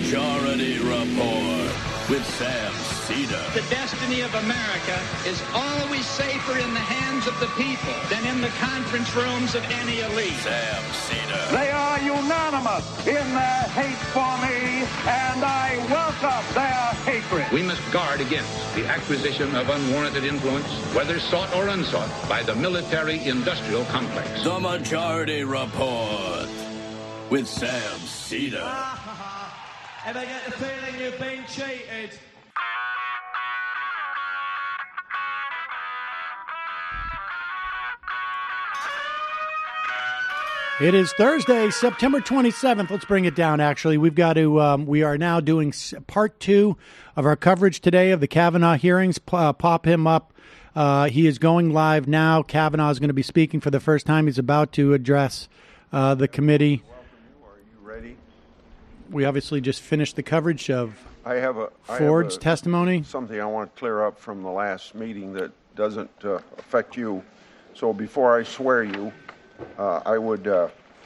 Majority Report with Sam Cedar. The destiny of America is always safer in the hands of the people than in the conference rooms of any elite. Sam Cedar. They are unanimous in their hate for me, and I welcome their hatred. We must guard against the acquisition of unwarranted influence, whether sought or unsought, by the military-industrial complex. The Majority Report with Sam Cedar. If I get the feeling you've been cheated. It is Thursday, September 27th. Let's bring it down, actually. We've got to, we are now doing part 2 of our coverage today of the Kavanaugh hearings. Pop him up. He is going live now. Kavanaugh is going to be speaking for the first time. He's about to address the committee. Are you ready? We obviously just finished the coverage of Ford's testimony. Something I want to clear up from the last meeting that doesn't affect you. So before I swear you, I would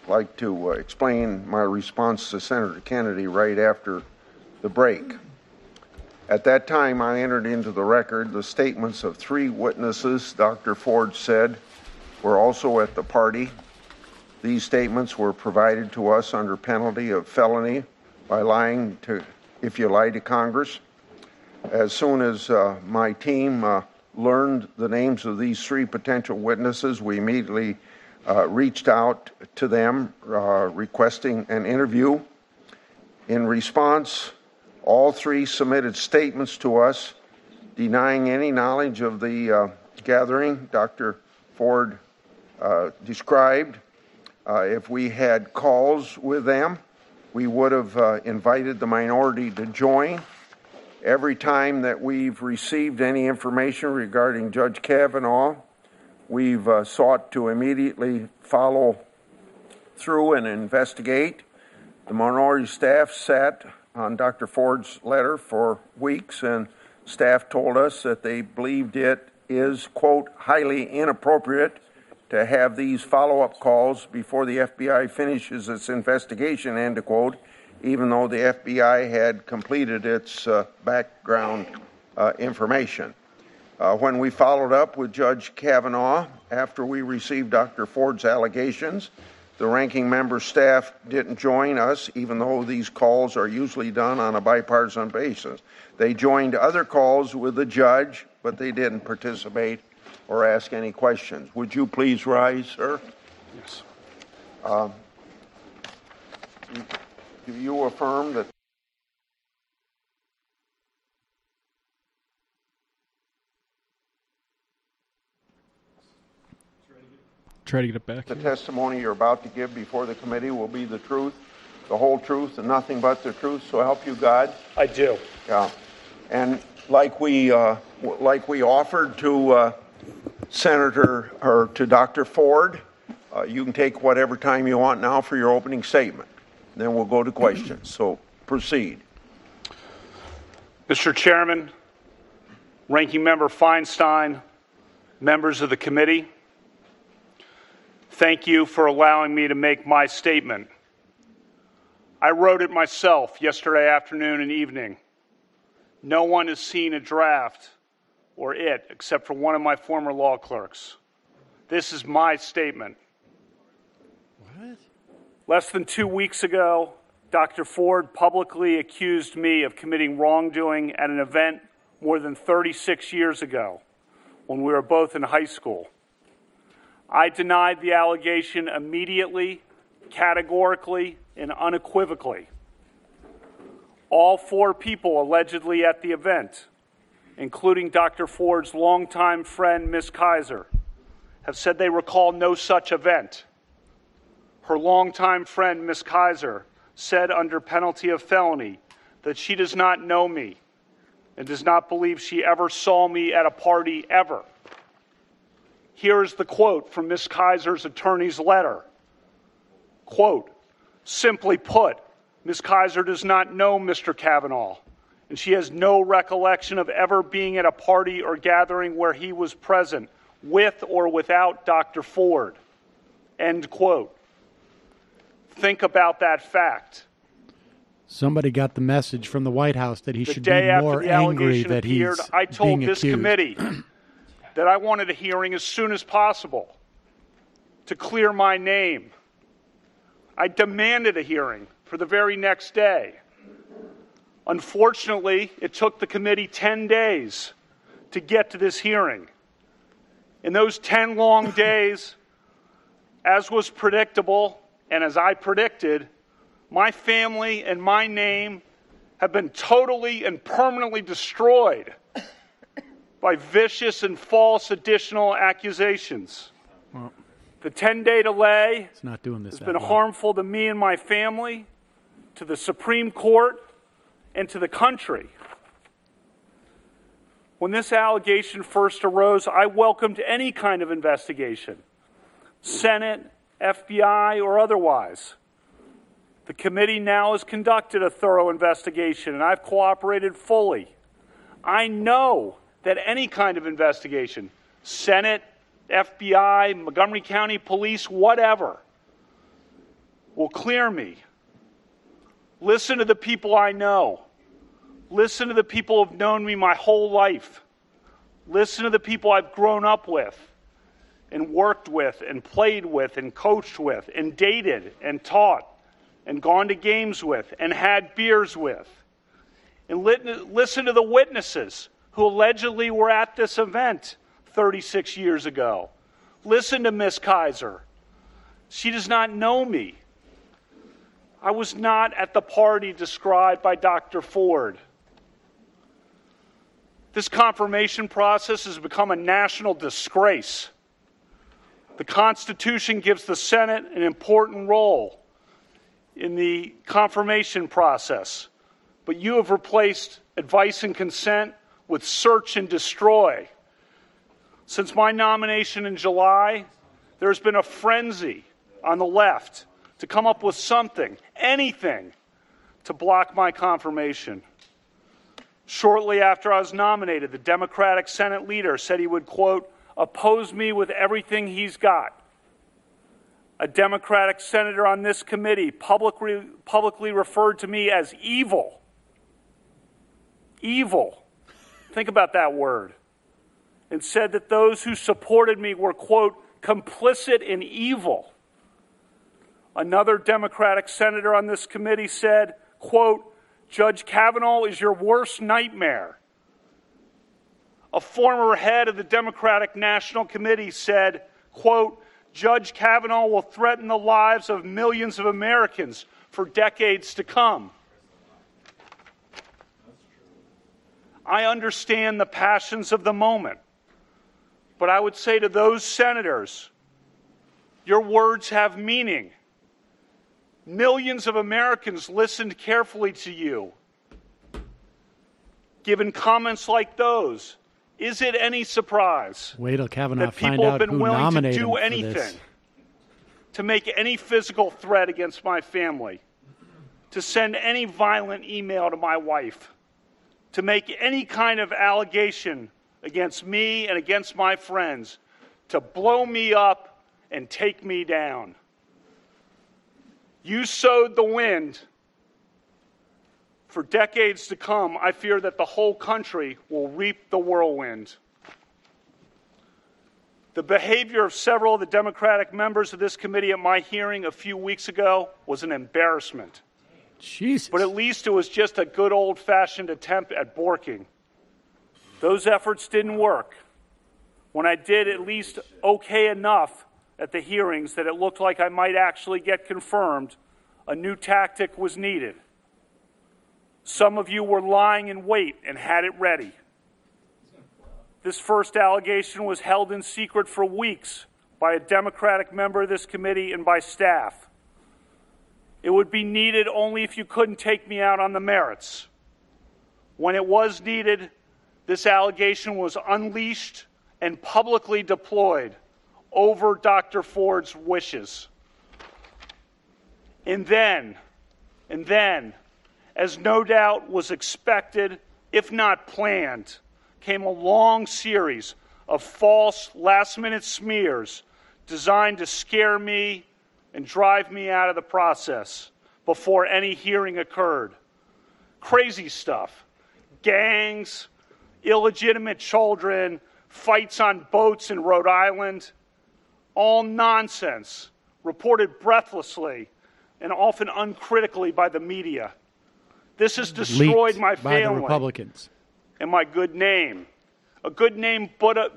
like to explain my response to Senator Kennedy right after the break. At that time, I entered into the record the statements of 3 witnesses Dr. Ford said were also at the party. These statements were provided to us under penalty of felony by lying to, if you lie to Congress. As soon as my team learned the names of these 3 potential witnesses, we immediately reached out to them requesting an interview. In response, all 3 submitted statements to us denying any knowledge of the gathering Dr. Ford described. If we had calls with them, we would have invited the minority to join. Every time that we've received any information regarding Judge Kavanaugh, we've sought to immediately follow through and investigate. The minority staff sat on Dr. Ford's letter for weeks, and staff told us that they believed it is, quote, highly inappropriate to have these follow-up calls before the FBI finishes its investigation, end of quote, even though the FBI had completed its background information. When we followed up with Judge Kavanaugh after we received Dr. Ford's allegations, the ranking member staff didn't join us, even though these calls are usually done on a bipartisan basis. They joined other calls with the judge, but they didn't participate or ask any questions. Would you please rise, sir? Yes. Do you affirm that Try to get it back. the testimony you're about to give before the committee will be the truth, the whole truth, and nothing but the truth, so help you God? I do. Yeah. And like we offered to Senator, or to Dr. Ford, you can take whatever time you want now for your opening statement. Then we'll go to questions. So proceed. Mr. Chairman, Ranking Member Feinstein, members of the committee, thank you for allowing me to make my statement. I wrote it myself yesterday afternoon and evening. No one has seen a draft or it except for one of my former law clerks. This is my statement. What? Less than 2 weeks ago, Dr. Ford publicly accused me of committing wrongdoing at an event more than 36 years ago when we were both in high school. I denied the allegation immediately, categorically, and unequivocally. All 4 people allegedly at the event, including Dr. Ford's longtime friend, Ms. Kaiser, have said they recall no such event. Her longtime friend, Ms. Kaiser, said under penalty of felony that she does not know me and does not believe she ever saw me at a party ever. Here is the quote from Ms. Kaiser's attorney's letter. Quote, simply put, Ms. Kaiser does not know Mr. Kavanaugh, and she has no recollection of ever being at a party or gathering where he was present, with or without Dr. Ford. End quote. Think about that fact. Somebody got the message from the White House that he The should be day after more the angry allegation that appeared, he's I told being this accused. committee that I wanted a hearing as soon as possible to clear my name. I demanded a hearing for the very next day. Unfortunately, it took the committee 10 days to get to this hearing. In those 10 long days, as was predictable and as I predicted, my family and my name have been totally and permanently destroyed by vicious and false additional accusations. Well, the 10-day delay it's not doing this has that been well. harmful to me and my family, to the Supreme Court, and to the country. When this allegation first arose, I welcomed any kind of investigation, Senate, FBI, or otherwise. The committee now has conducted a thorough investigation, and I've cooperated fully. I know that any kind of investigation, Senate, FBI, Montgomery County Police, whatever, will clear me. Listen to the people I know. Listen to the people who've known me my whole life. Listen to the people I've grown up with and worked with and played with and coached with and dated and taught and gone to games with and had beers with. And listen to the witnesses who allegedly were at this event 36 years ago. Listen to Miss Kaiser. She does not know me. I was not at the party described by Dr. Ford. This confirmation process has become a national disgrace. The Constitution gives the Senate an important role in the confirmation process, but you have replaced advice and consent with search and destroy. Since my nomination in July, there's been a frenzy on the left to come up with something, anything, to block my confirmation. Shortly after I was nominated, the Democratic Senate leader said he would, quote, oppose me with everything he's got. A Democratic senator on this committee publicly referred to me as evil. Evil. Think about that word. And said that those who supported me were, quote, complicit in evil. Another Democratic senator on this committee said, quote, Judge Kavanaugh is your worst nightmare. A former head of the Democratic National Committee said, quote, Judge Kavanaugh will threaten the lives of millions of Americans for decades to come. I understand the passions of the moment, but I would say to those senators, your words have meaning. Millions of Americans listened carefully to you. Given comments like those, is it any surprise Wait till Kavanaugh that find people have out been who willing to nominated do him for anything this? to make any physical threat against my family, to send any violent email to my wife, to make any kind of allegation against me and against my friends, to blow me up and take me down? You sowed the wind. For decades to come, I fear that the whole country will reap the whirlwind. The behavior of several of the Democratic members of this committee at my hearing a few weeks ago was an embarrassment. Jesus. But at least it was just a good old-fashioned attempt at borking. Those efforts didn't work. When I did at least okay enough at the hearings that it looked like I might actually get confirmed, a new tactic was needed. Some of you were lying in wait and had it ready. This first allegation was held in secret for weeks by a Democratic member of this committee and by staff. It would be needed only if you couldn't take me out on the merits. When it was needed, this allegation was unleashed and publicly deployed over Dr. Ford's wishes. And then, as no doubt was expected, if not planned, came a long series of false last-minute smears designed to scare me and drive me out of the process before any hearing occurred. crazy stuff. Gangs, illegitimate children, fights on boats in Rhode Island. All nonsense, reported breathlessly and often uncritically by the media. This has destroyed my family by the Republicans. And my good name. A good name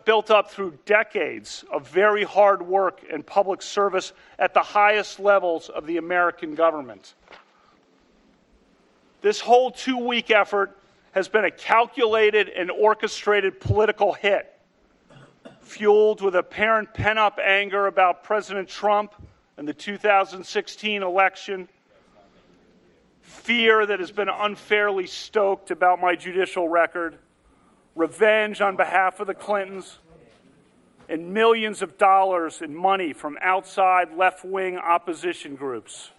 built up through decades of very hard work and public service at the highest levels of the American government. This whole 2-week effort has been a calculated and orchestrated political hit, fueled with apparent pent-up anger about President Trump and the 2016 election, fear that has been unfairly stoked about my judicial record, revenge on behalf of the Clintons, and millions of dollars in money from outside left-wing opposition groups.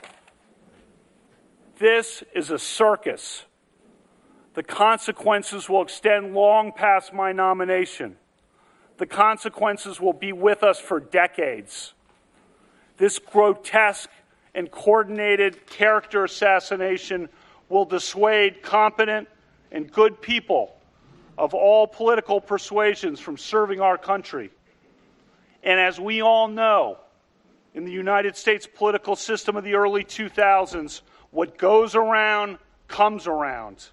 This is a circus. The consequences will extend long past my nomination. The consequences will be with us for decades. This grotesque and coordinated character assassination will dissuade competent and good people of all political persuasions from serving our country. And as we all know, in the United States political system of the early 2000s, what goes around comes around.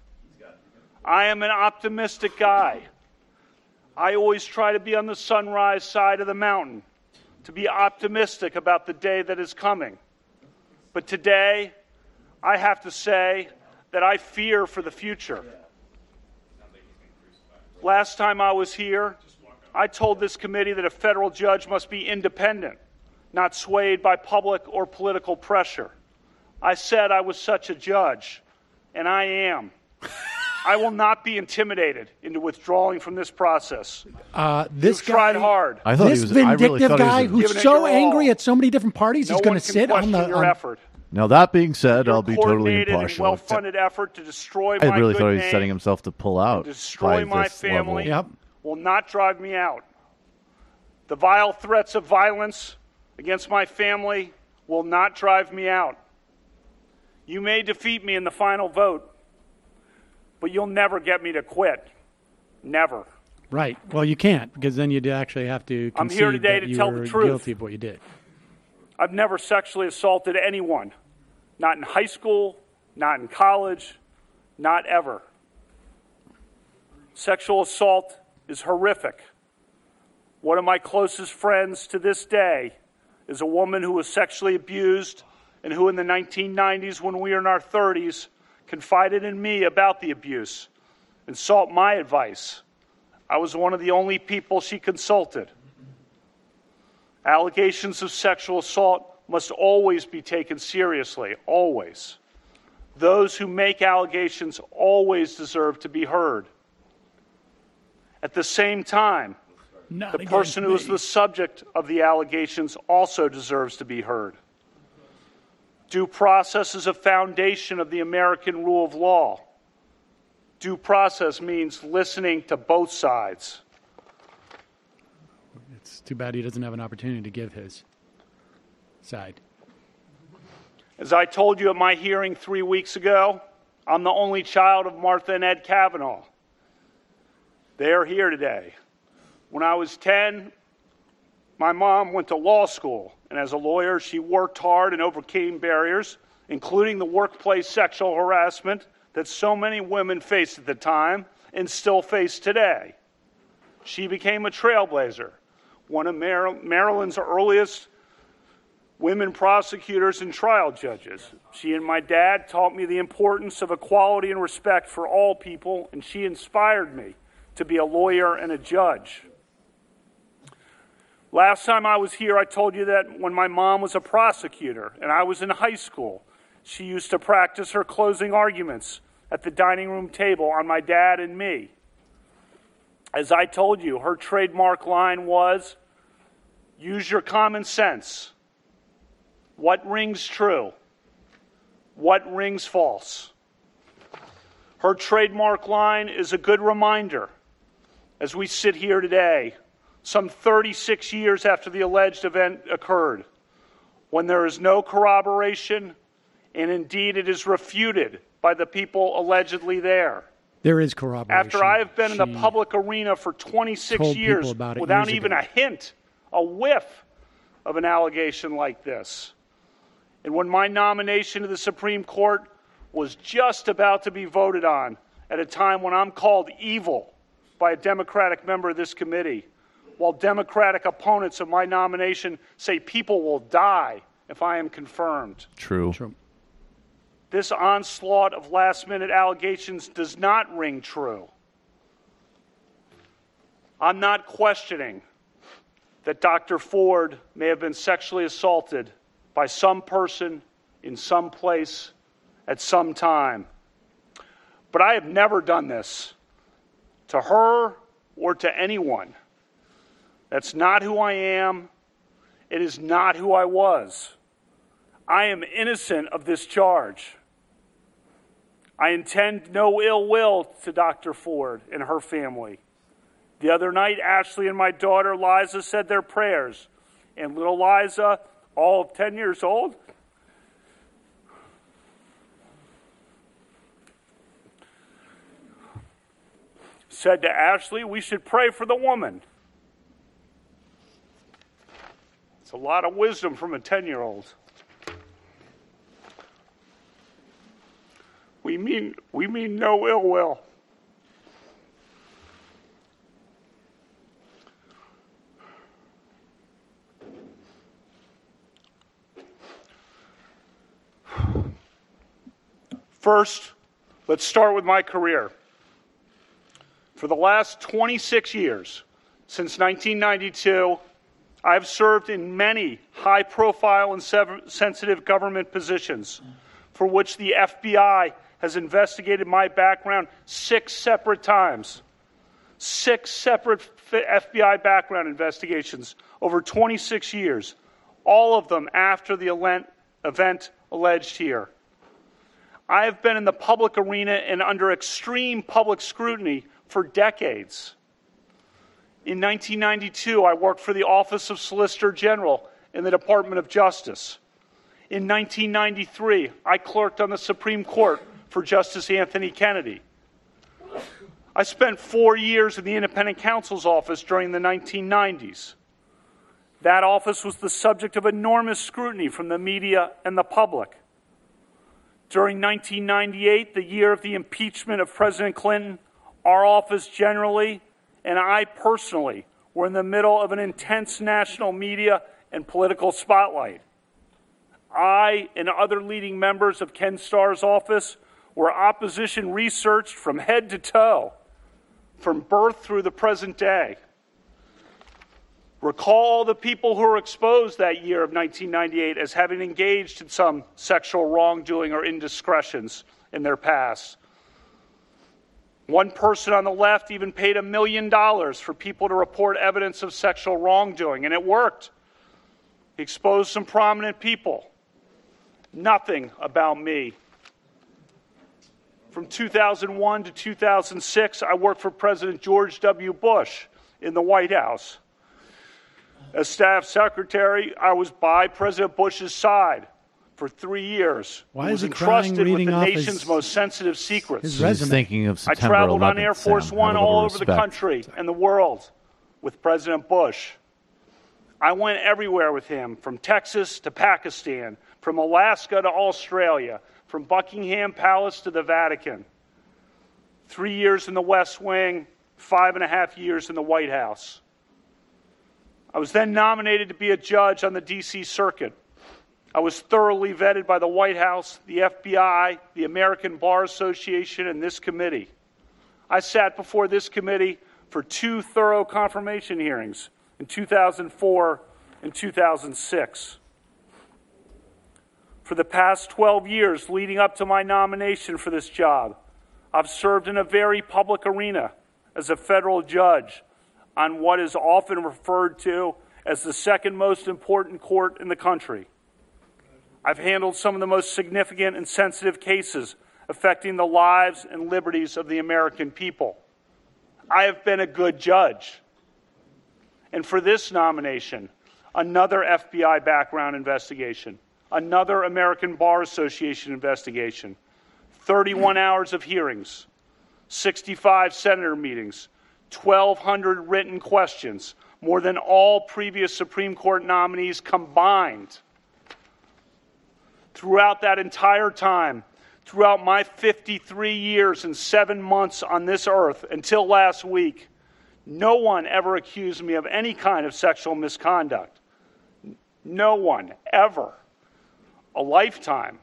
I am an optimistic guy. I always try to be on the sunrise side of the mountain, to be optimistic about the day that is coming. But today, I have to say that I fear for the future. Last time I was here, I told this committee that a federal judge must be independent, not swayed by public or political pressure. I said I was such a judge, and I am. I will not be intimidated into withdrawing from this process. This You've tried hard. I thought this vindictive guy who's so angry at so many different parties, he's going to sit on the. Your effort. Now that being said, Your I'll be totally impartial. Well-funded effort to destroy I my really good thought he was name, setting himself to pull out. Destroy by my this family. level. Will not drive me out. The vile threats of violence against my family will not drive me out. You may defeat me in the final vote, but you'll never get me to quit. Never. Right. Well, you can't, because then you'd actually have to concede I'm here today that to you tell were the truth. guilty of what you did. I've never sexually assaulted anyone. Not in high school, not in college, not ever. Sexual assault is horrific. One of my closest friends to this day is a woman who was sexually abused and who in the 1990s, when we were in our 30s, confided in me about the abuse and sought my advice. I was one of the only people she consulted. Allegations of sexual assault must always be taken seriously, always. Those who make allegations always deserve to be heard. At the same time, the person who is the subject of the allegations also deserves to be heard. Due process is a foundation of the American rule of law. Due process means listening to both sides. It's too bad he doesn't have an opportunity to give his side. As I told you at my hearing 3 weeks ago, I'm the only child of Martha and Ed Kavanaugh. They are here today. When I was 10, my mom went to law school, and as a lawyer, she worked hard and overcame barriers, including the workplace sexual harassment that so many women faced at the time and still face today. She became a trailblazer, one of Maryland's earliest women prosecutors and trial judges. She and my dad taught me the importance of equality and respect for all people, and she inspired me to be a lawyer and a judge. Last time I was here, I told you that when my mom was a prosecutor and I was in high school, she used to practice her closing arguments at the dining room table on my dad and me. As I told you, her trademark line was, "Use your common sense. What rings true? What rings false?" Her trademark line is a good reminder as we sit here today, some 36 years after the alleged event occurred, when there is no corroboration and indeed it is refuted by the people allegedly there. There is corroboration. After I have been in the public arena for 26 years without even a hint, a whiff of an allegation like this. And when my nomination to the Supreme Court was just about to be voted on at a time when I'm called evil by a Democratic member of this committee, while Democratic opponents of my nomination say people will die if I am confirmed. True. This onslaught of last-minute allegations does not ring true. I'm not questioning that Dr. Ford may have been sexually assaulted by some person in some place at some time. But I have never done this to her or to anyone. That's not who I am. It is not who I was. I am innocent of this charge. I intend no ill will to Dr. Ford and her family. The other night, Ashley and my daughter Liza said their prayers, and little Liza, all of 10 years old, said to Ashley, we should pray for the woman. It's a lot of wisdom from a 10-year-old. We mean no ill will. First, let's start with my career. For the last 26 years, since 1992, I've served in many high-profile and sensitive government positions for which the FBI has investigated my background 6 separate times. 6 separate FBI background investigations over 26 years, all of them after the event alleged here. I have been in the public arena and under extreme public scrutiny for decades. In 1992, I worked for the Office of Solicitor General in the Department of Justice. In 1993, I clerked on the Supreme Court for Justice Anthony Kennedy. I spent 4 years in the Independent Counsel's Office during the 1990s. That office was the subject of enormous scrutiny from the media and the public. During 1998, the year of the impeachment of President Clinton, our office generally, and I personally, were in the middle of an intense national media and political spotlight. I and other leading members of Ken Starr's office were opposition researched from head to toe, from birth through the present day. Recall the people who were exposed that year of 1998 as having engaged in some sexual wrongdoing or indiscretions in their past. One person on the left even paid $1 million for people to report evidence of sexual wrongdoing, and it worked. He exposed some prominent people. Nothing about me. From 2001 to 2006, I worked for President George W. Bush in the White House. As staff secretary, I was by President Bush's side for 3 years. Why was is he crying entrusted with reading the off nation's most sensitive secrets. his He's resume? thinking of I September traveled 11th, on Air Force Sam. One Have a little all over the respect. country and the world with President Bush. I went everywhere with him, from Texas to Pakistan, from Alaska to Australia, from Buckingham Palace to the Vatican. 3 years in the West Wing, 5.5 years in the White House. I was then nominated to be a judge on the D.C. Circuit. I was thoroughly vetted by the White House, the FBI, the American Bar Association, and this committee. I sat before this committee for 2 thorough confirmation hearings in 2004 and 2006. For the past 12 years leading up to my nomination for this job, I've served in a very public arena as a federal judge on what is often referred to as the second most important court in the country. I've handled some of the most significant and sensitive cases affecting the lives and liberties of the American people. I have been a good judge. And for this nomination, another FBI background investigation, another American Bar Association investigation, 31 hours of hearings, 65 senator meetings, 1,200 written questions, more than all previous Supreme Court nominees combined. Throughout that entire time, throughout my 53 years and 7 months on this earth until last week, no one ever accused me of any kind of sexual misconduct. No one, ever. A lifetime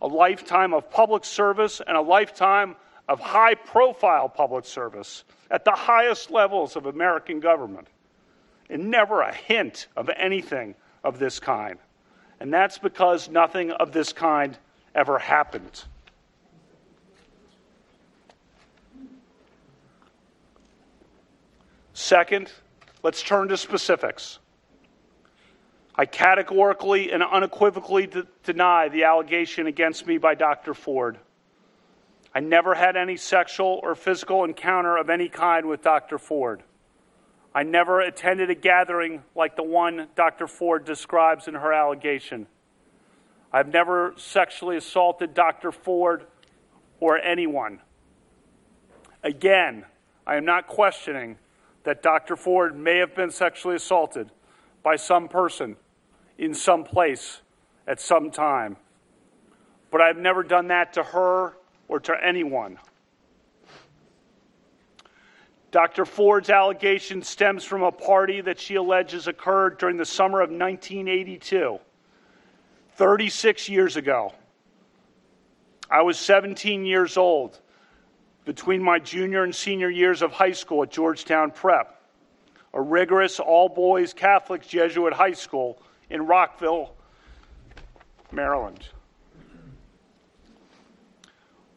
of public service and a lifetime of high-profile public service at the highest levels of American government. And never a hint of anything of this kind. And that's because nothing of this kind ever happened. Second, let's turn to specifics. I categorically and unequivocally deny the allegation against me by Dr. Ford. I never had any sexual or physical encounter of any kind with Dr. Ford. I never attended a gathering like the one Dr. Ford describes in her allegation. I've never sexually assaulted Dr. Ford or anyone. Again, I am not questioning that Dr. Ford may have been sexually assaulted by some person in some place at some time. But I've never done that to her or to anyone. Dr. Ford's allegation stems from a party that she alleges occurred during the summer of 1982, 36 years ago. I was 17 years old between my junior and senior years of high school at Georgetown Prep, a rigorous all-boys Catholic Jesuit high school in Rockville, Maryland.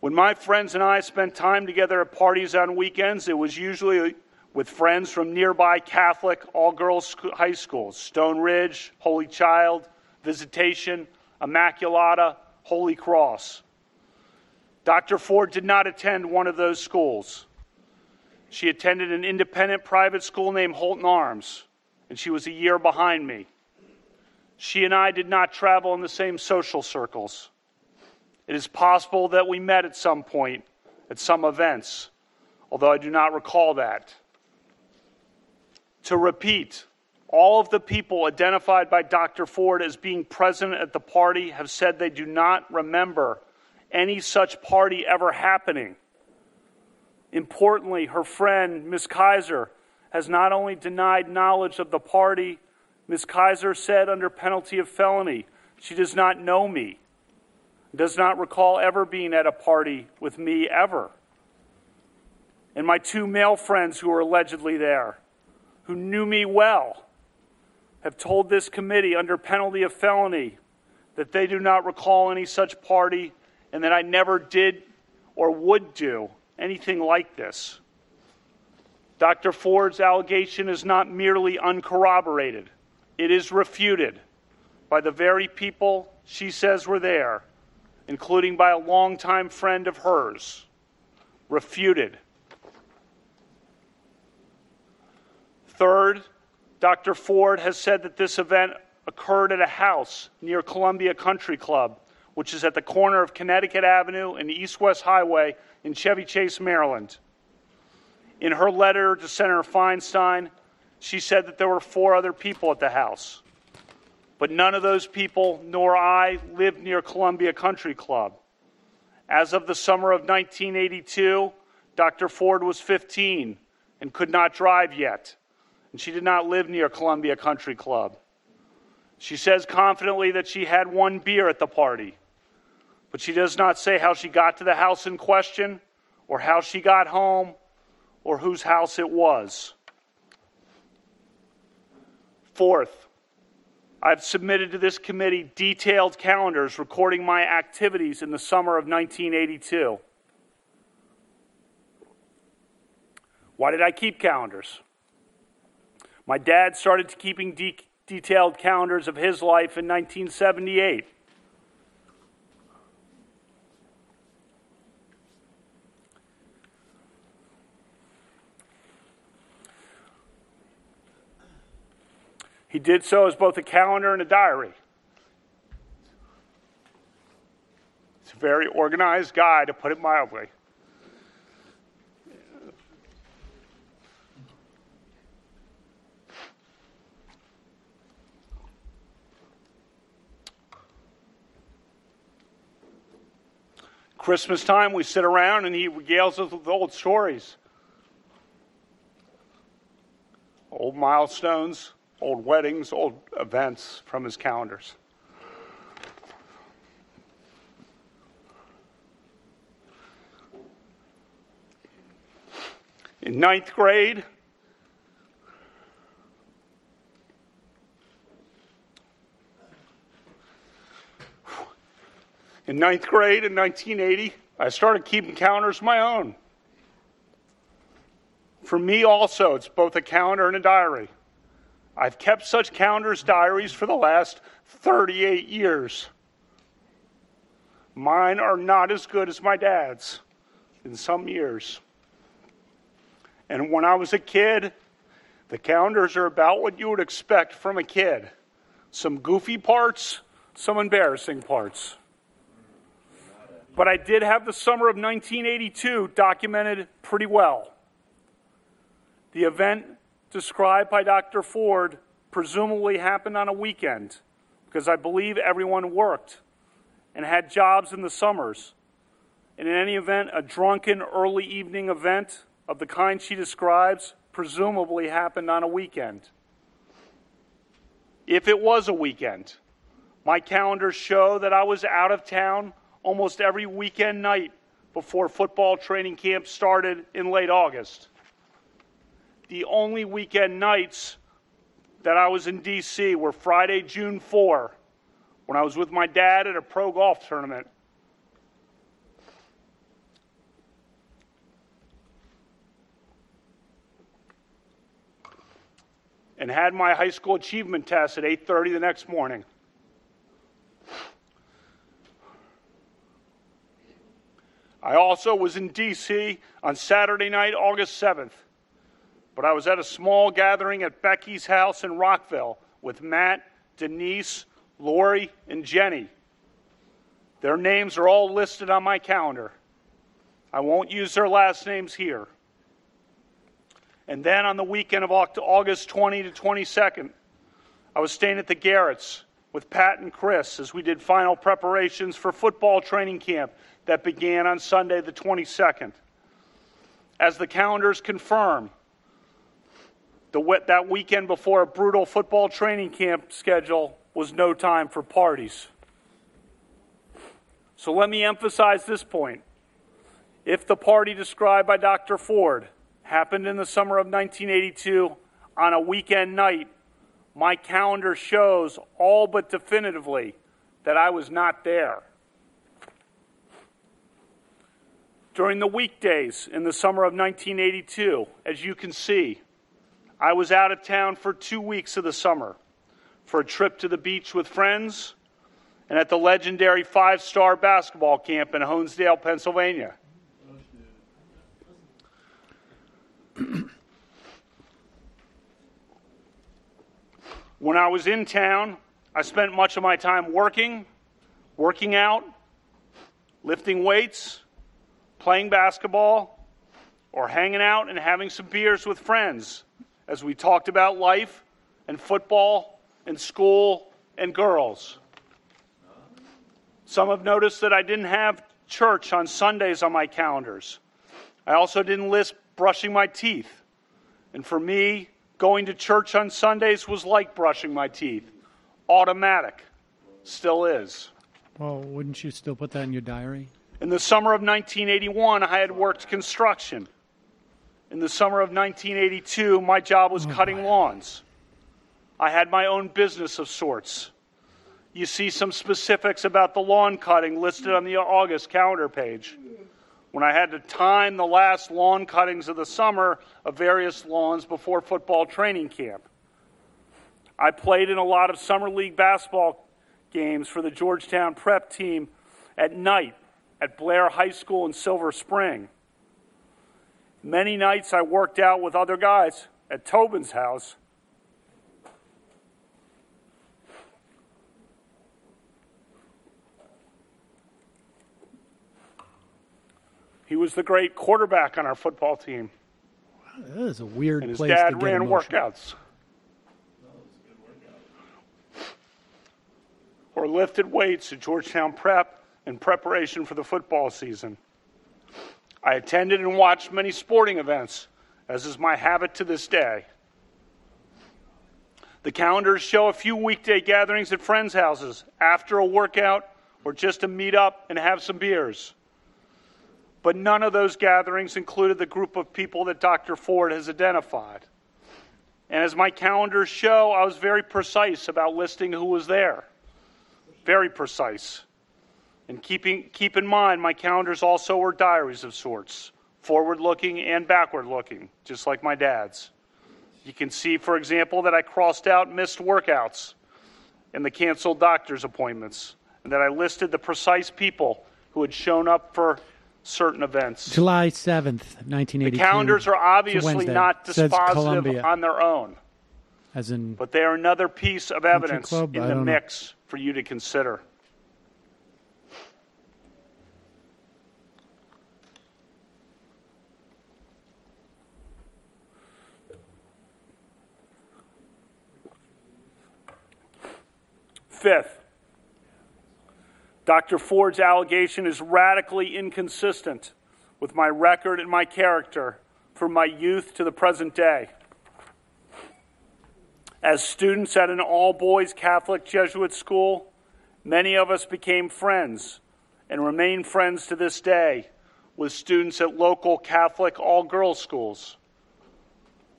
When my friends and I spent time together at parties on weekends, it was usually with friends from nearby Catholic all-girls high schools, Stone Ridge, Holy Child, Visitation, Immaculata, Holy Cross. Dr. Ford did not attend one of those schools. She attended an independent private school named Holton Arms, and she was a year behind me. She and I did not travel in the same social circles. It is possible that we met at some point, at some events, although I do not recall that. To repeat, all of the people identified by Dr. Ford as being present at the party have said they do not remember any such party ever happening. Importantly, her friend, Ms. Kaiser, has not only denied knowledge of the party, Ms. Kaiser said under penalty of felony, she does not know me, does not recall ever being at a party with me ever. And my two male friends who were allegedly there, who knew me well, have told this committee under penalty of felony that they do not recall any such party and that I never did or would do anything like this. Dr. Ford's allegation is not merely uncorroborated. It is refuted by the very people she says were there, including by a longtime friend of hers. Refuted. Third, Dr. Ford has said that this event occurred at a house near Columbia Country Club, which is at the corner of Connecticut Avenue and East-West Highway in Chevy Chase, Maryland. In her letter to Senator Feinstein, she said that there were 4 other people at the house. But none of those people, nor I, lived near Columbia Country Club. As of the summer of 1982, Dr. Ford was 15 and could not drive yet, and she did not live near Columbia Country Club. She says confidently that she had 1 beer at the party, but she does not say how she got to the house in question, or how she got home, or whose house it was. Fourth, I've submitted to this committee detailed calendars recording my activities in the summer of 1982. Why did I keep calendars? My dad started keeping detailed calendars of his life in 1978. He did so as both a calendar and a diary. very organized guy, to put it mildly. Christmas time, we sit around and he regales us with old stories. Old milestones, old weddings, old events from his calendars. In ninth grade, in 1980, I started keeping calendars of my own. For me also, it's both a calendar and a diary. I've kept such calendars, diaries for the last 38 years. Mine are not as good as my dad's in some years. And when I was a kid, the calendars are about what you would expect from a kid. Some goofy parts, some embarrassing parts. But I did have the summer of 1982 documented pretty well. The event described by Dr. Ford presumably happened on a weekend, because I believe everyone worked and had jobs in the summers. And in any event, a drunken early evening event of the kind she describes presumably happened on a weekend. If it was a weekend, my calendars show that I was out of town almost every weekend night before football training camp started in late August. The only weekend nights that I was in D.C. were Friday, June 4, when I was with my dad at a pro golf tournament. And had my high school achievement test at 8:30 the next morning. I also was in D.C. on Saturday night, August 7th. But I was at a small gathering at Becky's house in Rockville with Matt, Denise, Lori, and Jenny. Their names are all listed on my calendar. I won't use their last names here. And then on the weekend of August 20 to 22nd, I was staying at the Garretts with Pat and Chris as we did final preparations for football training camp that began on Sunday the 22nd. As the calendars confirm, that weekend before a brutal football training camp schedule was no time for parties. So let me emphasize this point. If the party described by Dr. Ford happened in the summer of 1982 on a weekend night, my calendar shows all but definitively that I was not there. During the weekdays in the summer of 1982, as you can see, I was out of town for 2 weeks of the summer for a trip to the beach with friends and at the legendary 5-star basketball camp in Honesdale, Pennsylvania. When I was in town, I spent much of my time working out, lifting weights, playing basketball, or hanging out and having some beers with friends as we talked about life and football and school and girls. Some have noticed that I didn't have church on Sundays on my calendars. I also didn't list brushing my teeth. And for me, going to church on Sundays was like brushing my teeth. Automatic. Still is. Well, wouldn't you still put that in your diary? In the summer of 1981, I had worked construction. In the summer of 1982, my job was cutting lawns. I had my own business of sorts. You see some specifics about the lawn cutting listed on the August calendar page. When I had to time the last lawn cuttings of the summer of various lawns before football training camp. I played in a lot of summer league basketball games for the Georgetown prep team at night at Blair High School in Silver Spring. Many nights I worked out with other guys at Tobin's house. He was the great quarterback on our football team. That is a weird and his place to dad get ran emotional. workouts. Or lifted weights at Georgetown Prep in preparation for the football season. I attended and watched many sporting events, as is my habit to this day. The calendars show a few weekday gatherings at friends' houses after a workout or just to meet up and have some beers. But none of those gatherings included the group of people that Dr. Ford has identified. And as my calendars show, I was very precise about listing who was there. Very precise. And keep in mind, my calendars also were diaries of sorts, forward-looking and backward-looking, just like my dad's. You can see, for example, that I crossed out missed workouts and the canceled doctor's appointments, and that I listed the precise people who had shown up for certain events. July 7th, 1982. The calendars are obviously not dispositive on their own, as in, but they are another piece of evidence Club? in the mix for you to consider. Fifth, Dr. Ford's allegation is radically inconsistent with my record and my character from my youth to the present day. As students at an all-boys Catholic Jesuit school, many of us became friends and remain friends to this day with students at local Catholic all-girls schools.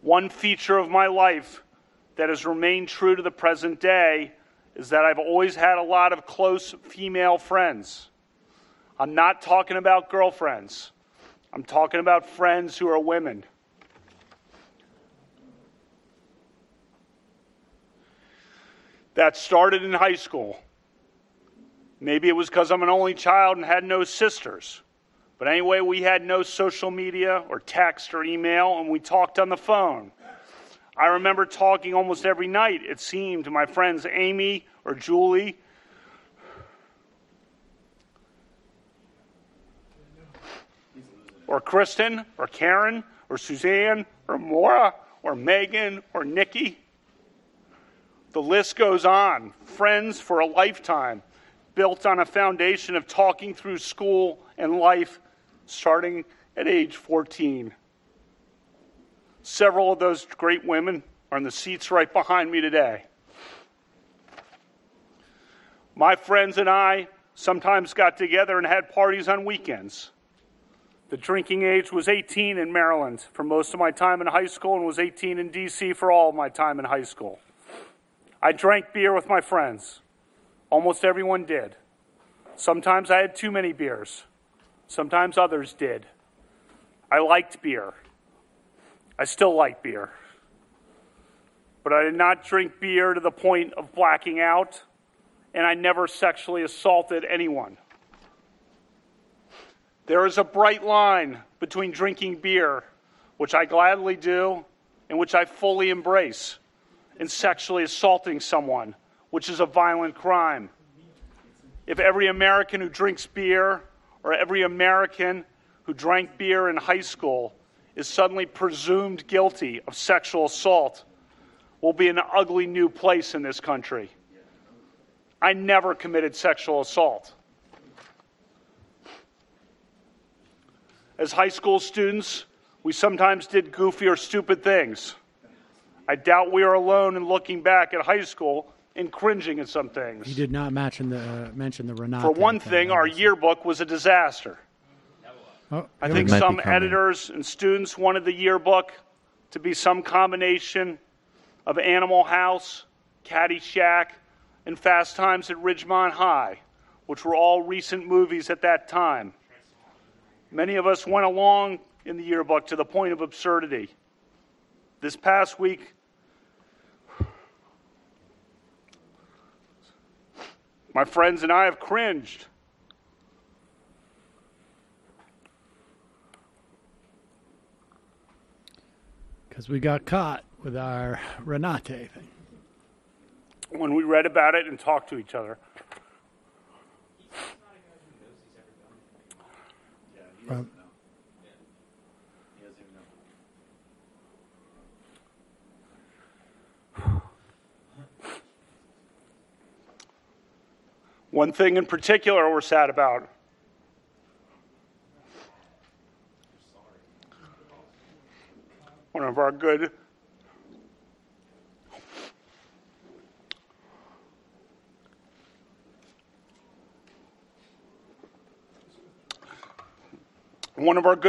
One feature of my life that has remained true to the present day is that I've always had a lot of close female friends. I'm not talking about girlfriends. I'm talking about friends who are women. That started in high school. Maybe it was because I'm an only child and had no sisters. But anyway, we had no social media or text or email, and we talked on the phone. I remember talking almost every night, it seemed, to my friends Amy or Julie, or Kristen, or Karen, or Suzanne, or Maura, or Megan, or Nikki. The list goes on. Friends for a lifetime, built on a foundation of talking through school and life starting at age 14. Several of those great women are in the seats right behind me today. My friends and I sometimes got together and had parties on weekends. The drinking age was 18 in Maryland for most of my time in high school and was 18 in D.C. for all of my time in high school. I drank beer with my friends. Almost everyone did. Sometimes I had too many beers. Sometimes others did. I liked beer. I still like beer. But I did not drink beer to the point of blacking out, and I never sexually assaulted anyone. There is a bright line between drinking beer, which I gladly do, and which I fully embrace, and sexually assaulting someone, which is a violent crime. If every American who drinks beer, or every American who drank beer in high school, is suddenly presumed guilty of sexual assault, we'll be in an ugly new place in this country. I never committed sexual assault. As high school students, we sometimes did goofy or stupid things. I doubt we are alone in looking back at high school and cringing at some things. You did not mention the Renate. For one thing, our yearbook was a disaster. I think some editors and students wanted the yearbook to be some combination of Animal House, Caddyshack, and Fast Times at Ridgemont High, which were all recent movies at that time. Many of us went along in the yearbook to the point of absurdity. This past week, my friends and I have cringed. Because we got caught with our Renate thing. When we read about it and talked to each other. One thing in particular we're sad about. One of our good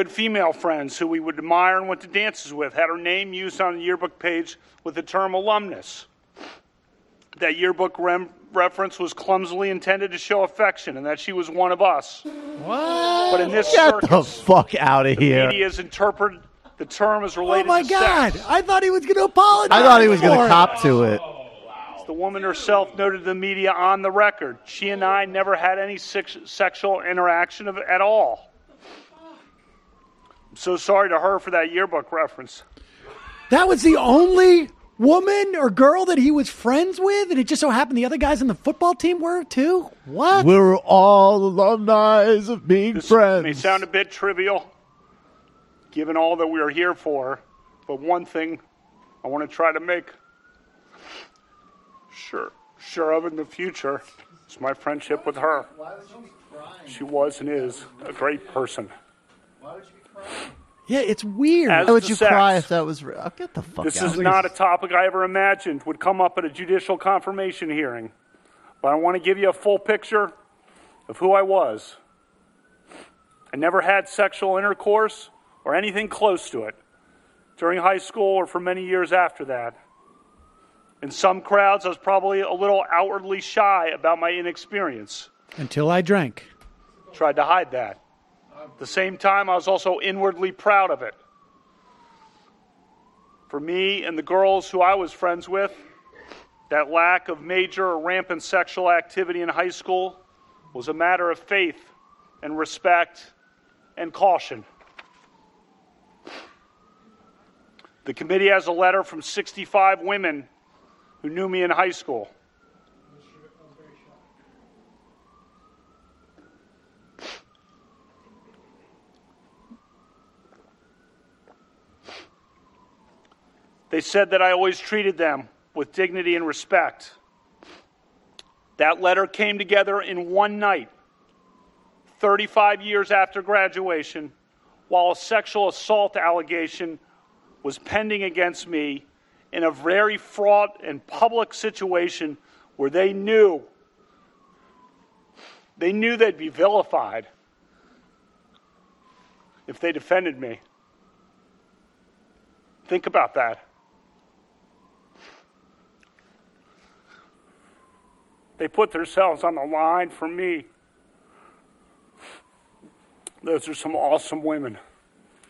female friends who we would admire and went to dances with had her name used on the yearbook page with the term alumnus. That yearbook reference was clumsily intended to show affection and that she was one of us. What? But in this Get circus, the fuck out of the here. media has interpreted the term as related to Oh, my God. sex. I thought he was going to apologize. I thought he was going for to it. cop to it. As the woman herself noted to the media on the record, she and I never had any sexual interaction at all. I'm so sorry to her for that yearbook reference. That was the only woman or girl that he was friends with, and it just so happened the other guys on the football team were too? What? We're all alumni of being This friends. may sound a bit trivial, given all that we are here for, but one thing I want to try to make sure of in the future is my friendship with her. She was and is a great person. Yeah, it's weird. As Why would to you sex, cry if that was real? Get the fuck This out. is not a topic I ever imagined would come up at a judicial confirmation hearing, but I want to give you a full picture of who I was. I never had sexual intercourse or anything close to it during high school or for many years after that. In some crowds, I was probably a little outwardly shy about my inexperience. Until I drank. Tried to hide that. At the same time, I was also inwardly proud of it. For me and the girls who I was friends with, that lack of major or rampant sexual activity in high school was a matter of faith and respect and caution. The committee has a letter from 65 women who knew me in high school. They said that I always treated them with dignity and respect. That letter came together in one night, 35 years after graduation, while a sexual assault allegation was pending against me in a very fraught and public situation where they knew they'd be vilified if they defended me. Think about that. They put themselves on the line for me. Those are some awesome women,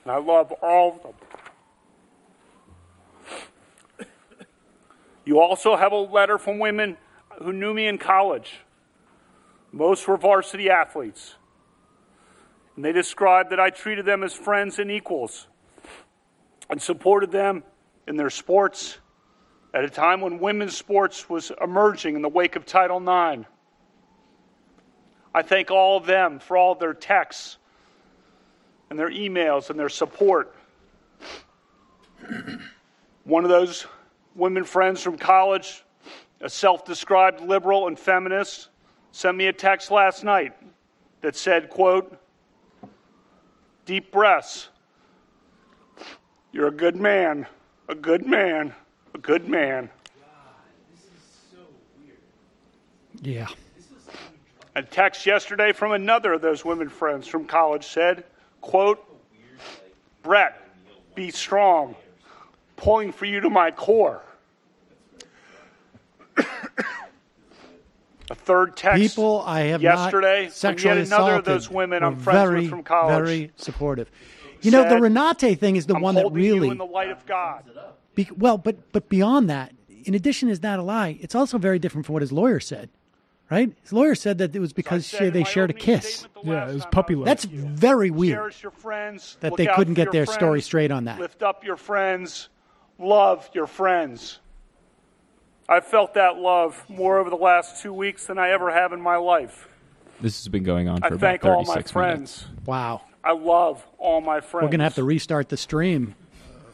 and I love all of them. You also have a letter from women who knew me in college. Most were varsity athletes. And they described that I treated them as friends and equals and supported them in their sports at a time when women's sports was emerging in the wake of Title IX. I thank all of them for all of their texts and their emails and their support. One of those women friends from college, a self-described liberal and feminist, sent me a text last night that said, quote, "Deep breaths. You're a good man, a good man, a good man." Yeah. A text yesterday from another of those women friends from college said, quote, "Brett, be strong. Pulling for you to my core." A third text People I have yesterday not sexually from yet another assaulted of those women were I'm friends with from college. Very supportive. You know, the Renate thing is the I'm one that holding you really in the light of God. But beyond that, in addition, is that a lie? It's also very different from what his lawyer said, right? His lawyer said that it was because they shared a kiss. Yeah, it was puppy love. That's very weird. Cherish your friends. That Look they out couldn't for get your their friends, story straight on that. Lift up your friends. Love your friends. I've felt that love more over the last 2 weeks than I ever have in my life. This has been going on for I about thank all 36 my minutes. friends. Wow. I love all my friends. We're going to have to restart the stream.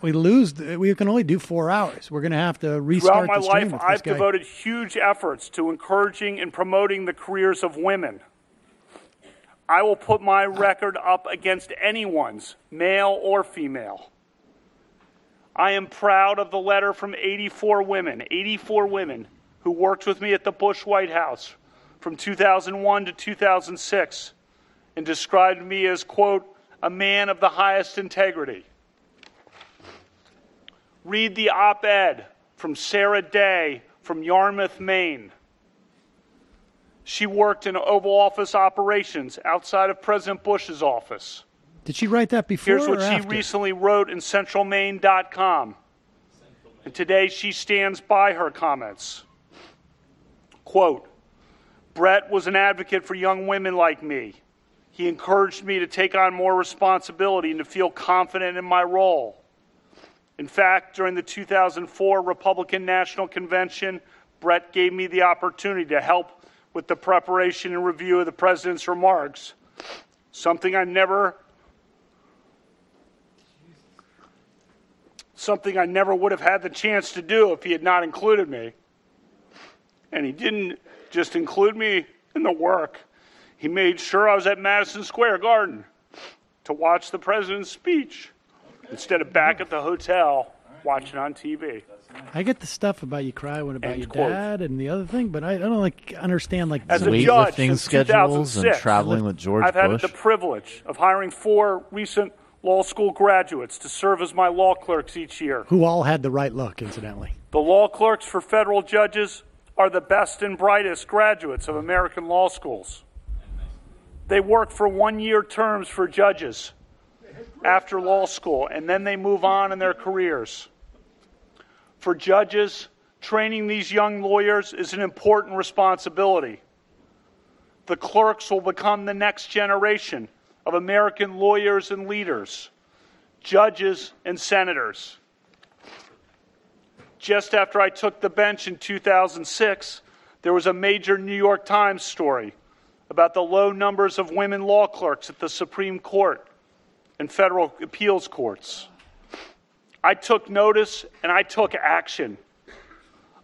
we can only do 4 hours. We're going to have to restart Throughout my the stream life, if this I've guy... devoted huge efforts to encouraging and promoting the careers of women. I will put my record up against anyone's, male or female. I am proud of the letter from 84 women who worked with me at the Bush White House from 2001 to 2006 and described me as, quote, a man of the highest integrity. Read the op-ed from Sarah Day from Yarmouth, Maine. She worked in Oval Office operations outside of President Bush's office. Did she write that before Here's what or she after? recently wrote in centralmaine.com. And today she stands by her comments. Quote, Brett was an advocate for young women like me. He encouraged me to take on more responsibility and to feel confident in my role. In fact, during the 2004 Republican National Convention, Brett gave me the opportunity to help with the preparation and review of the president's remarks, something I never would have had the chance to do if he had not included me. And he didn't just include me in the work. He made sure I was at Madison Square Garden to watch the president's speech instead of back at the hotel watching on TV. I get the stuff about you cry when about End your quote. dad and the other thing, but I don't understand As a weightlifting judge since schedules and 2006, traveling with George I've had Bush. the privilege of hiring 4 recent law school graduates to serve as my law clerks each year. who all had the right look, incidentally. The law clerks for federal judges are the best and brightest graduates of American law schools. They work for 1-year terms for judges after law school, and then they move on in their careers. For judges, training these young lawyers is an important responsibility. The clerks will become the next generation of American lawyers and leaders, judges and senators. Just after I took the bench in 2006, there was a major New York Times story about the low numbers of women law clerks at the Supreme Court and federal appeals courts. I took notice and I took action.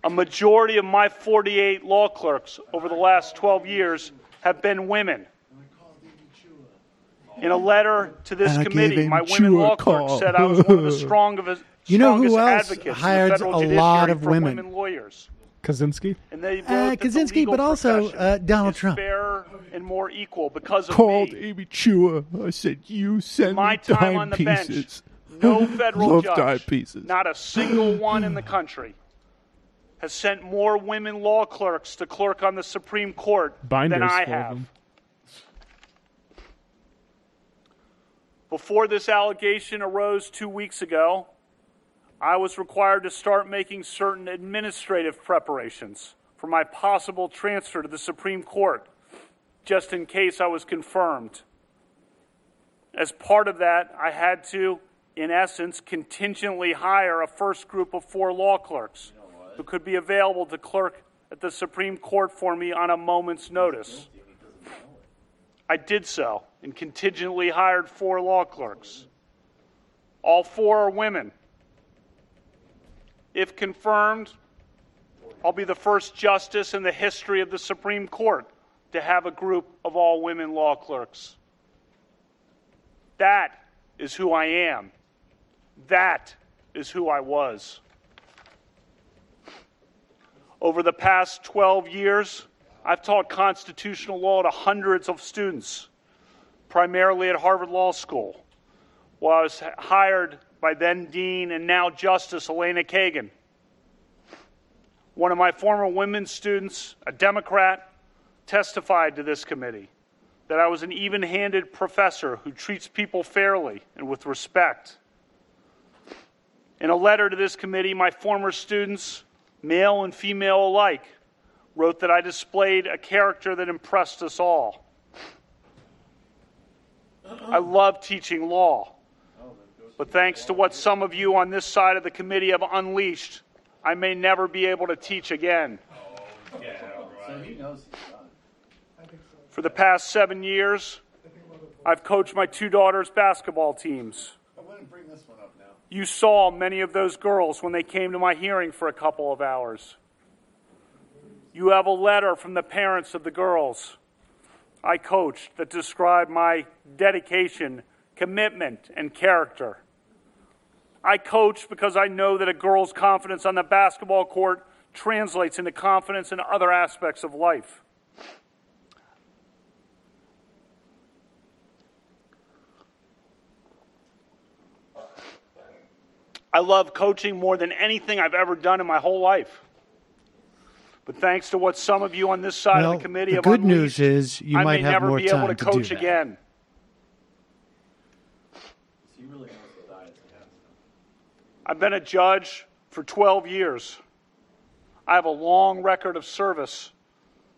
A majority of my 48 law clerks over the last 12 years have been women. In a letter to this committee, my women law clerk said I was one of the strongest You know who else advocates in the hires federal a judiciary lot of for women? lawyers. Kaczynski? And they wrote that the Kaczynski, legal but also profession Donald is Trump. fairer and more equal because of Called me. Amy Chua. I said, you send My me time dime on the pieces. bench, no federal Love dime judge, pieces. not a single one in the country, has sent more women law clerks to clerk on the Supreme Court Binders than I full of have. them. Before this allegation arose 2 weeks ago, I was required to start making certain administrative preparations for my possible transfer to the Supreme Court, just in case I was confirmed. As part of that, I had to, in essence, contingently hire a first group of 4 law clerks who could be available to clerk at the Supreme Court for me on a moment's notice. I did so and contingently hired 4 law clerks. All 4 are women. If confirmed, I'll be the first justice in the history of the Supreme Court to have a group of all women law clerks. That is who I am. That is who I was. Over the past 12 years, I've taught constitutional law to hundreds of students, primarily at Harvard Law School, while I was hired by then Dean and now Justice Elena Kagan. One of my former women students, a Democrat, testified to this committee that I was an even-handed professor who treats people fairly and with respect. In a letter to this committee, my former students, male and female alike, wrote that I displayed a character that impressed us all. I love teaching law, but thanks to what some of you on this side of the committee have unleashed, I may never be able to teach again. For the past 7 years, I've coached my 2 daughters' basketball teams. You saw many of those girls when they came to my hearing for a couple of hours. You have a letter from the parents of the girls I coached that described my dedication, commitment, and character. I coach because I know that a girl's confidence on the basketball court translates into confidence in other aspects of life. I love coaching more than anything I've ever done in my whole life. But thanks to what some of you on this side of the committee have unleashed, the good news is you might have more time to do that. I may never be able to coach again. I've been a judge for 12 years. I have a long record of service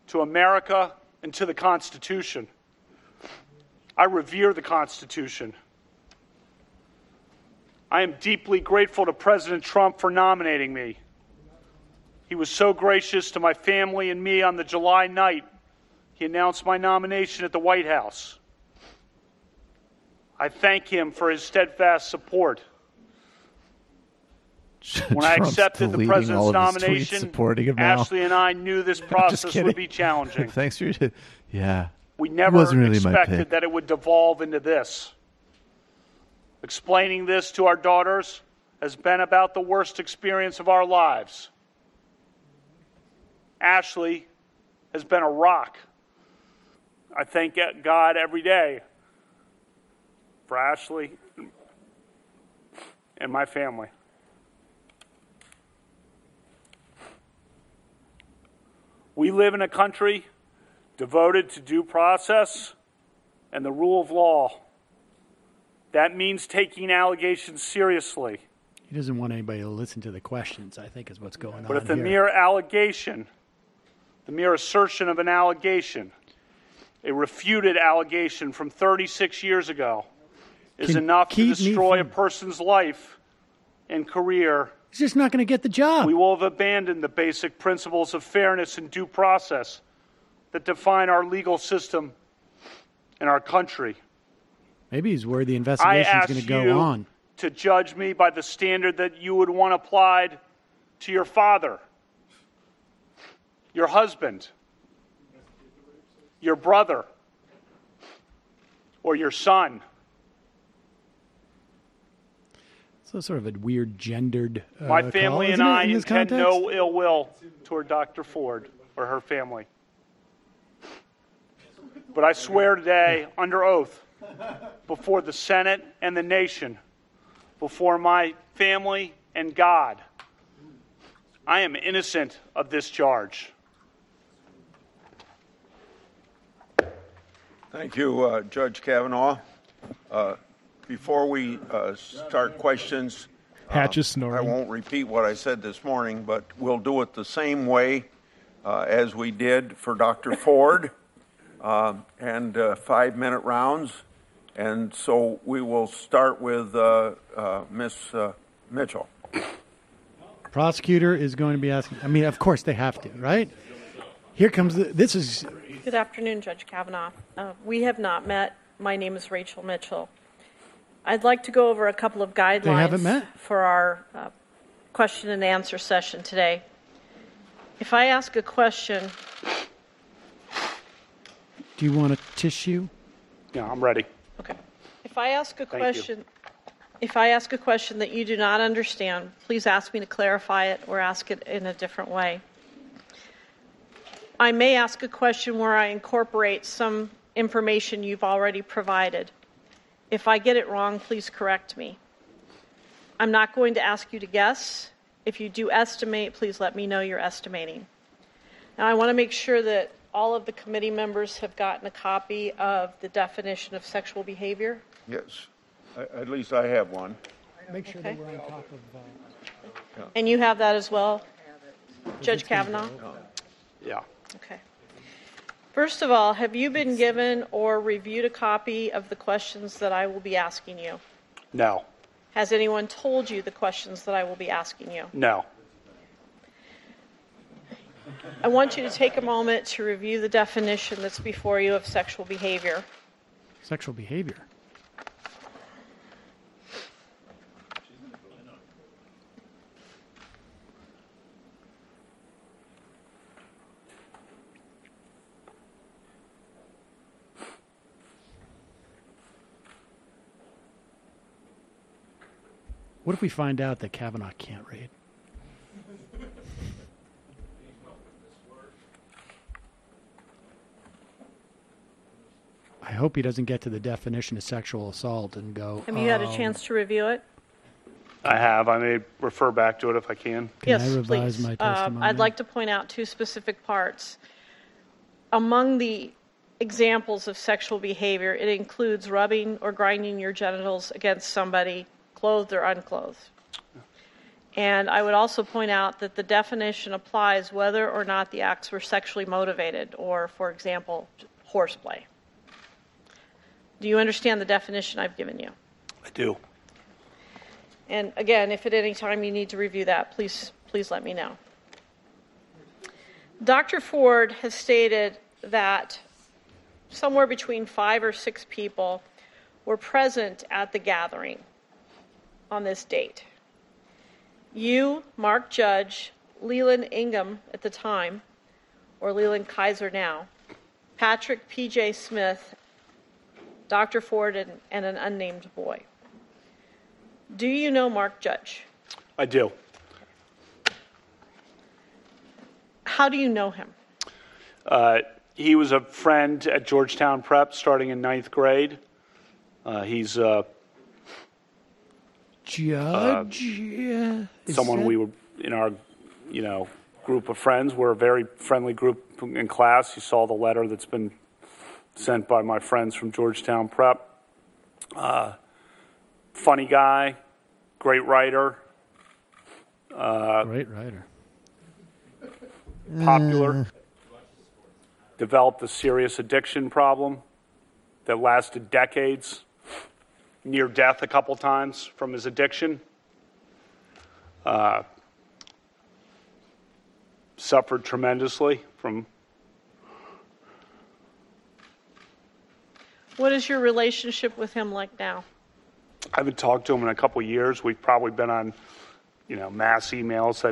to America and to the Constitution. I revere the Constitution. I am deeply grateful to President Trump for nominating me. He was so gracious to my family and me on the July night he announced my nomination at the White House. I thank him for his steadfast support. When I accepted the president's nomination, Ashley and I knew this process would be challenging. Thanks for your... Yeah. We never expected that it would devolve into this. Explaining this to our daughters has been about the worst experience of our lives. Ashley has been a rock. I thank God every day for Ashley and my family. We live in a country devoted to due process and the rule of law. That means taking allegations seriously. He doesn't want anybody to listen to the questions, I think, is what's going on here. But if the mere allegation, the mere assertion of an allegation, a refuted allegation from 36 years ago, is enough to destroy a person's life and career, he's just not going to get the job. We will have abandoned the basic principles of fairness and due process that define our legal system and our country. Maybe he's worried the investigation is going to go on. I ask you to judge me by the standard that you would want applied to your father, your husband, your brother, or your son. So sort of a weird gendered My family and I intend no ill will toward Dr. Ford or her family. But I swear today, under oath, before the Senate and the nation, before my family and God, I am innocent of this charge. Thank you, Judge Kavanaugh. Before we start questions, Patch is snoring. I won't repeat what I said this morning, but we'll do it the same way as we did for Dr. Ford, and 5-minute rounds. And so we will start with Ms. Mitchell. Prosecutor is going to be asking. I mean, of course they have to, right? Here comes this is. Good afternoon, Judge Kavanaugh. We have not met. My name is Rachel Mitchell. I'd like to go over a couple of guidelines for our question and answer session today. If I ask a question... Do you want a tissue? Yeah, I'm ready. Okay. If I ask a question that you do not understand, please ask me to clarify it or ask it in a different way. I may ask a question where I incorporate some information you've already provided. If I get it wrong, please correct me. I'm not going to ask you to guess. If you do estimate, please let me know you're estimating. Now, I want to make sure that all of the committee members have gotten a copy of the definition of sexual behavior. Yes, at least I have one. Make sure that we're on top of... Yeah. And you have that as well, Judge Kavanaugh? Yeah. Okay. First of all, have you been given or reviewed a copy of the questions that I will be asking you? No. Has anyone told you the questions that I will be asking you? No. I want you to take a moment to review the definition that's before you of sexual behavior. Sexual behavior? What if we find out that Kavanaugh can't read? I hope he doesn't get to the definition of sexual assault and go. Have you had a chance to review it? I have. I may refer back to it if I can. Can I revise my testimony? I'd like to point out two specific parts. Among the examples of sexual behavior, it includes rubbing or grinding your genitals against somebody, clothed or unclothed. And I would also point out that the definition applies whether or not the acts were sexually motivated or, for example, horseplay. Do you understand the definition I've given you? I do. And again, if at any time you need to review that, please let me know. Dr. Ford has stated that somewhere between 5 or 6 people were present at the gathering on this date. You, Mark Judge, Leland Ingham at the time, or Leland Kaiser now, Patrick P.J. Smith, Dr. Ford, and an unnamed boy. Do you know Mark Judge? I do. How do you know him? He was a friend at Georgetown Prep starting in 9th grade. He's Judge? Someone we were in our, group of friends. We're a very friendly group in class. You saw the letter that's been sent by my friends from Georgetown Prep. Funny guy, great writer. Great writer. Popular. Developed a serious addiction problem that lasted decades. Near death a couple times from his addiction. Suffered tremendously from. What is your relationship with him like now? I haven't talked to him in a couple of years. We've probably been on, mass emails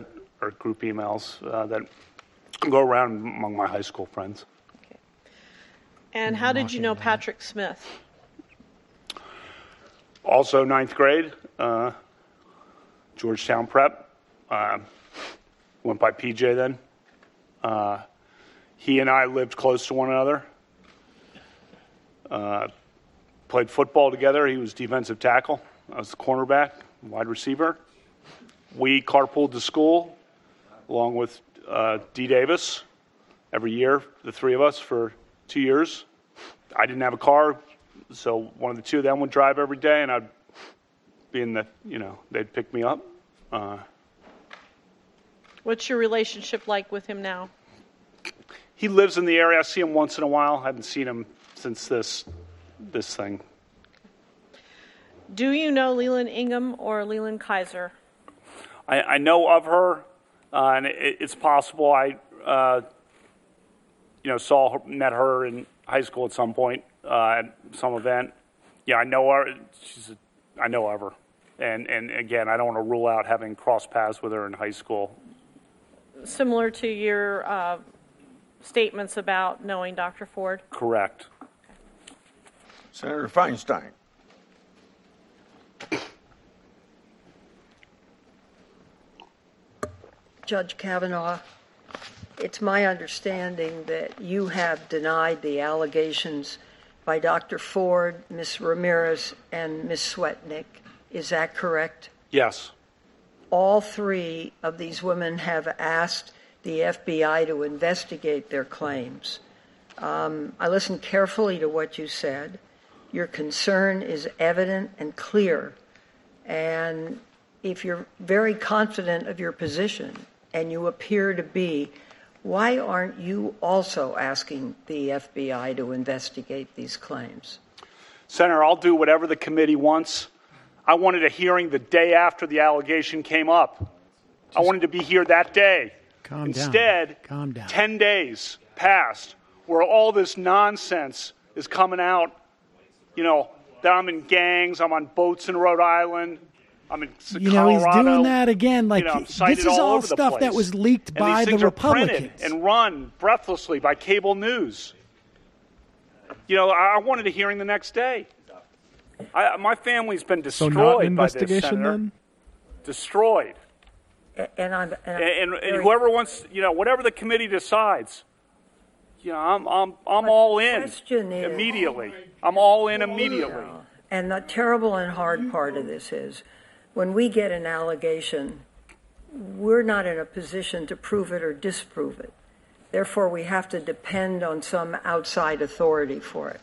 or group emails that go around among my high school friends. Okay. And how did you know Patrick Smith? Also 9th grade, Georgetown Prep. Went by PJ then. He and I lived close to one another. Played football together. He was defensive tackle. I was the cornerback, wide receiver. We carpooled to school along with D. Davis every year, the three of us, for 2 years. I didn't have a car, so one of the two of them would drive every day, and I'd be in they'd pick me up. What's your relationship like with him now? He lives in the area. I see him once in a while. I haven't seen him since this thing. Do you know Leland Ingham or Leland Kaiser? I know of her, and it's possible I, met her in high school at some point at some event. Yeah, I know her. I know of her, and again, I don't want to rule out having crossed paths with her in high school. Similar to your statements about knowing Dr. Ford? Correct. Senator Feinstein. Judge Kavanaugh, it's my understanding that you have denied the allegations by Dr. Ford, Ms. Ramirez, and Ms. Swetnick. Is that correct? Yes. All three of these women have asked the FBI to investigate their claims. I listened carefully to what you said. Your concern is evident and clear. And if you're very confident of your position, and you appear to be, why aren't you also asking the FBI to investigate these claims? Senator, I'll do whatever the committee wants. I wanted a hearing the day after the allegation came up. I wanted to be here that day. Instead, 10 days passed where all this nonsense is coming out, that I'm in gangs, I'm on boats in Rhode Island, I'm in Colorado. He's doing that again. This is all stuff place. That was leaked by the Republicans. Republicans. Printed and run breathlessly by cable news. I wanted a hearing the next day. My family's been destroyed so not an by this, investigation Senator. then? destroyed. And whoever wants, whatever the committee decides, I'm all in immediately. I'm all in immediately. And the terrible and hard part of this is when we get an allegation, we're not in a position to prove it or disprove it. Therefore, we have to depend on some outside authority for it.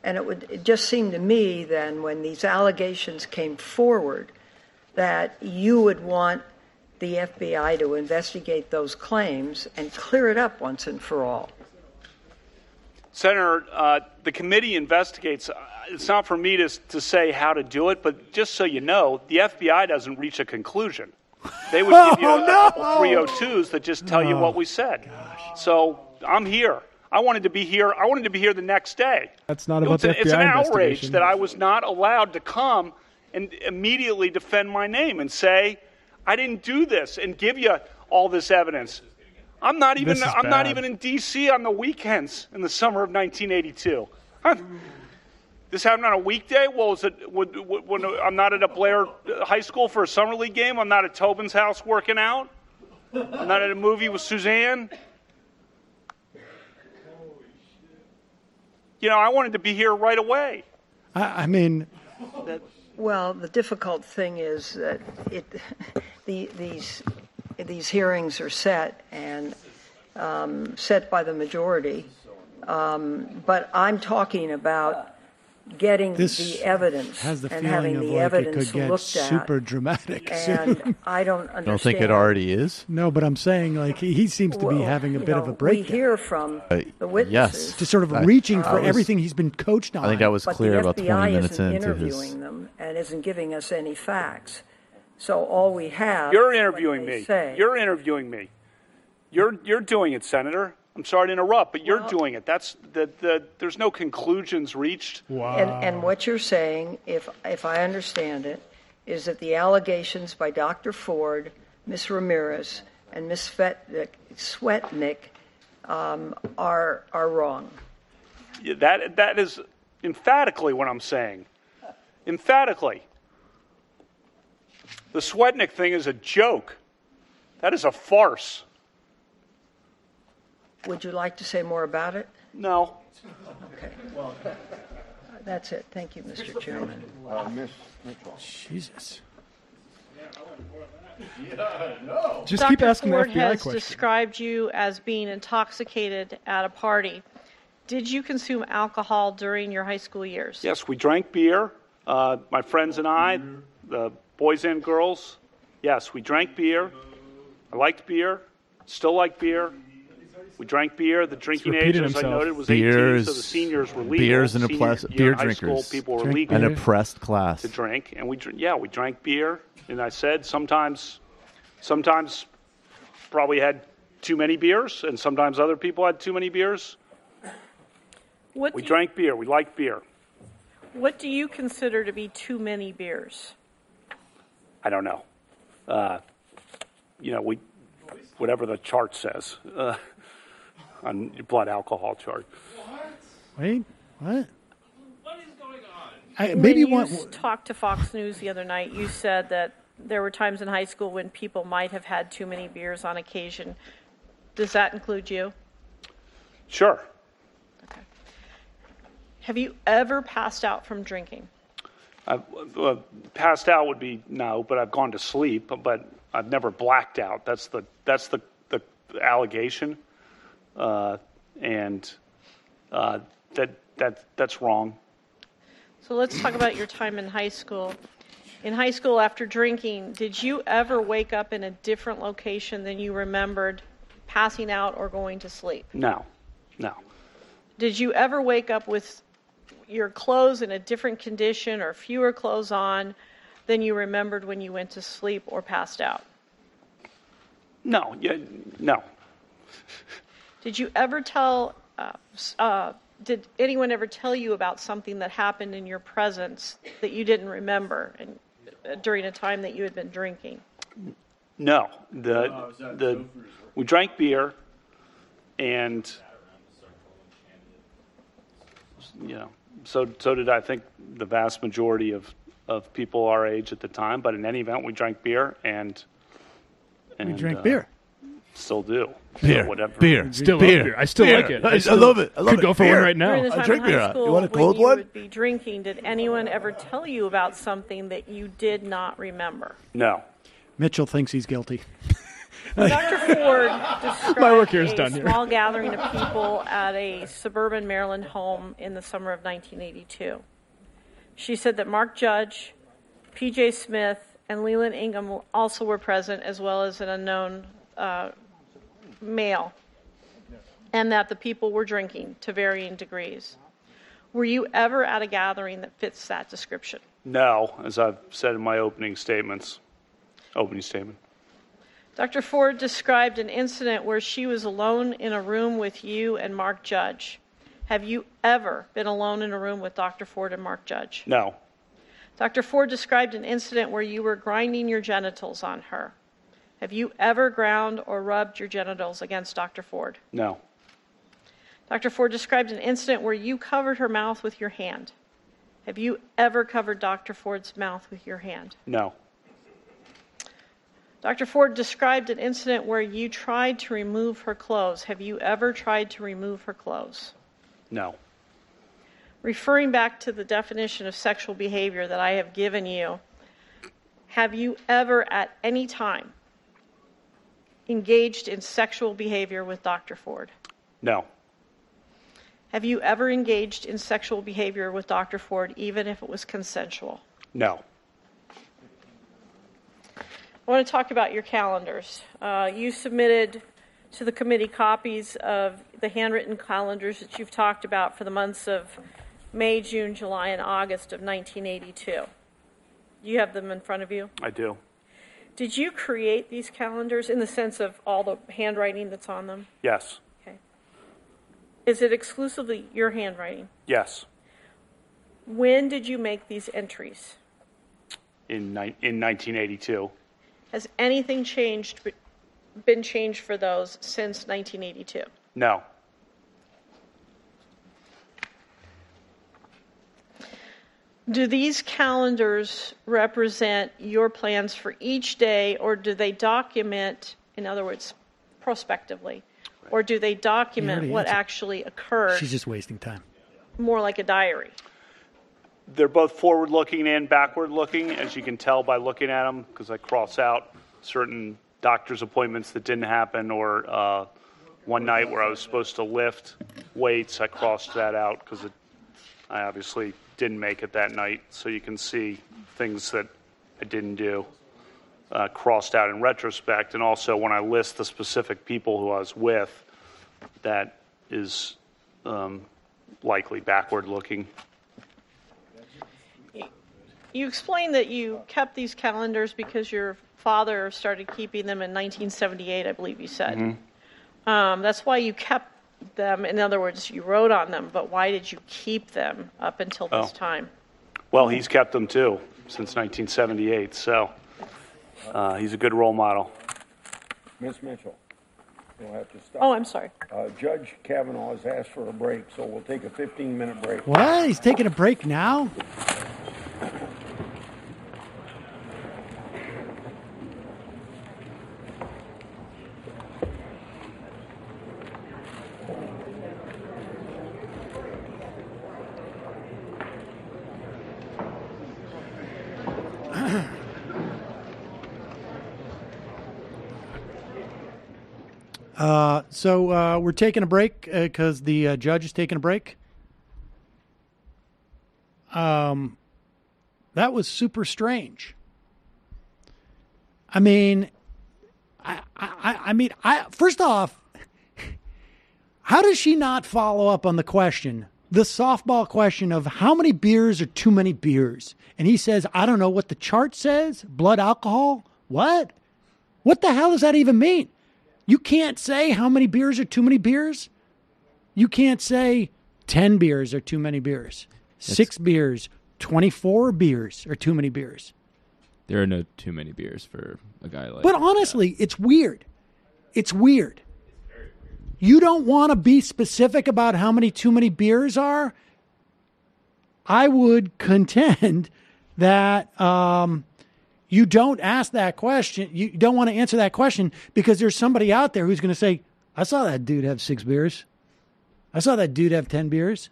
And it just seemed to me then when these allegations came forward that you would want the FBI to investigate those claims and clear it up once and for all. Senator, the committee investigates. It's not for me to say how to do it, but just so you know, the FBI doesn't reach a conclusion. They would give you a couple 302s that just tell you what we said. Gosh. So I'm here. I wanted to be here. I wanted to be here the next day. That's not about the FBI It's an outrage that I was not allowed to come and immediately defend my name and say I didn't do this and give you all this evidence. I'm not even in D.C. on the weekends in the summer of 1982. This happened on a weekday? Well, when I'm not at a Blair High School for a summer league game? I'm not at Tobin's house working out? I'm not at a movie with Suzanne? I wanted to be here right away. Well, the difficult thing is that these hearings are set and set by the majority. But I'm talking about getting the evidence and having the evidence looked super dramatic. And I don't understand. You don't think it already is? No, but I'm saying he seems to be having a bit of a breakdown. We hear from the witnesses. Just sort of reaching for everything he's been coached on. I think that was clear about 20 minutes into his. But the FBI isn't interviewing them and isn't giving us any facts. So all we have. You're interviewing me. You're interviewing me. You're doing it, Senator. I'm sorry to interrupt, but you're doing it. There's no conclusions reached. Wow. And what you're saying, if I understand it, is that the allegations by Dr. Ford, Ms. Ramirez, and Ms. Swetnick are wrong. That is emphatically what I'm saying. Emphatically. The Swetnick thing is a joke. That is a farce. Would you like to say more about it? No. Okay. That's it. Thank you, Mr. Chairman. Ms. Mitchell. Jesus. Just Dr. keep asking Ford the FBI has questions. described you as being intoxicated at a party. Did you consume alcohol during your high school years? Yes, we drank beer. My friends and I, the boys and girls. Yes, we drank beer. I liked beer. Still like beer. We drank beer. The drinking age, as I noted, was 18, so the seniors were legal. Beers and beer drinkers. School, people were legal. An oppressed class. To drink. And we drank beer. And I said sometimes probably had too many beers, and sometimes other people had too many beers. We drank beer. We liked beer. What do you consider to be too many beers? I don't know. Whatever the chart says on your blood alcohol chart. Wait, what? What is going on? Maybe when you talked to Fox News the other night, you said that there were times in high school when people might have had too many beers on occasion. Does that include you? Sure. Okay. Have you ever passed out from drinking? Passed out would be no, but I've gone to sleep. But I've never blacked out. That's the allegation, and that's wrong. So let's talk about your time in high school. In high school, after drinking, did you ever wake up in a different location than you remembered passing out or going to sleep? No. Did you ever wake up with your clothes in a different condition or fewer clothes on than you remembered when you went to sleep or passed out? No. Did you ever did anyone ever tell you about something that happened in your presence that you didn't remember during a time that you had been drinking? No. We drank beer, and so did I think the vast majority of of people our age at the time, but in any event, we drank beer and we drank beer. Still do. Beer. So whatever. Beer. Still beer. love beer. I still beer. like it. I love it. I love Could it. go for beer. one right now. During the time drink in high beer. school, You want a cold when you one? would be drinking, did anyone ever tell you about something that you did not remember? No. Mitchell thinks he's guilty. Dr. Ford described My work here is a done here. small gathering of people at a suburban Maryland home in the summer of 1982. She said that Mark Judge, P.J. Smith, and Leland Ingham also were present, as well as an unknown male, and that the people were drinking to varying degrees. Were you ever at a gathering that fits that description? No, as I've said in my opening statement. Dr. Ford described an incident where she was alone in a room with you and Mark Judge. Have you ever been alone in a room with Dr. Ford and Mark Judge? No. Dr. Ford described an incident where you were grinding your genitals on her. Have you ever ground or rubbed your genitals against Dr. Ford? No. Dr. Ford described an incident where you covered her mouth with your hand. Have you ever covered Dr. Ford's mouth with your hand? No. Dr. Ford described an incident where you tried to remove her clothes. Have you ever tried to remove her clothes? No. Referring back to the definition of sexual behavior that I have given you, have you ever at any time engaged in sexual behavior with Dr. Ford? No. Have you ever engaged in sexual behavior with Dr. Ford, even if it was consensual? No. I want to talk about your calendars. You submitted to the committee copies of the handwritten calendars that you've talked about for the months of May, June, July, and August of 1982. You have them in front of you? I do. Did you create these calendars in the sense of all the handwriting that's on them? Yes. Okay. Is it exclusively your handwriting? Yes. When did you make these entries? In 1982. Has anything been changed for those since 1982? No. Do these calendars represent your plans for each day, or do they document, in other words, prospectively, or do they document what actually occurred? She's just wasting time. More like a diary. They're both forward-looking and backward-looking, as you can tell by looking at them, because I cross out certain doctor's appointments that didn't happen, or one night where I was supposed to lift weights, I crossed that out because I obviously didn't make it that night. So you can see things that I didn't do crossed out in retrospect. And also when I list the specific people who I was with, that is likely backward-looking. You explained that you kept these calendars because your father started keeping them in 1978, I believe you said. Mm-hmm. That's why you kept them. In other words, you wrote on them, but why did you keep them up until this time? Well, he's kept them too since 1978, so he's a good role model. Ms. Mitchell, you'll have to stop. Oh, I'm sorry. Judge Kavanaugh has asked for a break, so we'll take a 15-minute break. What? He's taking a break now? So we're taking a break because the judge is taking a break. That was super strange. I mean, first off, how does she not follow up on the question, the softball question of how many beers are too many beers? And he says, I don't know what the chart says. Blood alcohol? What? What the hell does that even mean? You can't say how many beers are too many beers. You can't say 10 beers are too many beers. 6 beers, 24 beers are too many beers. There are no too many beers for a guy like But honestly, it's weird. It's weird. You don't want to be specific about how many too many beers are? I would contend that you don't ask that question. You don't want to answer that question because there's somebody out there who's going to say, I saw that dude have 6 beers. I saw that dude have 10 beers.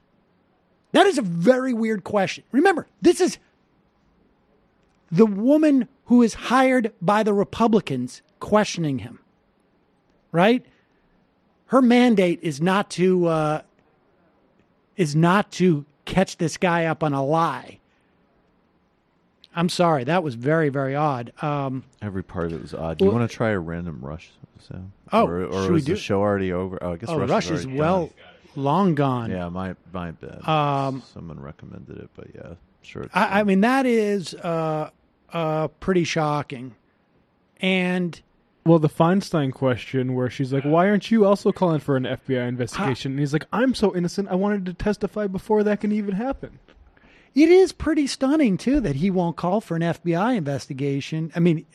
That is a very weird question. Remember, this is the woman who is hired by the Republicans questioning him, right? Her mandate is not to catch this guy up on a lie. I'm sorry, that was very, very odd. Every part of it was odd. Do you want to try a random rush? So, or is the show already over? Oh, I guess Rush is long gone. Yeah, my bad. Someone recommended it, but yeah, sure. I mean, that is pretty shocking. And well, the Feinstein question where she's like, why aren't you also calling for an FBI investigation? And he's like, I'm so innocent. I wanted to testify before that can even happen. It is pretty stunning, too, that he won't call for an FBI investigation. I mean,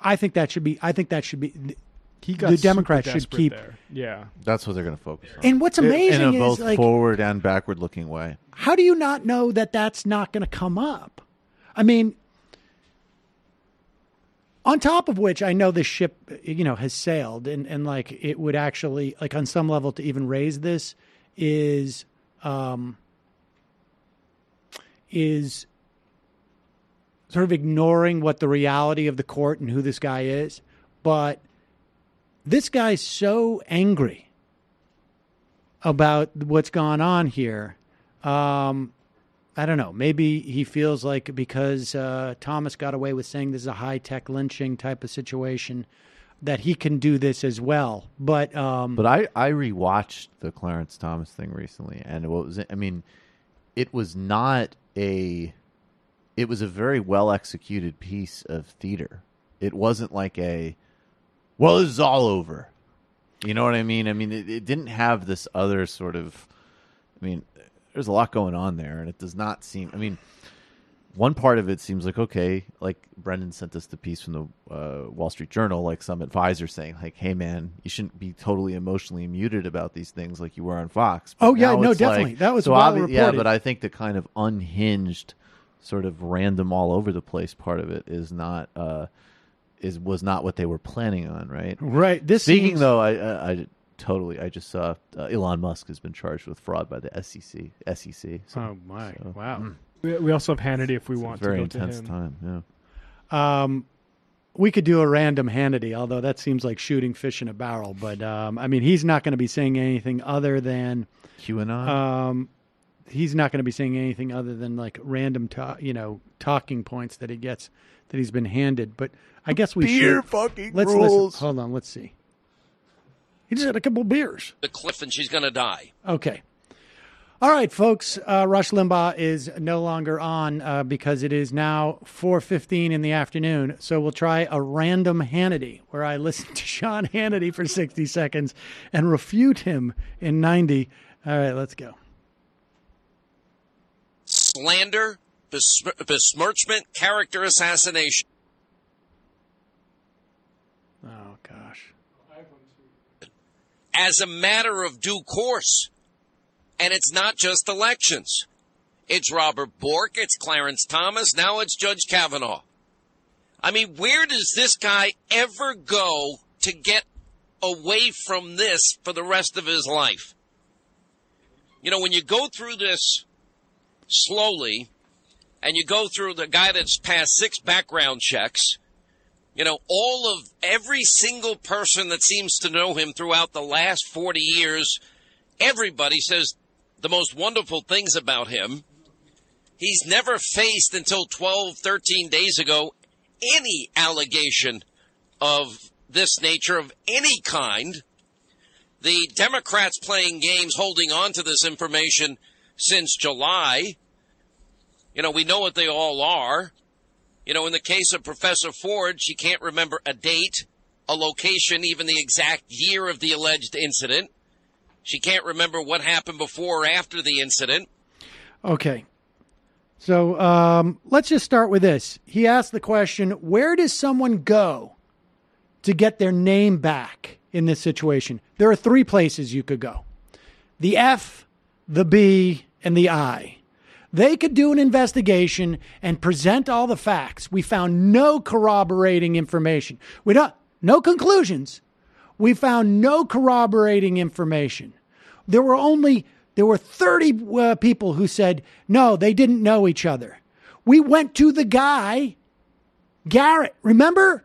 I think that should be the Democrats should keep there. Yeah. That's what they're going to focus on. And what's amazing in a is both forward and backward looking way. How do you not know that that's not going to come up? I mean, on top of which, I know this ship, has sailed, and like it would actually, like on some level, to even raise this is sort of ignoring what the reality of the court and who this guy is. But this guy's so angry about what's gone on here. I don't know. Maybe he feels like because Thomas got away with saying this is a high-tech lynching type of situation that he can do this as well. But I rewatched the Clarence Thomas thing recently, and it was not it was a very well executed piece of theater. It wasn't like this is all over. You know what I mean? I mean, it didn't have this other sort of, there's a lot going on there, and it does not seem, one part of it seems like, okay, like Brendan sent us the piece from the Wall Street Journal, like some advisor saying like, hey man, you shouldn't be totally emotionally muted about these things like you were on Fox. But definitely. That was well reported. Yeah, but I think the kind of unhinged sort of random all over the place part of it was not what they were planning on, right? Right. Speaking though, I just saw Elon Musk has been charged with fraud by the SEC. So, oh my! So, wow. We also have Hannity if we want to go to him. Very intense time, yeah. We could do a random Hannity, although that seems like shooting fish in a barrel. But, he's not going to be saying anything other than QAnon? He's not going to be saying anything other than like random, talking points that he's been handed. But I guess we should. Fucking let's rules. Listen. Hold on, let's see. He just had a couple beers. The cliff and she's going to die. Okay. All right, folks, Rush Limbaugh is no longer on because it is now 4:15 in the afternoon. So we'll try a random Hannity where I listen to Sean Hannity for 60 seconds and refute him in 90. All right, let's go. Slander, besmirchment, character assassination. Oh, gosh. As a matter of due course. And it's not just elections. It's Robert Bork, it's Clarence Thomas, now it's Judge Kavanaugh. Where does this guy ever go to get away from this for the rest of his life? When you go through this slowly, and you go through the guy that's passed 6 background checks, every single person that seems to know him throughout the last 40 years, everybody says the most wonderful things about him. He's never faced until 12, 13 days ago any allegation of this nature of any kind. The Democrats playing games, holding on to this information since July. We know what they all are. In the case of Professor Ford, she can't remember a date, a location, even the exact year of the alleged incident. She can't remember what happened before or after the incident. Okay. So let's just start with this. He asked the question, where does someone go to get their name back in this situation? There are 3 places you could go. The F, the B, and the I. They could do an investigation and present all the facts. We found no corroborating information. No conclusions. We found no corroborating information. There were 30 people who said, no, they didn't know each other. We went to the guy, Garrett, remember?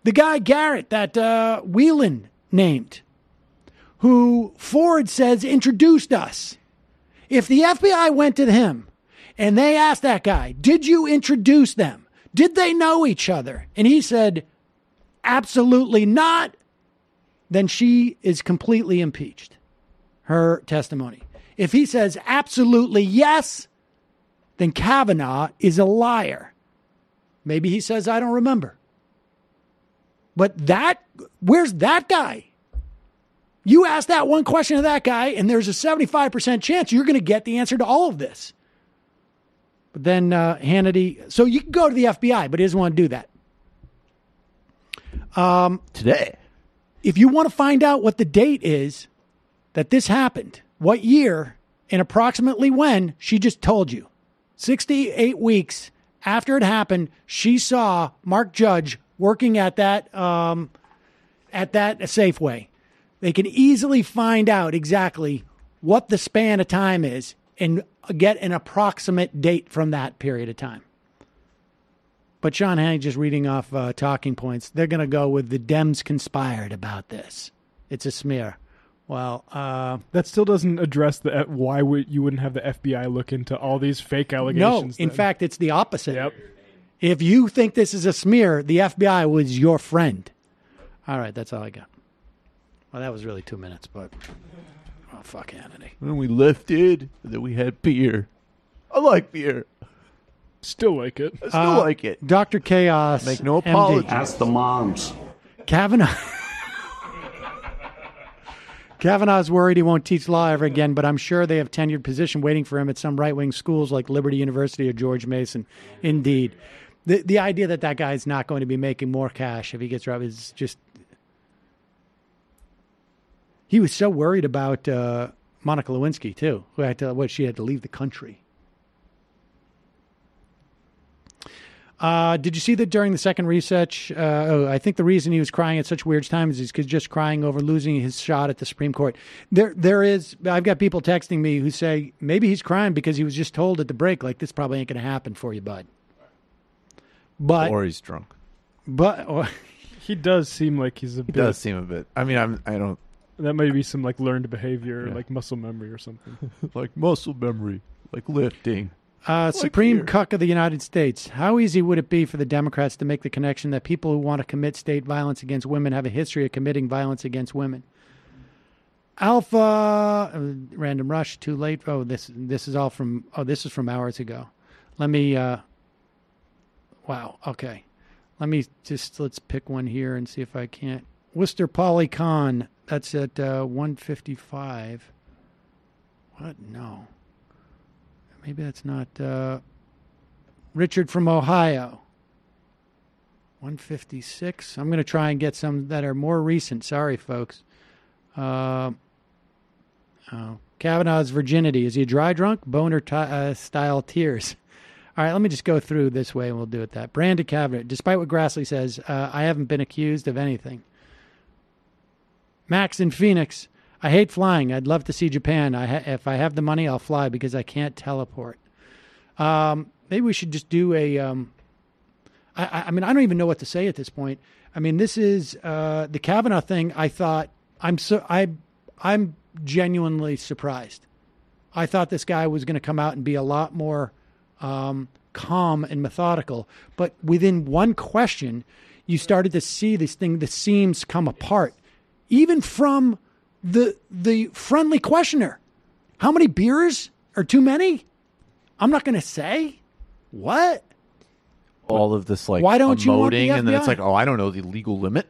The guy Garrett that Whelan named, who Ford says introduced us. If the FBI went to him and they asked that guy, did you introduce them? Did they know each other? And he said, absolutely not. Then she is completely impeached, her testimony. If he says absolutely yes, then Kavanaugh is a liar. Maybe he says, I don't remember. But where's that guy? You ask that one question of that guy, and there's a 75% chance you're going to get the answer to all of this. But then Hannity, so you can go to the FBI, but he doesn't want to do that. Today. If you want to find out what the date is that this happened, what year, and approximately when, she just told you. 68 weeks after it happened, she saw Mark Judge working at that Safeway. They can easily find out exactly what the span of time is and get an approximate date from that period of time. But Sean Hannity just reading off talking points. They're going to go with the Dems conspired about this. It's a smear. Well, that still doesn't address why you wouldn't have the FBI look into all these fake allegations. No, in fact, it's the opposite. Yep. If you think this is a smear, the FBI was your friend. All right, that's all I got. Well, that was really 2 minutes, but fuck Hannity. When we lifted, then we had beer. I like beer. Still like it. I still like it. Dr. Chaos. Make no apologies. Ask the moms. Kavanaugh's worried he won't teach law ever again, but I'm sure they have tenured position waiting for him at some right-wing schools like Liberty University or George Mason. Indeed. The idea that guy's not going to be making more cash if he gets robbed is just... He was so worried about Monica Lewinsky, too, who had to, she had to leave the country. Did you see that during the second research? I think the reason he was crying at such weird times is because just crying over losing his shot at the Supreme Court. I've got people texting me who say maybe he's crying because he was just told at the break, like, this probably ain't going to happen for you, bud. Or he's drunk. He does seem like he's a bit. He does seem a bit. I mean, I don't. That might be some like learned behavior, like muscle memory or something. Like muscle memory, like lifting. Supreme Cuck of the United States. How easy would it be for the Democrats to make the connection that people who want to commit state violence against women have a history of committing violence against women? Alpha, Random Rush, too late. Oh, this is all from. Oh, this is from hours ago. Let me. Wow. Okay. Let's pick one here and see if I can't. Worcester Polycon. That's at 155. What? No. Maybe that's not Richard from Ohio. 156. I'm going to try and get some that are more recent. Sorry, folks. Kavanaugh's virginity. Is he a dry drunk? Boner style tears. All right, let me just go through this way and we'll do it that. Brandon Kavanaugh. Despite what Grassley says, I haven't been accused of anything. Max in Phoenix. I hate flying. I'd love to see Japan. If I have the money, I'll fly because I can't teleport. Maybe we should just do a. I mean, I don't even know what to say at this point. I mean, this is the Kavanaugh thing. I thought I'm genuinely surprised. I thought this guy was going to come out and be a lot more calm and methodical. But within one question, you started to see this thing, the seams come apart, even from the friendly questioner. How many beers are too many? I'm not going to say. What? All of this, like, why don't you want the emoting, and then it's FBI? like, oh, I don't know the legal limit.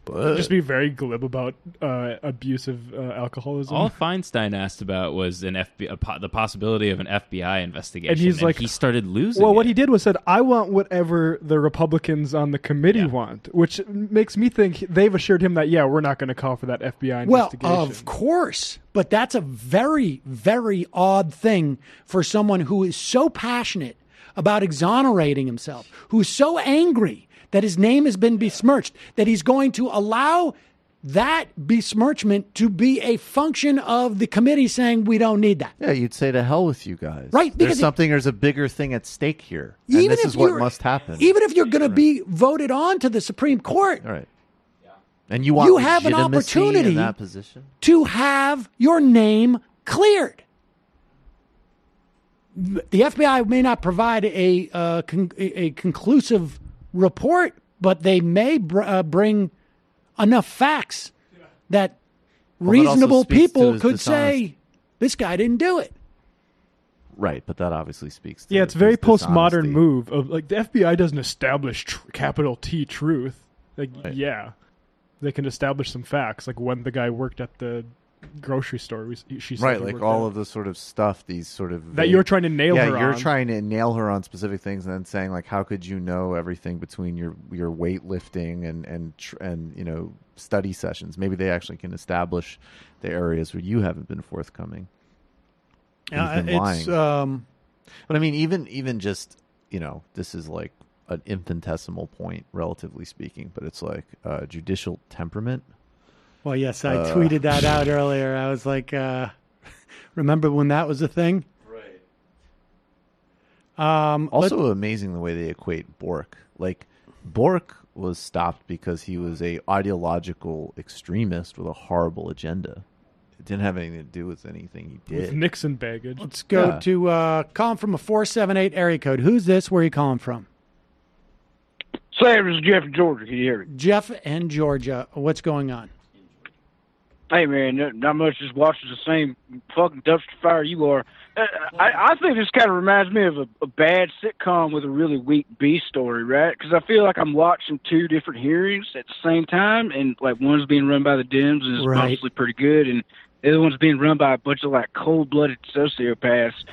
Just be very glib about abusive alcoholism. All Feinstein asked about was the possibility of an FBI investigation, and he's like, he started losing. Well, what he did was said, "I want whatever the Republicans on the committee want," which makes me think they've assured him that we're not going to call for that FBI investigation. Well, of course, but that's a very, very odd thing for someone who is so passionate about exonerating himself, who's so angry that his name has been besmirched, that he's going to allow that besmirchment to be a function of the committee saying we don't need that. Yeah, you'd say to hell with you guys. Right. There's a bigger thing at stake here. And this is what must happen. Even if you're going to be voted on to the Supreme Court. All right. And you have an opportunity in that position to have your name cleared. The FBI may not provide a conclusive report, but they may bring enough facts that reasonable people could say this guy didn't do it. Right, but that obviously speaks to it's a very postmodern move of like the FBI doesn't establish capital T truth. Like they can establish some facts, like when the guy worked at the grocery store. She said right, like all of the sort of stuff, these sort of that you're trying to nail her on. Yeah, you're trying to nail her on specific things, and then saying like, how could you know everything between your weightlifting and study sessions? Maybe they actually can establish the areas where you haven't been forthcoming. You've been lying. But I mean, even just this is like an infinitesimal point, relatively speaking, but it's like judicial temperament. Well, yes, I tweeted that out earlier. I was like, remember when that was a thing? Right. Also amazing the way they equate Bork. Like, Bork was stopped because he was a ideological extremist with a horrible agenda. It didn't have anything to do with anything he did. With Nixon baggage. Let's go to calling from a 478 area code. Who's this? Where are you calling from? Sam, this is Jeff in Georgia. Can you hear me? Jeff in Georgia. What's going on? Hey, man, not much. Just watching the same fucking dumpster fire you are. I think this kind of reminds me of a bad sitcom with a really weak B story, right? Because I feel like I'm watching two different hearings at the same time, and like one's being run by the Dems and it's mostly pretty good, and the other one's being run by a bunch of like cold-blooded sociopaths.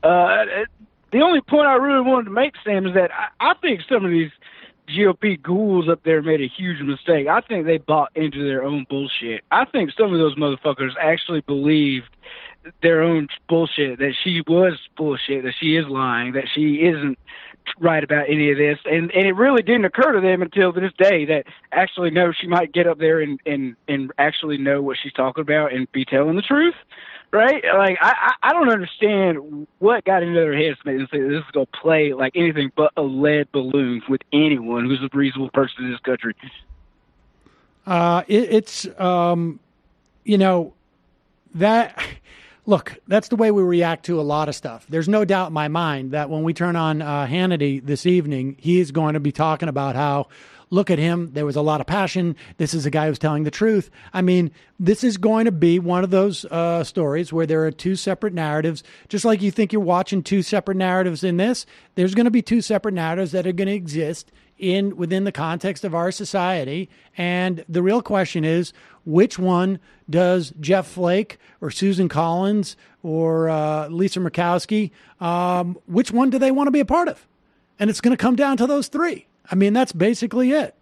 The only point I really wanted to make, Sam, is that I think some of these GOP ghouls up there made a huge mistake. I think they bought into their own bullshit. I think some of those motherfuckers actually believed their own bullshit, that she was bullshit, that she is lying, that she isn't right about any of this. And it really didn't occur to them until this day that actually, no, she might get up there and actually know what she's talking about and be telling the truth. Right? Like, I don't understand what got into their heads to say this is going to play like anything but a lead balloon with anyone who's a reasonable person in this country. Look, that's the way we react to a lot of stuff. There's no doubt in my mind that when we turn on Hannity this evening, he is going to be talking about how, look at him, there was a lot of passion. This is a guy who's telling the truth. I mean, this is going to be one of those stories where there are two separate narratives. Just like you think you're watching two separate narratives in this, there's going to be two separate narratives that are going to exist within the context of our society. And the real question is, which one does Jeff Flake or Susan Collins or Lisa Murkowski, which one do they want to be a part of? And it's going to come down to those three. I mean, that's basically it.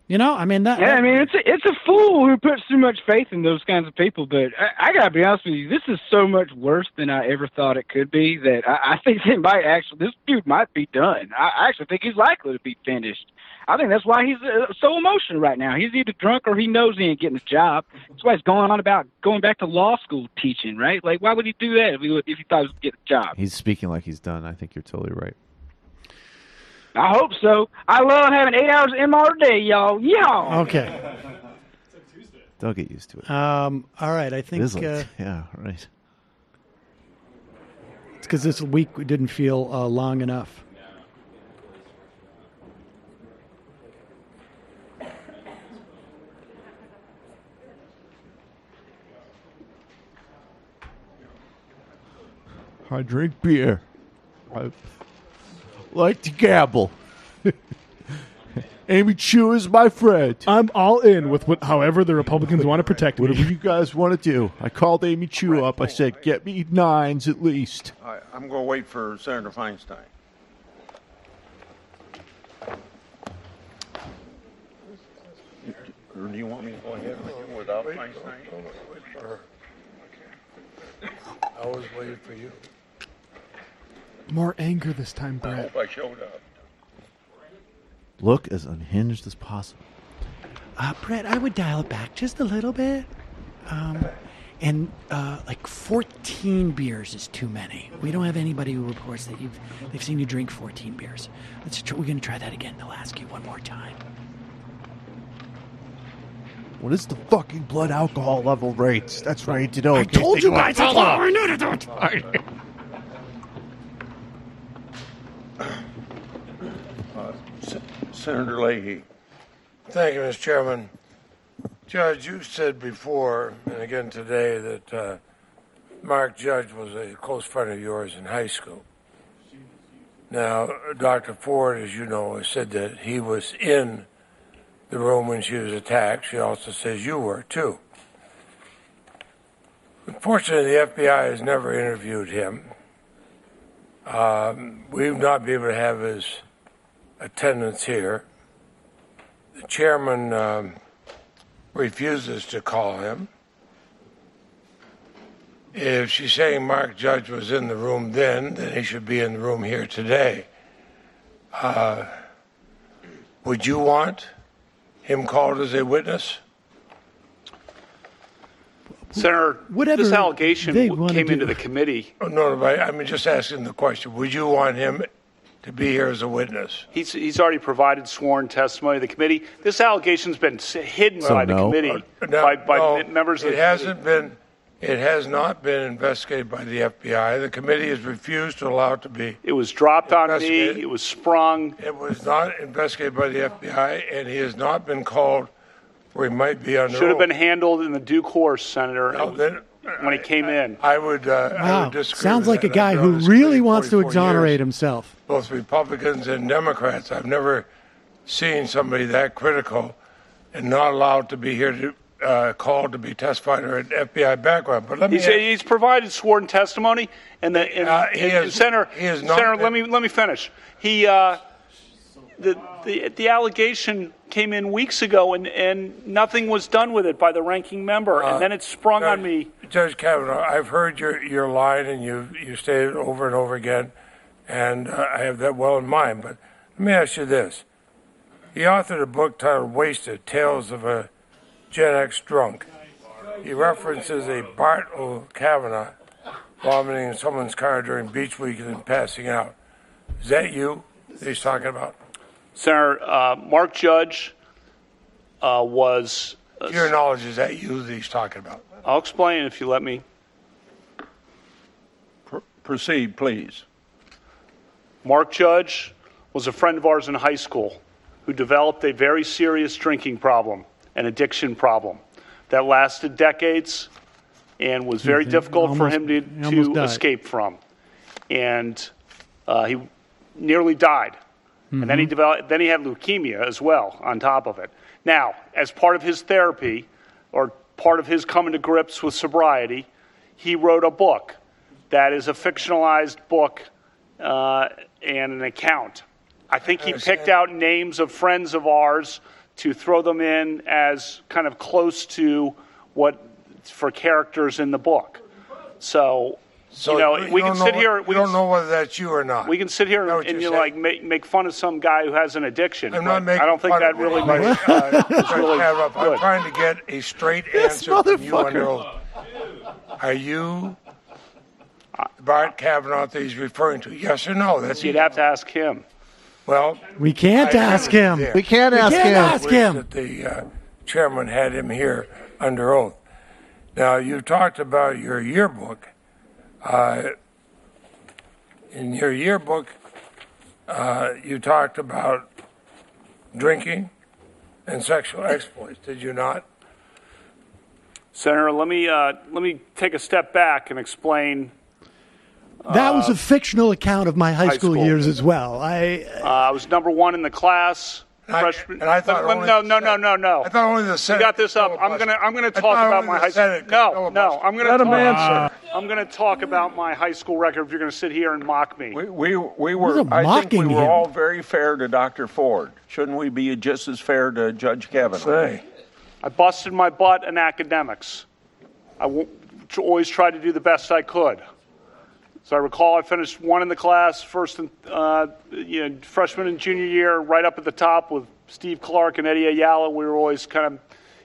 I mean, it's a fool who puts too much faith in those kinds of people. But I gotta be honest with you, this is so much worse than I ever thought it could be. That I think this dude might be done. I actually think he's likely to be finished. I think that's why he's so emotional right now. He's either drunk or he knows he ain't getting a job. That's why he's going on about going back to law school teaching, right? Like, why would he do that if he thought he was getting a job? He's speaking like he's done. I think you're totally right. I hope so. I love having 8 hours of MR a day, y'all. Y'all. Okay. Don't get used to it. All right. I think. Yeah, right. It's because this week didn't feel long enough. I drink beer. I like to gamble. Amy Chu is my friend. I'm all in with however the Republicans want to protect me. Whatever you guys want to do. I called Amy Chu up. I said, get me 9s at least. I'm going to wait for Senator Feinstein. Or do you want me to go ahead with you without Feinstein? I was waiting for you. More anger this time, I Brett. hope I showed up. Look as unhinged as possible. Brett, I would dial it back just a little bit. And like 14 beers is too many. We don't have anybody who reports that they've seen you drink 14 beers. We're going to try that again. They'll ask you one more time. What is the fucking blood alcohol level rates? That's right, to know. I told you guys it's low. I knew to do it. Senator Leahy. Thank you, Mr. Chairman. Judge, you said before, and again today, that Mark Judge was a close friend of yours in high school. Now, Dr. Ford, as you know, has said that he was in the room when she was attacked. She also says you were, too. Unfortunately, the FBI has never interviewed him. We've not been able to have his attendance here. The chairman refuses to call him. If she's saying Mark Judge was in the room then he should be in the room here today. Would you want him called as a witness? Senator, this allegation came into the committee. Oh, no, but I'm just asking the question. Would you want him to be here as a witness? He's already provided sworn testimony to the committee. This allegation's been hidden by the committee, by members of the committee. It has not been investigated by the FBI. The committee has refused to allow it to be. It was dropped on me. It was sprung. It was not investigated by the FBI, and he has not been called where he might be under Should have oath. been handled in the due course, Senator, when he came in. I would disagree. Sounds with like a that. guy I've who done this really for wants to 44 exonerate years, himself. Both Republicans and Democrats. I've never seen somebody that critical and not allowed to be here to called to be testified or an FBI background. But let me he's provided sworn testimony, and Senator, let me finish. The allegation came in weeks ago, and nothing was done with it by the ranking member, and then it sprung on me. Judge Kavanaugh, I've heard your line, and you stated it over and over again, and I have that well in mind. But let me ask you this: he authored a book titled "Wasted: Tales of a Gen X Drunk." He references a Brett Kavanaugh vomiting in someone's car during beach week and passing out. Is that you that he's talking about? Senator, Mark Judge was... to your knowledge, is that you that he's talking about? I'll explain if you let me. Proceed, please. Mark Judge was a friend of ours in high school who developed a very serious drinking problem, an addiction problem that lasted decades and was very difficult for him to escape from. And he nearly died. Mm-hmm. And then he had leukemia as well on top of it. Now, as part of his therapy or part of his coming to grips with sobriety, he wrote a book that is a fictionalized book and an account. I think he picked out names of friends of ours to throw them in as kind of close to what for characters in the book. So we can sit here. We don't know whether that's you or not. We can sit here and make fun of some guy who has an addiction. I'm not making I don't think fun that of really anybody. makes really I'm trying to get a straight answer from you under oath. Are you Brett Kavanaugh that he's referring to? Yes or no? You'd have to ask him. Well, we can't ask him. We can't ask him. That the chairman had him here under oath. Now, you talked about your yearbook. In your yearbook, you talked about drinking and sexual exploits. Did you not? Senator, let me take a step back and explain. That was a fictional account of my high school years as well. I was number one in the class. freshman. And I thought no. I thought only the Senate. You got this up. I'm gonna talk about my high school. No. I'm gonna let him talk. answer. I'm gonna talk about my high school record. If you're gonna sit here and mock me, we were. I think we were all very fair to Dr. Ford. Shouldn't we be just as fair to Judge Kavanaugh? I busted my butt in academics. Always tried to do the best I could. So I recall I finished one in the class, first and freshman and junior year, right up at the top with Steve Clark and Eddie Ayala. We were always kind of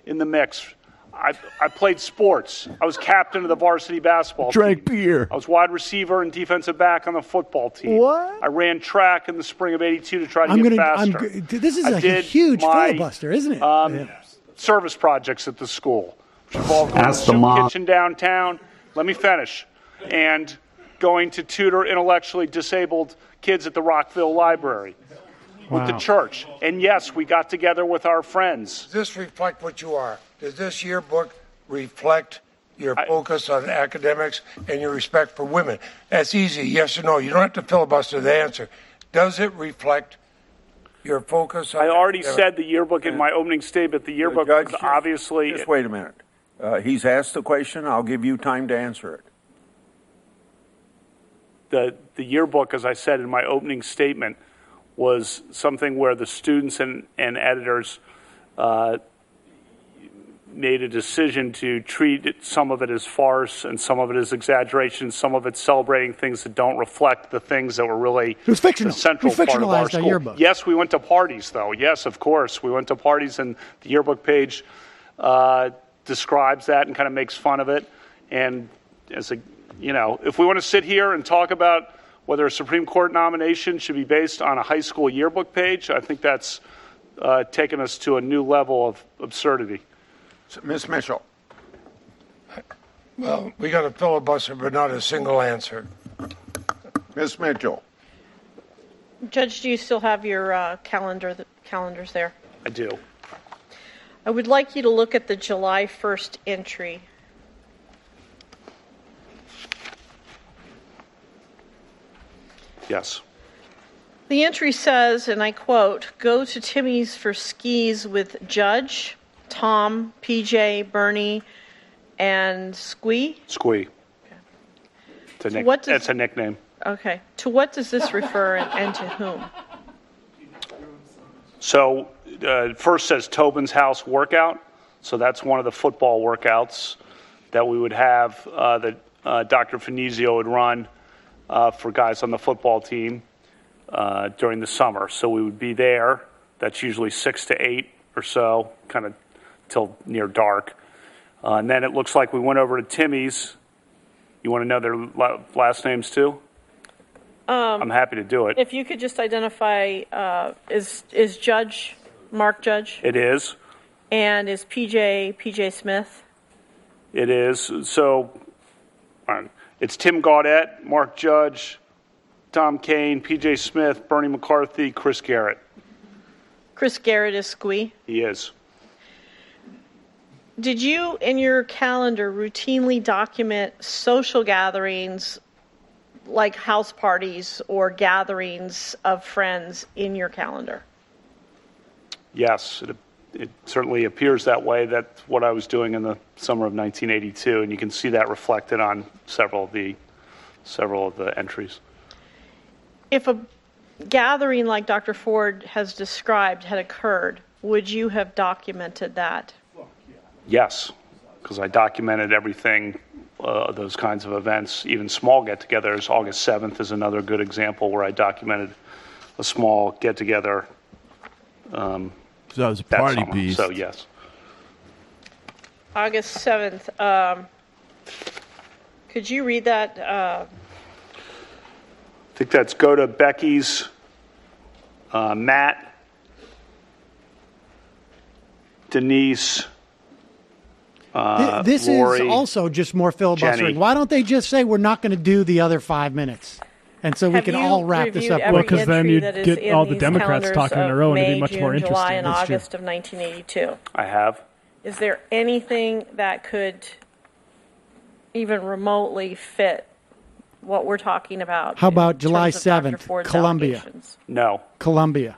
in the mix. I played sports. I was captain of the varsity basketball team. Drank beer. I was wide receiver and defensive back on the football team. What? I ran track in the spring of '82 to try to get faster. This is a huge filibuster, isn't it? Service projects at the school, which involved going to the soup kitchen downtown. Let me finish. And going to tutor intellectually disabled kids at the Rockville Library with the church. And yes, we got together with our friends. Does this reflect what you are? Does this yearbook reflect your focus on academics and your respect for women? That's easy, yes or no. You don't have to filibuster the answer. Does it reflect your focus on I already academics? said the yearbook in my opening statement. The yearbook was obviously... Just wait a minute. He's asked the question. I'll give you time to answer it. The yearbook, as I said in my opening statement, was something where the students and editors made a decision to treat some of it as farce and some of it as exaggeration, some of it celebrating things that don't reflect the things that were really the central part of our school. Yearbook. Yes, we went to parties, though. Yes, of course. We went to parties, and the yearbook page describes that and kind of makes fun of it. And as if we want to sit here and talk about whether a Supreme Court nomination should be based on a high school yearbook page, I think that's taken us to a new level of absurdity. Ms. Mitchell. Well, we got a filibuster, but not a single answer. Ms. Mitchell. Judge, do you still have your calendars there? I do. I would like you to look at the July 1st entry. Yes. The entry says, and I quote, "Go to Timmy's for skis with Judge, Tom, PJ, Bernie, and Squee." Squee. Okay. It's a nickname. Okay. To what does this refer and to whom? So first says Tobin's House workout. So that's one of the football workouts that we would have that Dr. Finizio would run for guys on the football team during the summer. So we would be there. That's usually 6 to 8 or so, kind of till near dark. And then it looks like we went over to Timmy's. You want to know their last names too? I'm happy to do it. If you could just identify, is Judge Mark Judge? It is. And is PJ Smith? It is. So it's Tim Gaudette, Mark Judge, Tom Kane, PJ Smith, Bernie McCarthy, Chris Garrett. Chris Garrett is Squee? He is. Did you, in your calendar, routinely document social gatherings like house parties or gatherings of friends in your calendar? Yes, it certainly appears that way. That's what I was doing in the summer of 1982, and you can see that reflected on several of the entries. If a gathering like Dr. Ford has described had occurred, would you have documented that? Yes, because I documented everything, those kinds of events, even small get-togethers. August 7th is another good example where I documented a small get-together. So that was a party piece. So, yes. August 7th. Could you read that? I think that's go to Becky's, Matt, Denise, this Lori, is also just more filibustering. Jenny. Why don't they just say we're not going to do the other 5 minutes? And so we can all wrap this up. Well, because then you'd get all the Democrats talking on their own. It'd be much more interesting. July and August of 1982. I have. Is there anything that could even remotely fit what we're talking about? How about July 7th, Columbia? No. Columbia.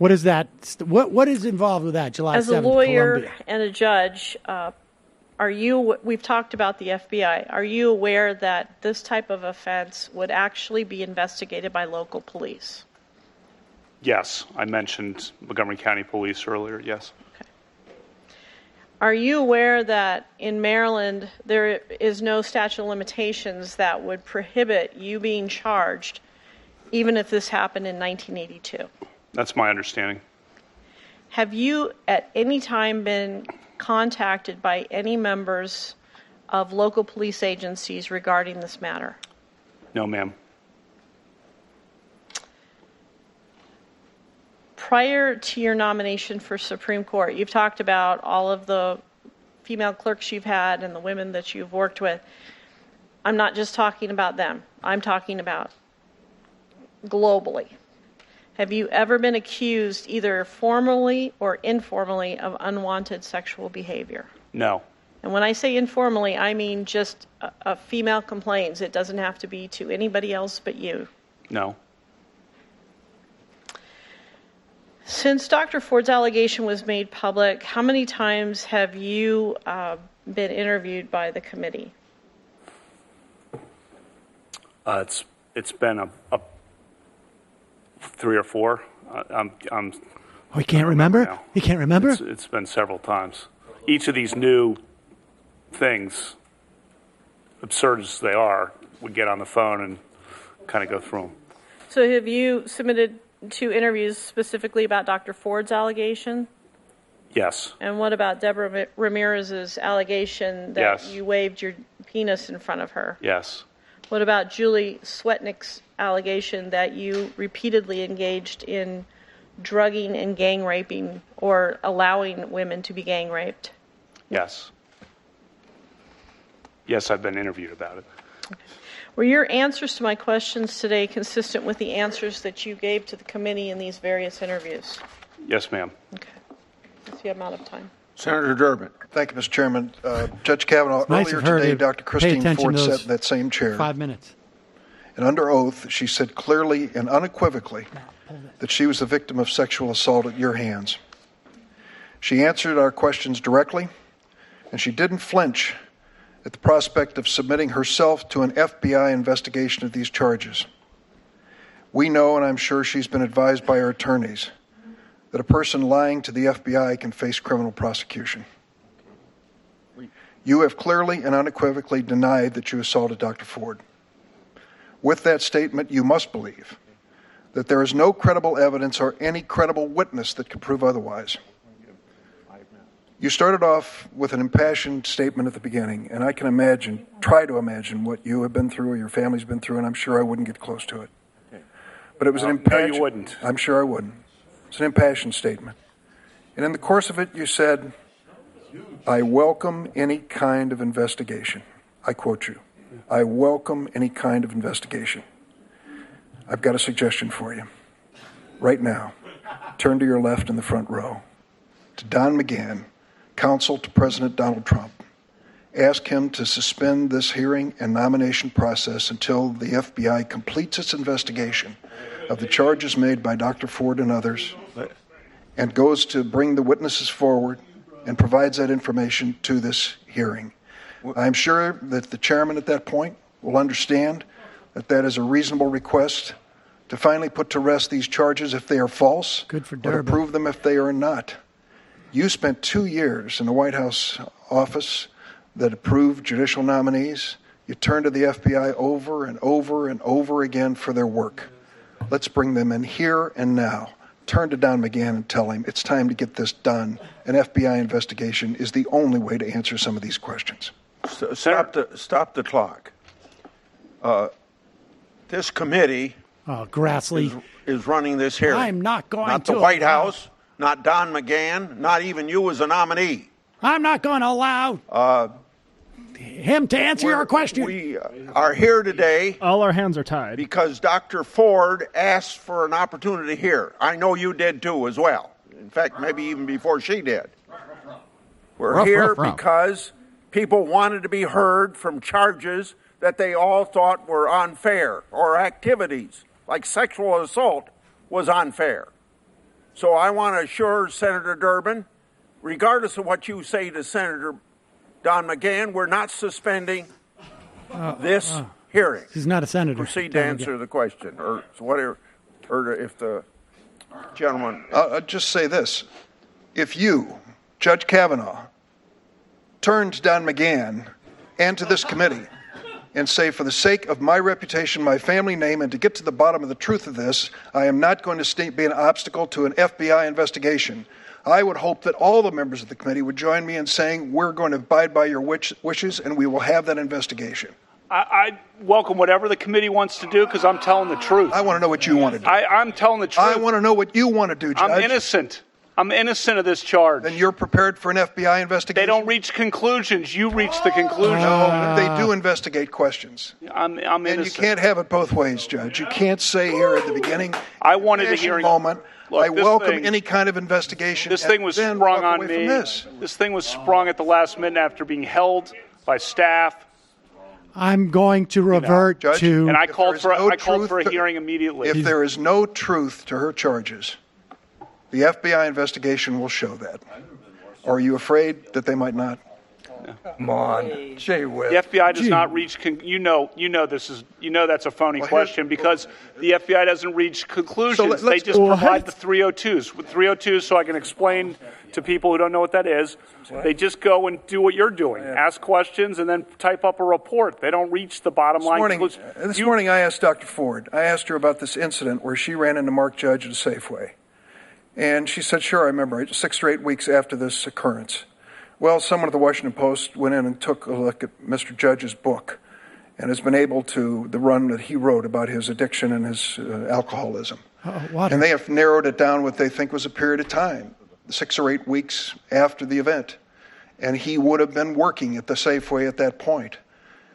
What is that? What is involved with that? July 7th, As a lawyer Columbia. and a judge, we've talked about the FBI. Are you aware that this type of offense would actually be investigated by local police? Yes, I mentioned Montgomery County Police earlier, yes. Are you aware that in Maryland there is no statute of limitations that would prohibit you being charged even if this happened in 1982? That's my understanding. Have you at any time been contacted by any members of local police agencies regarding this matter? No, ma'am. Prior to your nomination for Supreme Court, you've talked about all of the female clerks you've had and the women that you've worked with. I'm not just talking about them. I'm talking about globally. Have you ever been accused, either formally or informally, of unwanted sexual behavior? No. And when I say informally, I mean just a female complains. It doesn't have to be to anybody else but you. No. Since Dr. Ford's allegation was made public, how many times have you been interviewed by the committee? It's been a 3 or 4. He can't remember? He can't remember? It's been several times. Each of these new things, absurd as they are, we get on the phone and kind of go through them. So have you submitted 2 interviews specifically about Dr. Ford's allegation? Yes. And what about Deborah Ramirez's allegation that Yes. you waved your penis in front of her? Yes. What about Julie Swetnick's allegation that you repeatedly engaged in drugging and gang raping or allowing women to be gang raped? Yes. Yes, I've been interviewed about it. Were your answers to my questions today consistent with the answers that you gave to the committee in these various interviews? Yes, ma'am. That's the amount of time. Senator Durbin. Thank you, Mr. Chairman. Judge Kavanaugh, Nice earlier of her today, to Dr. pay Christine attention Ford to those sat in that same chair. 5 minutes. And under oath, she said clearly and unequivocally that she was the victim of sexual assault at your hands. She answered our questions directly, and she didn't flinch at the prospect of submitting herself to an FBI investigation of these charges. We know, and I'm sure she's been advised by her attorneys, that a person lying to the FBI can face criminal prosecution. You have clearly and unequivocally denied that you assaulted Dr. Ford. With that statement, you must believe that there is no credible evidence or any credible witness that could prove otherwise. You started off with an impassioned statement at the beginning, and I can try to imagine what you have been through or your family's been through, and I'm sure I wouldn't get close to it. But it was an impassioned... No, you wouldn't. I'm sure I wouldn't. It's an impassioned statement. And in the course of it, you said, I welcome any kind of investigation. I quote you. I welcome any kind of investigation. I've got a suggestion for you. Right now, turn to your left in the front row. To Don McGahn, counsel to President Donald Trump. Ask him to suspend this hearing and nomination process until the FBI completes its investigation of the charges made by Dr. Ford and others and goes to bring the witnesses forward and provides that information to this hearing. I'm sure that the chairman at that point will understand that that is a reasonable request to finally put to rest these charges if they are false, Good for or to Durbin. prove them if they are not. You spent 2 years in the White House office that approved judicial nominees. You turned to the FBI over and over and over again for their work. Let's bring them in here and now. Turn to Don McGahn and tell him it's time to get this done. An FBI investigation is the only way to answer some of these questions. Stop the clock. This committee Grassley is running this hearing. I'm not going not to the White allow- House, not Don McGahn, not even you as a nominee. I'm not going to allow him to answer your question. We are here today. All our hands are tied. Because Dr. Ford asked for an opportunity here. I know you did too as well. In fact, maybe even before she did. We're here because people wanted to be heard from charges that they all thought were unfair, or activities like sexual assault was unfair. So I want to assure Senator Durbin, regardless of what you say to Senator Don McGahn, we're not suspending this hearing. He's not a senator. Proceed to answer the question, or whatever, or if the gentleman. I'll just say this. If you, Judge Kavanaugh, turn to Don McGahn and to this committee and say, for the sake of my reputation, my family name, and to get to the bottom of the truth of this, I am not going to be an obstacle to an FBI investigation, I would hope that all the members of the committee would join me in saying we're going to abide by your wishes and we will have that investigation. I welcome whatever the committee wants to do because I'm telling the truth. I want to know what you want to do. I'm telling the truth. I want to know what you want to do, Judge. I'm innocent. I'm innocent of this charge. Then you're prepared for an FBI investigation? They don't reach conclusions. You reach the conclusion. No, they do investigate questions. I'm innocent. And you can't have it both ways, Judge. You can't say here at the beginning, I wanted a hearing moment, Look, I welcome any kind of investigation. This thing was sprung on me. This thing was sprung at the last minute after being held by staff. I'm going to revert Judge, to... And I called for a hearing immediately. If there is no truth to her charges, the FBI investigation will show that. Or are you afraid that they might not? Come on, gee whiz. The FBI does not reach. That's a phony question because the FBI doesn't reach conclusions. They just provide the 302s. With 302s, so I can explain to people who don't know what that is. They just go and do what you're doing, ask questions, and then type up a report. They don't reach the bottom line. This morning, I asked Dr. Ford. I asked her about this incident where she ran into Mark Judge at a Safeway, and she said, "Sure, I remember. 6 or 8 weeks after this occurrence." Well, someone at the Washington Post went in and took a look at Mr. Judge's book and has been able to, the run that he wrote about his addiction and his alcoholism. And they have narrowed it down what they think was a period of time, 6 or 8 weeks after the event. And he would have been working at the Safeway at that point.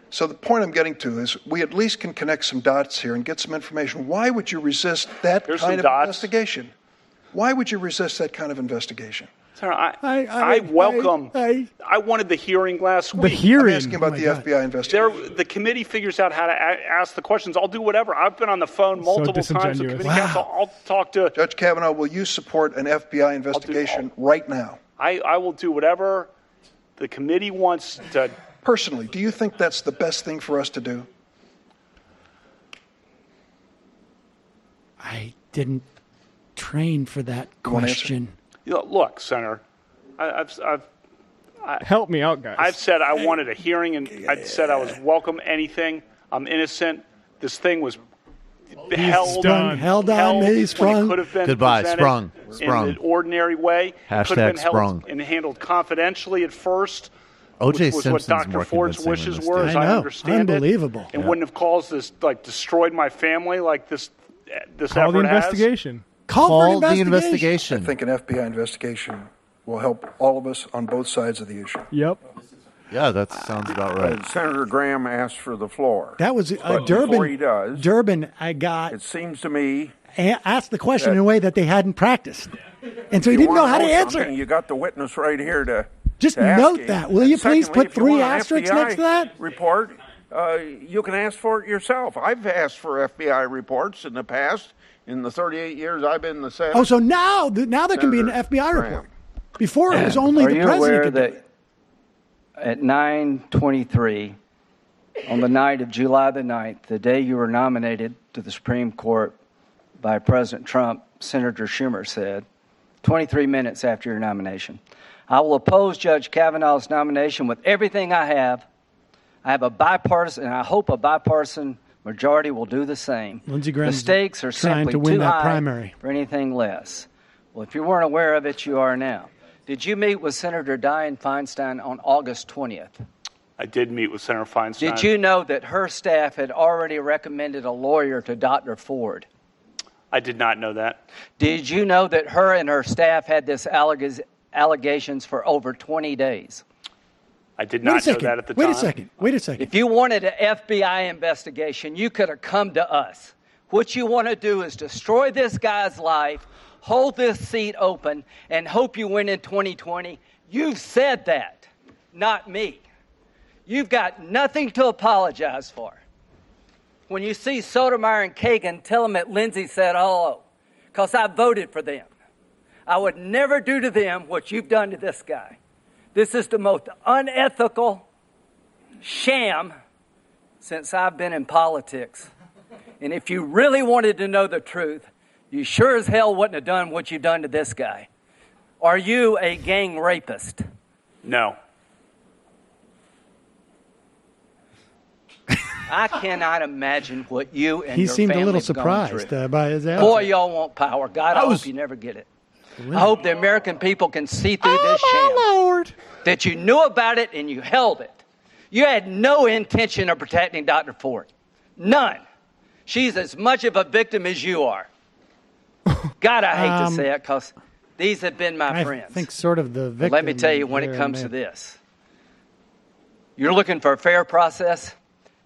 So the point I'm getting to is we at least can connect some dots here and get some information. Why would you resist that kind of investigation? Why would you resist that kind of investigation? Sir, I welcome. I wanted the hearing last week. The hearing. I'm asking about the FBI investigation. The committee figures out how to ask the questions. I'll do whatever. I've been on the phone multiple times with committee counsel. I'll talk to Judge Kavanaugh. Will you support an FBI investigation right now? I will do whatever the committee wants to. Personally, do you think that's the best thing for us to do? I didn't train for that question. Look, Senator, help me out, guys. I've said I wanted a hearing, and I said I was welcome anything. I'm innocent. This thing was held on me, sprung. Could have been Goodbye, sprung in an ordinary way. Hashtag could have been sprung. held and handled confidentially at first. O.J. Which was Simpson's what Dr. more Ford's convincing wishes than were, this as dude. I understand Unbelievable. it. And wouldn't have caused this, destroyed my family like this Call the effort investigation. Call the investigation. I think an FBI investigation will help all of us on both sides of the issue. Yep. Yeah, that sounds about right. Senator Graham asked for the floor. That was But Durbin. before he does, Durbin, I got. It seems to me. Asked the question in a way that they hadn't practiced, and so he didn't know how to answer it. You got the witness right here to. Just note that. Will you please put 3 asterisks next to that? Report. You can ask for it yourself. I've asked for FBI reports in the past. In the 38 years I've been in the Senate. Oh, so now there can be an FBI report. Before it was only the president. Are you aware that at 9:23 on the night of July the 9th, the day you were nominated to the Supreme Court by President Trump, Senator Schumer said, 23 minutes after your nomination, "I will oppose Judge Kavanaugh's nomination with everything I have. I have a bipartisan, and I hope a bipartisan majority will do the same. Lindsey Graham's the stakes are trying simply to win too that high primary for anything less." Well, if you weren't aware of it, you are now. Did you meet with Senator Dianne Feinstein on August 20th? I did meet with Senator Feinstein. Did you know that her staff had already recommended a lawyer to Dr. Ford? I did not know that. Did you know that her and her staff had this allegations for over 20 days? I did not know that at the time. Wait a second. If you wanted an FBI investigation, you could have come to us. What you want to do is destroy this guy's life, hold this seat open, and hope you win in 2020. You've said that, not me. You've got nothing to apologize for. When you see Sotomayor and Kagan, tell them that Lindsey said hello, because I voted for them. I would never do to them what you've done to this guy. This is the most unethical sham since I've been in politics. And if you really wanted to know the truth, you sure as hell wouldn't have done what you've done to this guy. Are you a gang rapist? No. I cannot imagine what you and He your seemed a family little have gone surprised through. by his answer. Boy, y'all want power. God, I hope you never get it. I hope the American people can see through this sham. Lord. That you knew about it and you held it. You had no intention of protecting Dr. Ford. None. She's as much of a victim as you are. God, I hate to say it because these have been my friends. I think sort of the victim. But let me tell you, when it comes to this, you're looking for a fair process.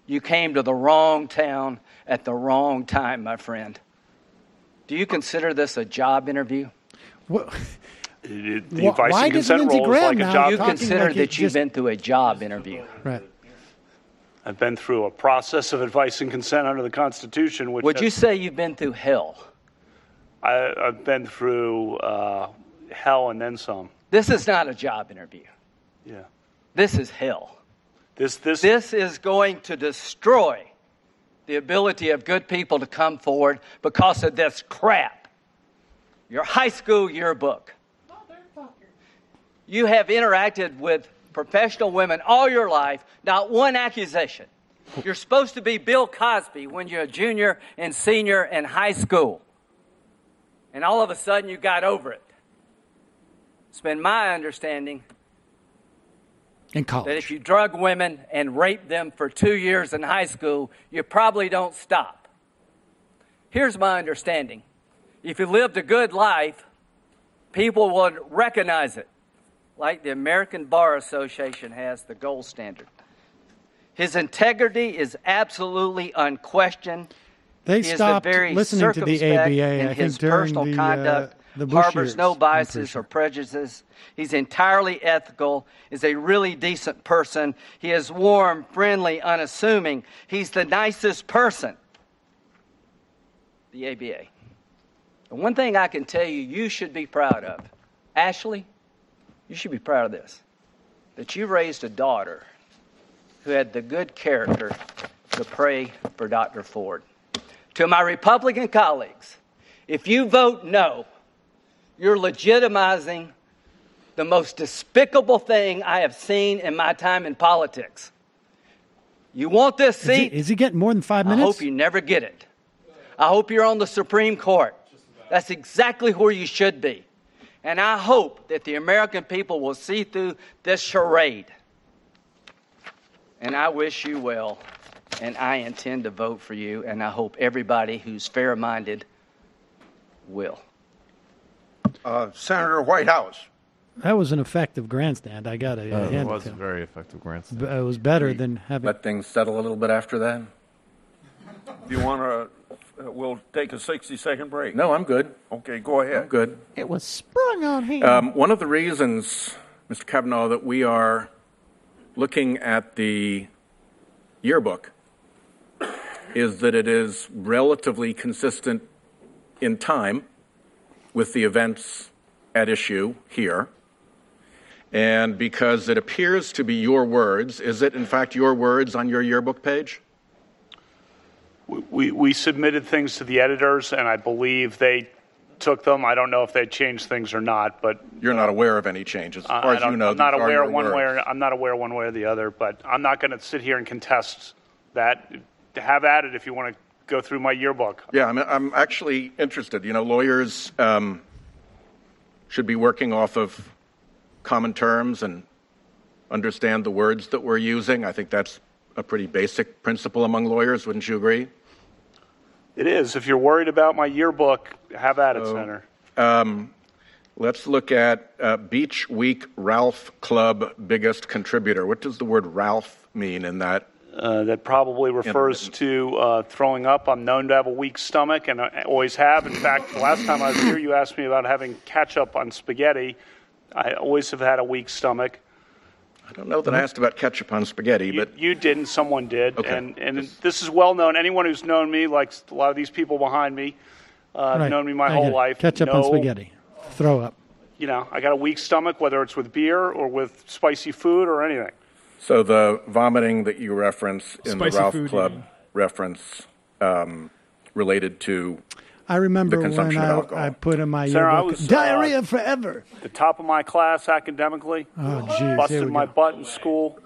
You came to the wrong town at the wrong time, my friend. Do you consider this a job interview? The advice why and does consent Lindsey role is Graham like a now job. You talking consider like that you've been through a job interview. Right. I've been through a process of advice and consent under the Constitution. Which Would you say you've been through hell? I've been through hell and then some. This is not a job interview. Yeah. This is hell. This is going to destroy the ability of good people to come forward because of this crap. Your high school yearbook. You have interacted with professional women all your life, not one accusation. You're supposed to be Bill Cosby when you're a junior and senior in high school. And all of a sudden you got over it. It's been my understanding in college that if you drug women and rape them for 2 years in high school, you probably don't stop. Here's my understanding. If you lived a good life, people would recognize it, like the American Bar Association has the gold standard. His integrity is absolutely unquestioned. They He stopped is very listening to the circumspect ABA, in I his think, during personal the conduct, Bush harbors years, no I'm biases pretty sure. or prejudices. He's entirely ethical, is a really decent person. He is warm, friendly, unassuming. He's the nicest person. The ABA. And one thing I can tell you, you should be proud of. Ashley, you should be proud of this. That you raised a daughter who had the good character to pray for Dr. Ford. To my Republican colleagues, if you vote no, you're legitimizing the most despicable thing I have seen in my time in politics. You want this seat? Is he getting more than 5 minutes? I hope you never get it. I hope you're on the Supreme Court. That's exactly where you should be. And I hope that the American people will see through this charade. And I wish you well, and I intend to vote for you, and I hope everybody who's fair-minded will. Senator Whitehouse. That was an effective grandstand. I got to hand It it was to a him. very effective grandstand. It was better than having. Let things settle a little bit after that. Do you want to? We'll take a 60-second break. No, I'm good. Okay, go ahead. I'm good. It was sprung on him. One of the reasons, Mr. Kavanaugh, that we are looking at the yearbook is that it is relatively consistent in time with the events at issue here. And because it appears to be your words, is it in fact your words on your yearbook page? We submitted things to the editors, and I believe they took them. I don't know if they changed things or not, but you're not aware of any changes, as far as you know. I'm not these are aware your one way. words. I'm not aware one way or the other. But I'm not going to sit here and contest that. Have at it if you want to go through my yearbook. Yeah, I'm actually interested. You know, lawyers should be working off of common terms and understand the words that we're using. I think that's a pretty basic principle among lawyers. Wouldn't you agree? It is. If you're worried about my yearbook, have at it, Senator. Let's look at Beach Week Ralph Club biggest contributor. What does the word Ralph mean in that? That probably refers to throwing up. I'm known to have a weak stomach, and I always have. In fact, the last time I was here, you asked me about having ketchup on spaghetti. I always have had a weak stomach. I don't know that I asked about ketchup on spaghetti, but you didn't. Someone did, okay. And this is well known. Anyone who's known me, like a lot of these people behind me, Right. known me my I whole get it. life. Ketchup on spaghetti. throw up. You know, I got a weak stomach, whether it's with beer or with spicy food or anything. So the vomiting that you reference in Spicy the Ralph food, Club reference related to I remember the when consumption of alcohol. I put in my Sarah, I yearbook, was, diarrhea forever. The top of my class academically. Oh, geez. Here Busted we my go. butt in school.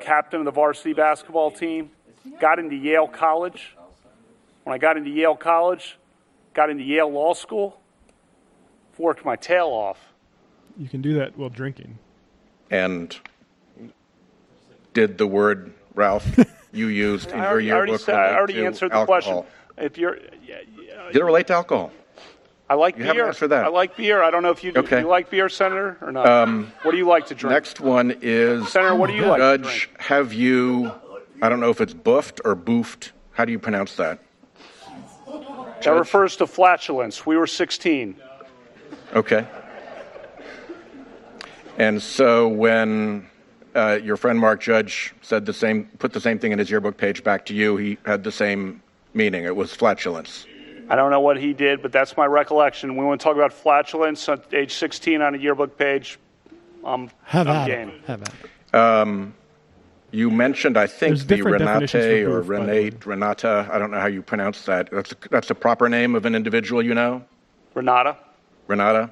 Captain of the varsity basketball team. Got into Yale College. When I got into Yale College, got into Yale Law School. Worked my tail off. You can do that while drinking. And did the word, Ralph, you used in your yearbook I already relate to answered the alcohol? question. If you're, Did it relate to alcohol? I like You beer. haven't answered that. I like beer. I don't know if you do. Okay. You like beer, Senator, or not? What do you like to drink? Next one is, Senator, what do you like to Judge, drink? have you, I don't know if it's buffed or boofed. How do you pronounce that? That refers to flatulence. We were 16. Okay. And so when your friend Mark Judge said put the same thing in his yearbook page back to you, he had the same meaning. It was flatulence. I don't know what he did, but that's my recollection. We want to talk about flatulence at age 16 on a yearbook page. I'm game. Have at it. You mentioned, I think, There's the different definitions Renate for or boof, by the way. Renata. I don't know how you pronounce that. That's a proper name of an individual, you know? Renata. Renata.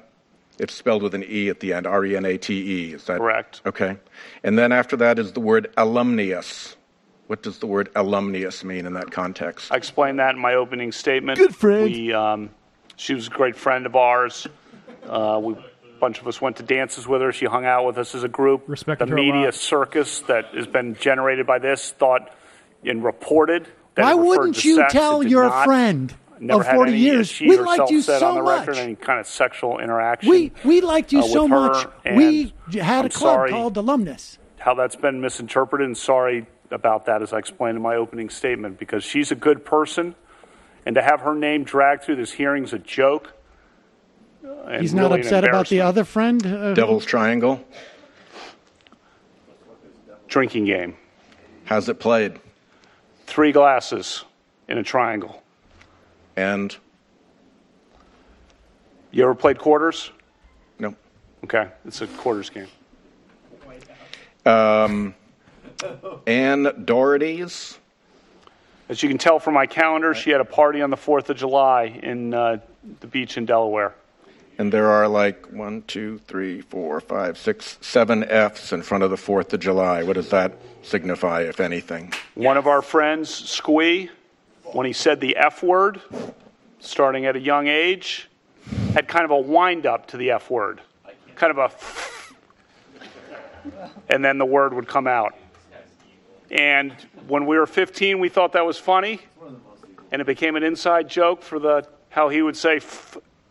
It's spelled with an E at the end, R-E-N-A-T-E. Is that correct? Okay. And then after that is the word alumnius. What does the word alumnius mean in that context? I explained that in my opening statement. Good friend. She was a great friend of ours. A bunch of us went to dances with her. She hung out with us as a group. Respected the her a media lot. circus that has been generated by this thought and reported that Why it referred wouldn't to you sex. tell It did your not. friend Never of had 40 any, years? she We herself liked you said so on the much. record, any kind of sexual interaction. We liked you so with her, much. and We had a I'm club sorry called Alumnus. how that's been misinterpreted, and sorry about that, as I explained in my opening statement, because she's a good person, and to have her name dragged through this hearing is a joke. And He's not really an upset about the embarrassment. other friend? Devil's Triangle. Drinking game. How's it played? 3 glasses in a triangle. And? You ever played quarters? No. Okay, it's a quarters game. Ann Doherty's. As you can tell from my calendar, she had a party on the 4th of July in the beach in Delaware. And there are like 1, 2, 3, 4, 5, 6, 7 F's in front of the 4th of July. What does that signify, if anything? One of our friends, Squee, when he said the F word, starting at a young age, had kind of a wind-up to the F word. Kind of a and then the word would come out. And when we were 15, we thought that was funny, and it became an inside joke for how he would say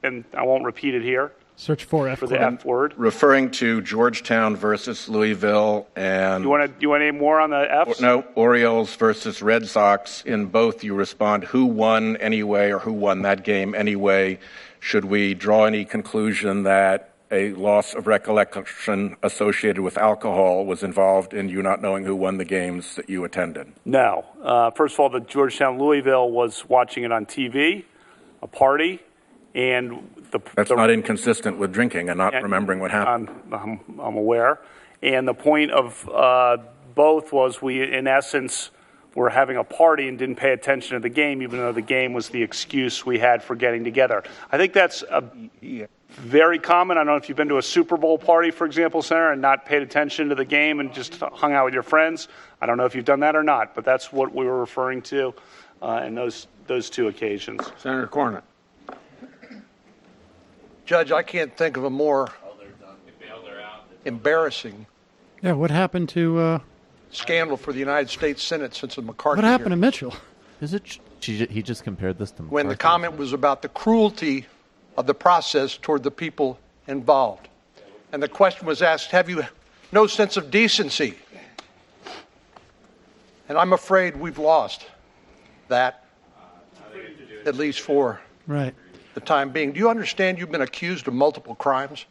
and I won't repeat it here. Search for F the F word. Referring to Georgetown versus Louisville and... You want to name more on the Fs? No, Orioles versus Red Sox. In both, you respond, who won anyway, or who won that game anyway? Should we draw any conclusion that a loss of recollection associated with alcohol was involved in you not knowing who won the games that you attended? No. First of all, the Georgetown-Louisville was watching it on TV, a party. And that's not inconsistent with drinking and not remembering what happened. I'm aware. And the point of both was we, in essence, were having a party and didn't pay attention to the game, even though the game was the excuse we had for getting together. I think that's very common. I don't know if you've been to a Super Bowl party, for example, Senator, and not paid attention to the game and just hung out with your friends. I don't know if you've done that or not, but that's what we were referring to in those 2 occasions. Senator Cornyn. Judge, I can't think of a more embarrassing what happened to scandal for the United States Senate since the McCarthy what happened hearing. to Mitchell? Is it? He just compared this to When the McCarthy. comment was about the cruelty of the process toward the people involved. And the question was asked, have you no sense of decency? And I'm afraid we've lost that, at least for the time being. Do you understand you've been accused of multiple crimes?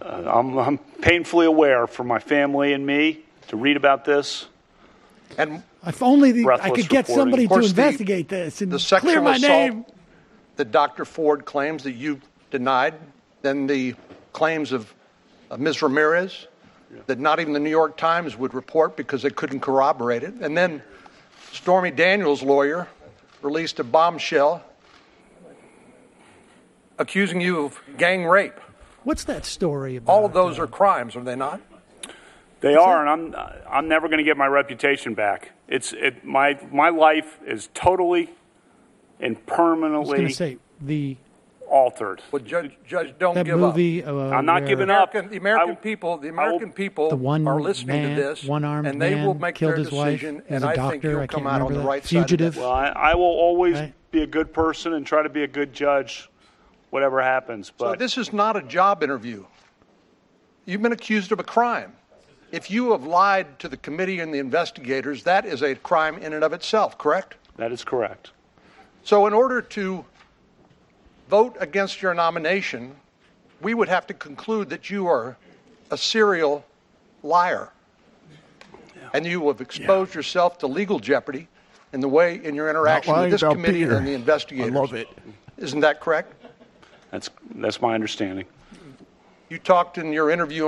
I'm painfully aware for my family and me to read about this. And if only I could get reporting. somebody Of to course, investigate this and the clear sexual my assault name. that Dr. Ford claims that you denied than the claims of Ms. Ramirez that not even the New York Times would report because they couldn't corroborate it. And then Stormy Daniels' lawyer released a bombshell accusing you of gang rape. What's that story about? All of those are crimes, are they not? They are, and I'm never going to get my reputation back. My life is totally and permanently I was going to say altered. Well, Judge, don't that give movie, up. I'm not giving up. The American people are listening to this, and they will make their decision. And I think you'll come out on the right side of this. Well, I will always be a good person and try to be a good judge, whatever happens. But so this is not a job interview. You've been accused of a crime. If you have lied to the committee and the investigators, that is a crime in and of itself, correct? That is correct. So in order to vote against your nomination, we would have to conclude that you are a serial liar. Yeah. And you have exposed yourself to legal jeopardy in your interaction with this committee and the investigators. I love it. Isn't that correct? That's my understanding. You talked in your interview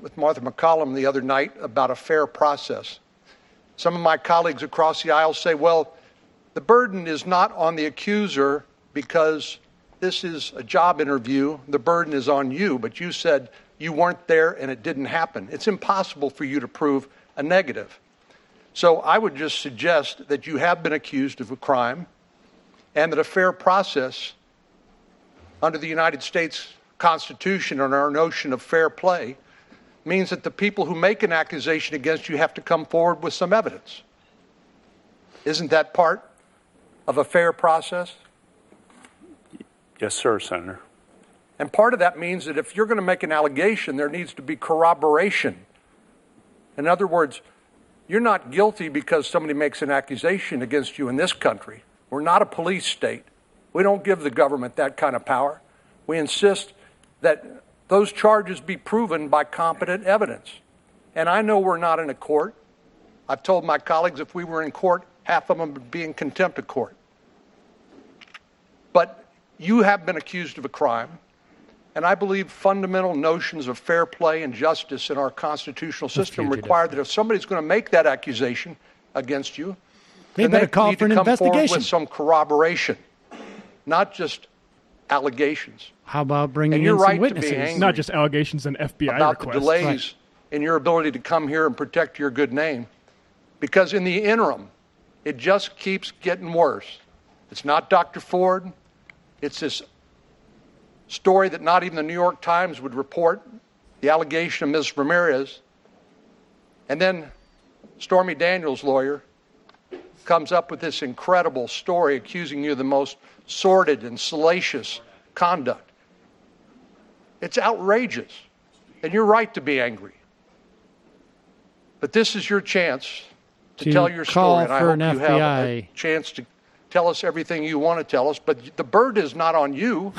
with Martha McCollum the other night about a fair process. Some of my colleagues across the aisle say, well, the burden is not on the accuser because this is a job interview. The burden is on you, but you said you weren't there and it didn't happen. It's impossible for you to prove a negative. So I would just suggest that you have been accused of a crime and that a fair process under the United States Constitution and our notion of fair play means that the people who make an accusation against you have to come forward with some evidence. Isn't that part of a fair process? Yes, sir, Senator. And part of that means that if you're going to make an allegation, there needs to be corroboration. In other words, you're not guilty because somebody makes an accusation against you in this country. We're not a police state. We don't give the government that kind of power. We insist that those charges be proven by competent evidence. And I know we're not in a court. I've told my colleagues if we were in court, half of them would be in contempt of court. But you have been accused of a crime, and I believe fundamental notions of fair play and justice in our constitutional system require that if somebody's going to make that accusation against you, they better call for an investigation. Come forward with some corroboration, not just allegations. How about bringing in some right witnesses? To be angry not just allegations and FBI about requests. The delays in your ability to come here and protect your good name, because in the interim, it just keeps getting worse. It's not Dr. Ford. It's this story that not even the New York Times would report, the allegation of Ms. Ramirez. And then Stormy Daniels' lawyer comes up with this incredible story accusing you of the most sordid and salacious conduct. It's outrageous, and you're right to be angry. But this is your chance to tell your story, and I hope you have a chance to tell us everything you want to tell us, but the burden is not on you.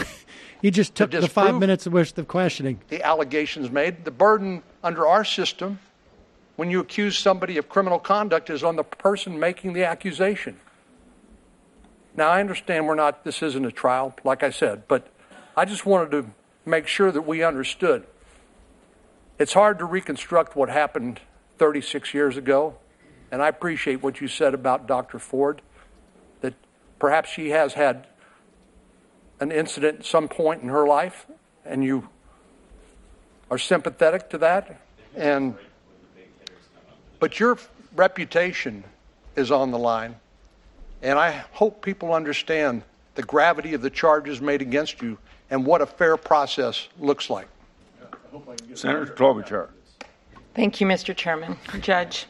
You just took the 5 minutes worth of questioning. The allegations made. The burden under our system, when you accuse somebody of criminal conduct, is on the person making the accusation. Now, I understand this isn't a trial, like I said, but I just wanted to make sure that we understood. It's hard to reconstruct what happened 36 years ago, and I appreciate what you said about Dr. Ford, that perhaps she has had an incident at some point in her life, and you are sympathetic to that. But your reputation is on the line, and I hope people understand the gravity of the charges made against you and what a fair process looks like. Senator Klobuchar. Thank you, Mr. Chairman. Judge,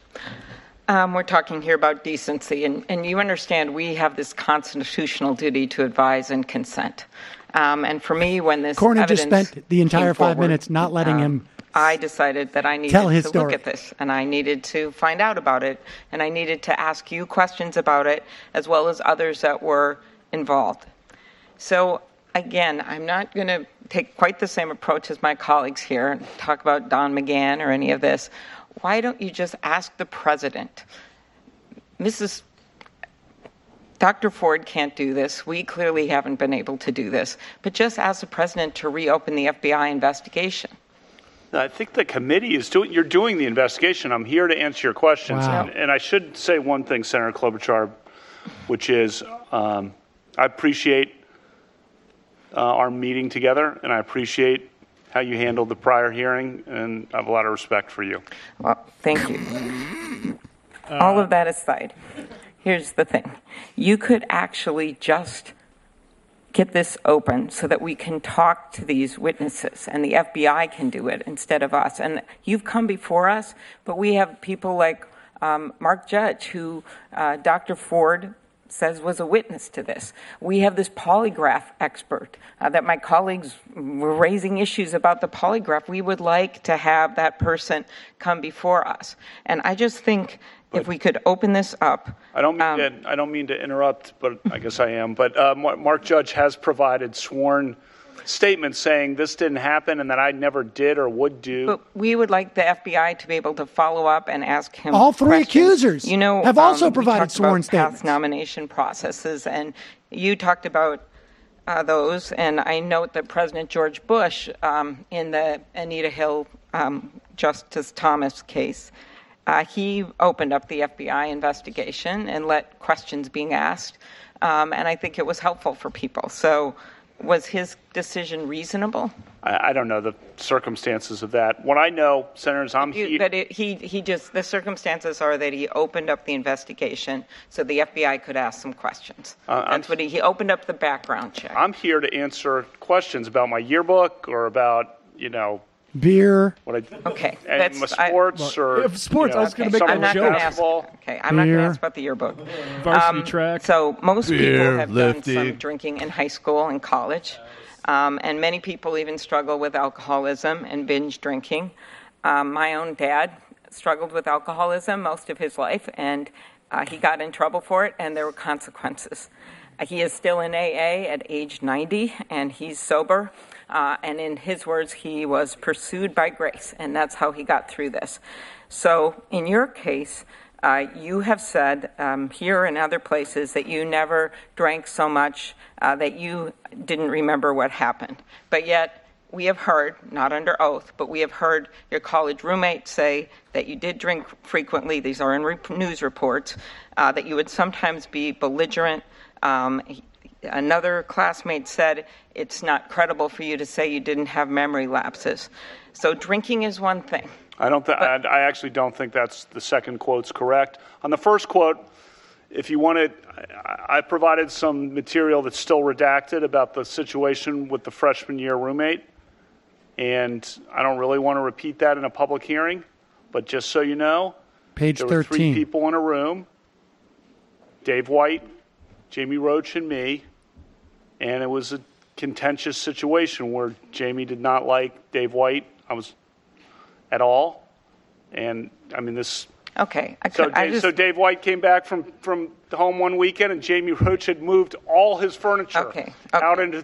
we're talking here about decency, and you understand we have this constitutional duty to advise and consent. And for me, when this Cornyn evidence just spent the entire 5 forward, minutes not letting him I decided that I needed to look at this, and I needed to find out about it, and I needed to ask you questions about it, as well as others that were involved. So, again, I'm not going to take quite the same approach as my colleagues here and talk about Don McGahn or any of this. Why don't you just ask the president? Dr. Ford can't do this. We clearly haven't been able to do this. But just ask the president to reopen the FBI investigation. I think the committee is you're doing the investigation. I'm here to answer your questions. Wow. And I should say one thing, Senator Klobuchar, which is I appreciate our meeting together, and I appreciate how you handled the prior hearing, and I have a lot of respect for you. Well, thank you. All of that aside, here's the thing. You could actually just get this open so that we can talk to these witnesses and the FBI can do it instead of us. And you've come before us, but we have people like Mark Judge, who Dr. Ford says was a witness to this. We have this polygraph expert that my colleagues were raising issues about the polygraph. We would like to have that person come before us. And I just think if we could open this up. I don't mean to interrupt, but I guess I am. But Mark Judge has provided sworn statements saying this didn't happen and that I never did or would do. But we would like the FBI to be able to follow up and ask him all three questions. accusers have also provided sworn statements. Past nomination processes, and you talked about those. And I note that President George Bush, in the Anita Hill Justice Thomas case, he opened up the FBI investigation and let questions being asked, and I think it was helpful for people. So was his decision reasonable? I don't know the circumstances of that. What I know, Senators, the circumstances are that he opened up the investigation so the FBI could ask some questions. That's what he opened up the background check. I'm here to answer questions about my yearbook or about, beer. Okay. And my sports or sports. I was going to make a joke. I'm not going to ask about the yearbook. Varsity track. So most people have done some drinking in high school and college, and many people even struggle with alcoholism and binge drinking. My own dad struggled with alcoholism most of his life, and he got in trouble for it, and there were consequences. He is still in AA at age 90, and he's sober. And in his words, he was pursued by grace, and that's how he got through this. So in your case, you have said here and other places that you never drank so much that you didn't remember what happened. But yet we have heard, not under oath, but we have heard your college roommate say that you did drink frequently. These are in news reports, that you would sometimes be belligerent. Another classmate said it's not credible for you to say you didn't have memory lapses. So drinking is one thing. I actually don't think that's the second quote's correct. On the first quote, if you wanted, I provided some material that's still redacted about the situation with the freshman year roommate, and I don't really want to repeat that in a public hearing. But just so you know, page there 13. were 3 people in a room: Dave White, Jamie Roach, and me. And it was a contentious situation where Jamie did not like Dave White at all. And I mean this. Okay. So Dave White came back from home one weekend, and Jamie Roach had moved all his furniture out into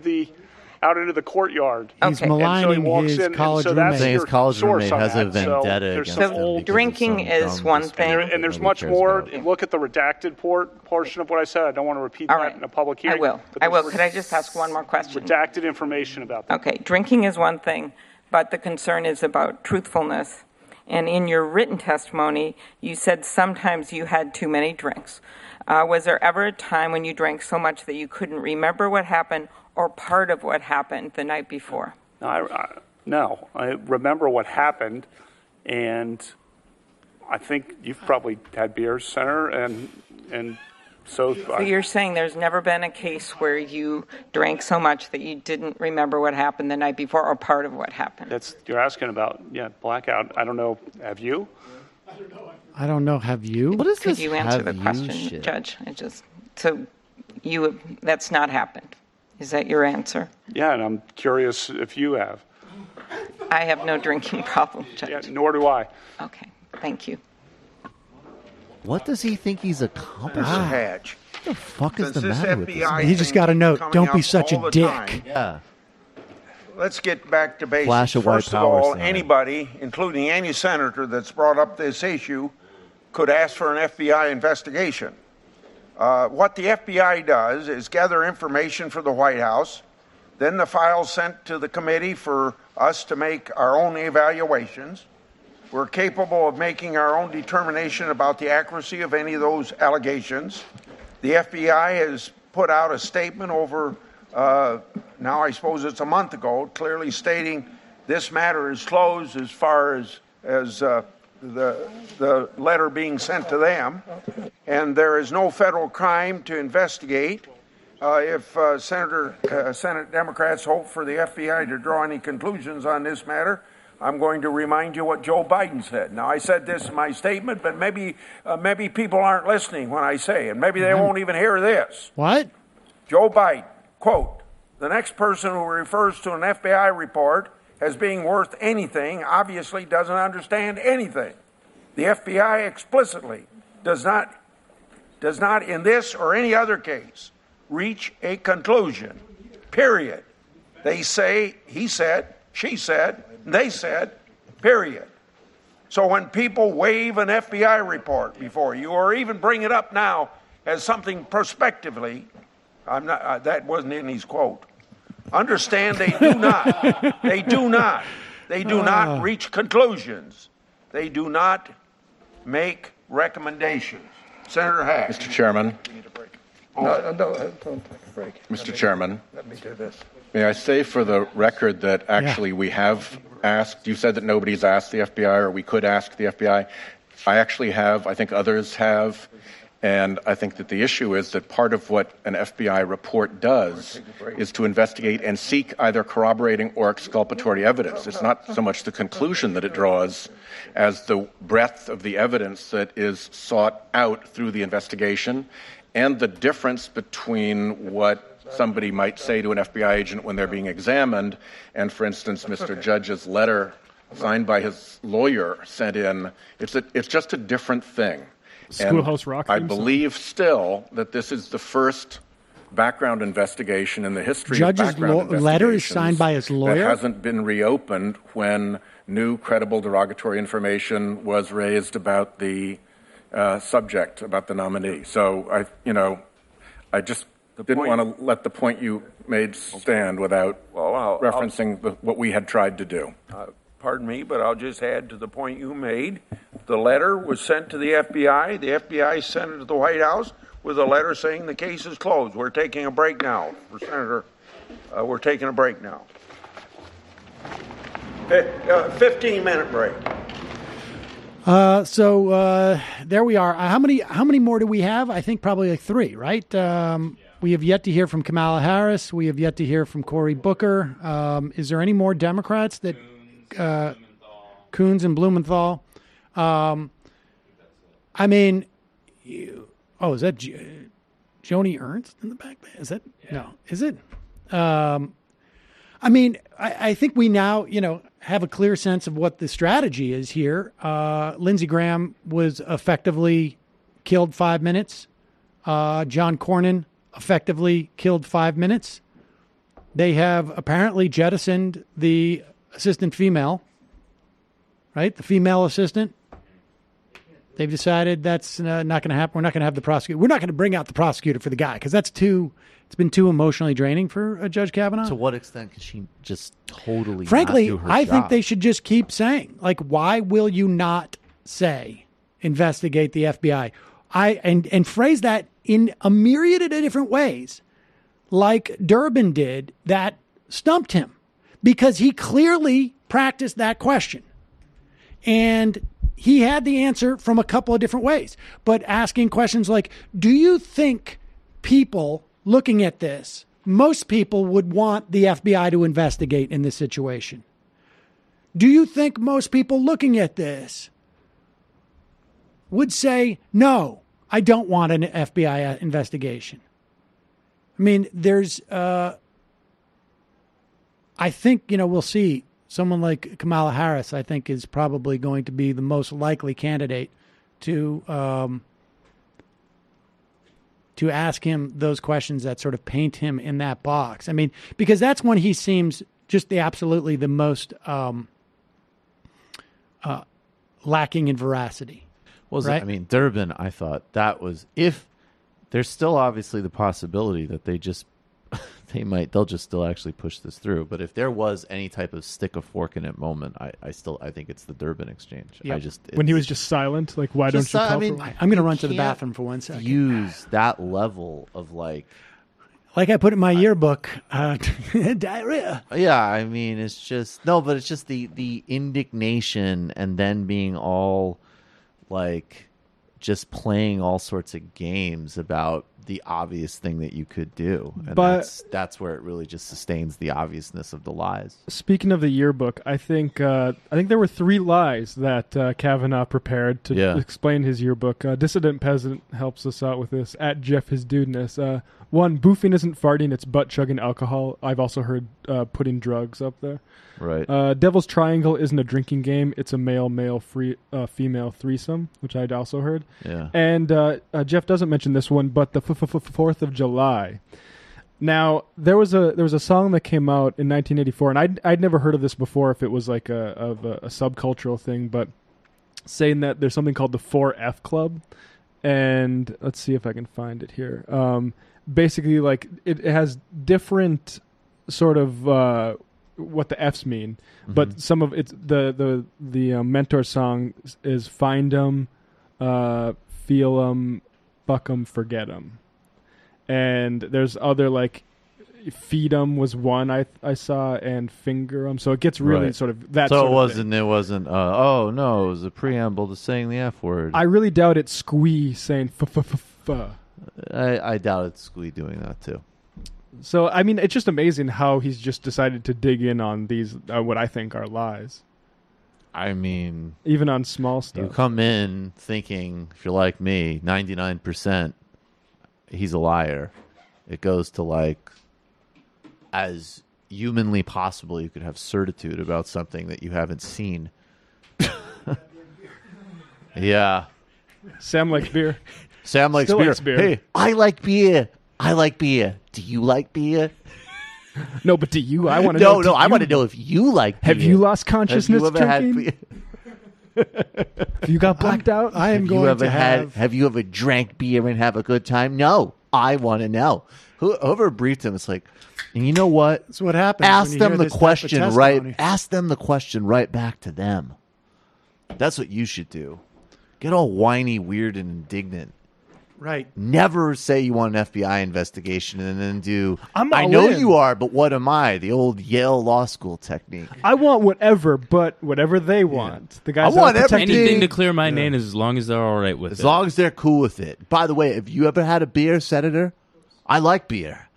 the courtyard. He's maligning his college roommate. Saying his college roommate has a vendetta against him. So drinking is one thing. And there's much more. Look at the redacted portion of what I said. I don't want to repeat that in a public hearing. I will. Could I just ask one more question? Redacted information about that. Okay. Drinking is one thing, but the concern is about truthfulness. And in your written testimony, you said sometimes you had too many drinks. Was there ever a time when you drank so much that you couldn't remember what happened or part of what happened the night before? No, I remember what happened, and I think you've probably had beers, Senator, and so you're saying there's never been a case where you drank so much that you didn't remember what happened the night before or part of what happened? You're asking about, blackout. I don't know. Have you? I don't know. Have you? What is Could you answer the question, Judge? That's not happened. Is that your answer? Yeah, and I'm curious if you have. I have no drinking problem, Judge. Yeah, nor do I. Okay, thank you. What does he think he's accomplishing? Hatch. What the fuck is the matter with this? He just got a note. Don't be such a dick. Yeah. Let's get back to basics. Flash of white First of power, all, Senator. anybody, including any senator that's brought up this issue, could ask for an FBI investigation. What the FBI does is gather information for the White House, then the files sent to the committee for us to make our own evaluations. We're capable of making our own determination about the accuracy of any of those allegations. The FBI has put out a statement over, now I suppose it's a month ago, clearly stating this matter is closed as far as the letter being sent to them, and there is no federal crime to investigate. If Senate Democrats hope for the FBI to draw any conclusions on this matter, I'm going to remind you what Joe Biden said. Now, I said this in my statement, but maybe people aren't listening when I say it. Maybe they won't even hear this. What? Joe Biden, quote, "The next person who refers to an FBI report as being worth anything obviously doesn't understand anything. The FBI explicitly does not in this or any other case reach a conclusion, period. They say, he said, she said, they said, period." So when people wave an FBI report before you or even bring it up now as something prospectively, that wasn't in his quote. Understand they do not reach conclusions. They do not make recommendations. Senator Hack. Mr. Chairman. No, don't take a break. Mr. Chairman. Let me do this. May I say for the record that actually we have asked, you said that nobody's asked the FBI or we could ask the FBI. I actually have, I think others have, and I think that the issue is that part of what an FBI report does is to investigate and seek either corroborating or exculpatory evidence. It's not so much the conclusion that it draws as the breadth of the evidence that is sought out through the investigation and the difference between what somebody might say to an FBI agent when they're being examined and, for instance, Mr. Judge's letter signed by his lawyer sent in. It's just a different thing. Schoolhouse Rock. I believe still that this is the first background investigation in the history of background investigations. Letter is signed by his lawyer? That hasn't been reopened when new credible derogatory information was raised about the subject, about the nominee. So I just didn't want to let the point you made stand without referencing what we had tried to do. Pardon me, but I'll just add to the point you made. The letter was sent to the FBI. The FBI sent it to the White House with a letter saying the case is closed. We're taking a break now. For Senator, we're taking a break now. 15-minute break. So there we are. How many more do we have? I think probably like 3, right? We have yet to hear from Kamala Harris. We have yet to hear from Cory Booker. Is there any more Democrats that Coons and Blumenthal? I mean, is that Joni Ernst in the back? Is that no? Is it? I mean, I think we now have a clear sense of what the strategy is here. Lindsey Graham was effectively killed 5 minutes. John Cornyn effectively killed 5 minutes. They have apparently jettisoned the assistant female, right? The female assistant. They've decided that's not going to happen. We're not going to have the prosecutor. We're not going to bring out the prosecutor for the guy because it's been too emotionally draining for Judge Kavanaugh. To what extent can she just totally Frankly, not do her I job? think they should just keep saying, like, why will you not say investigate the FBI? And phrase that in a myriad of different ways, like Durbin did, that stumped him because he clearly practiced that question. And he had the answer from a couple of different ways, but asking questions like, do you think people looking at this, most people would want the FBI to investigate in this situation? Do you think most people looking at this would say, no, I don't want an FBI investigation? I mean, there's, I think, we'll see. Someone like Kamala Harris, I think, is probably going to be the most likely candidate to ask him those questions that sort of paint him in that box. I mean, because that's when he seems just absolutely the most lacking in veracity. Was right? I mean, Durbin, I thought that was, if There's still obviously the possibility that they'll just still actually push this through. But if there was any type of stick a fork in it moment, I think it's the Durbin Exchange. Yep. When he was just silent, like, why don't you call for one? I'm going to run to the bathroom for 1 second. Use that level of like I put in my yearbook, diarrhea. Yeah, I mean, it's just but it's just the indignation and then being all like just playing all sorts of games about the obvious thing that you could do. And that's where it really just sustains the obviousness of the lies. Speaking of the yearbook, I think there were 3 lies that Kavanaugh prepared to explain his yearbook. Dissident Peasant helps us out with this, at Jeff His Dudeness. 1, boofing isn't farting, it's butt chugging alcohol. I've also heard putting drugs up there. Right. Devil's Triangle isn't a drinking game, it's a male-male female threesome, which I'd also heard. Yeah. And Jeff doesn't mention this one, but the 4th of July. Now, there was a song that came out in 1984, and I'd never heard of this before, if it was like a subcultural thing, but saying that there's something called the 4F Club, and let's see if I can find it here. Basically, like, it has different sort of what the F's mean, but some of it's the mentor song is find 'em, feel 'em, fuck 'em, forget 'em, and there's other like feed 'em was one I saw, and finger 'em. So it gets really sort of that. So sort it wasn't. Thing. It wasn't. Oh no, it was a preamble to saying the F word. I really doubt it's Squee saying f. I doubt it's Squee doing that too. So, I mean, it's just amazing how he's just decided to dig in on these, what I think are lies. I mean... Even on small stuff. You come in thinking, if you're like me, 99%, he's a liar. It goes to, like, as humanly possible, you could have certitude about something that you haven't seen. Yeah. Sam likes beer. Sam likes beer. Hey, I like beer. I like beer. Do you like beer? No, but do you? I want to know. No, I want to know if you like beer. Have you lost consciousness have you ever drinking? Have you got blacked out? I am going to have... Have you ever drank beer and have a good time? No. I want to know. Whoever briefed him, it's like, and you know what? That's what happens. Ask them the question right. Ask them the question right back to them. That's what you should do. Get all whiny, weird, and indignant. Right. Never say you want an FBI investigation and then do, I know you are, but what am I? The old Yale Law School technique. I want whatever, but whatever they want. The guys I want anything to clear my name as long as they're all right with it. As long as they're cool with it. By the way, have you ever had a beer, Senator? I like beer.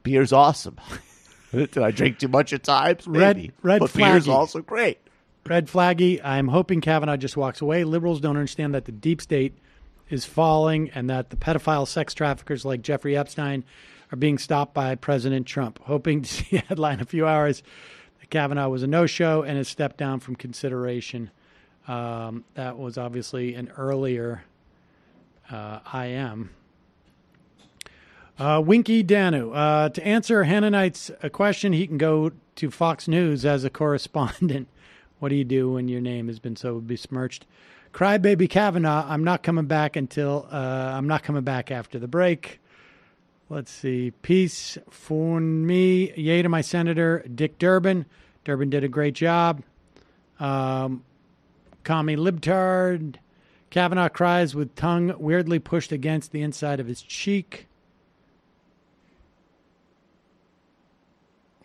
Beer's awesome. Did I drink too much at times? Maybe. But beer's also great. Red flaggy. I'm hoping Kavanaugh just walks away. Liberals don't understand that the deep state is falling and that the pedophile sex traffickers like Jeffrey Epstein are being stopped by President Trump. Hoping to see a headline in a few hours that Kavanaugh was a no-show and has stepped down from consideration. That was obviously an earlier IM. Winky Danu. To answer Hananites a question, he can go to Fox News as a correspondent. What do you do when your name has been so besmirched? Crybaby Kavanaugh, I'm not coming back after the break. Let's see. Peace for me. Yay to my senator, Dick Durbin. Durbin did a great job. Commie libtard. Kavanaugh cries with tongue weirdly pushed against the inside of his cheek.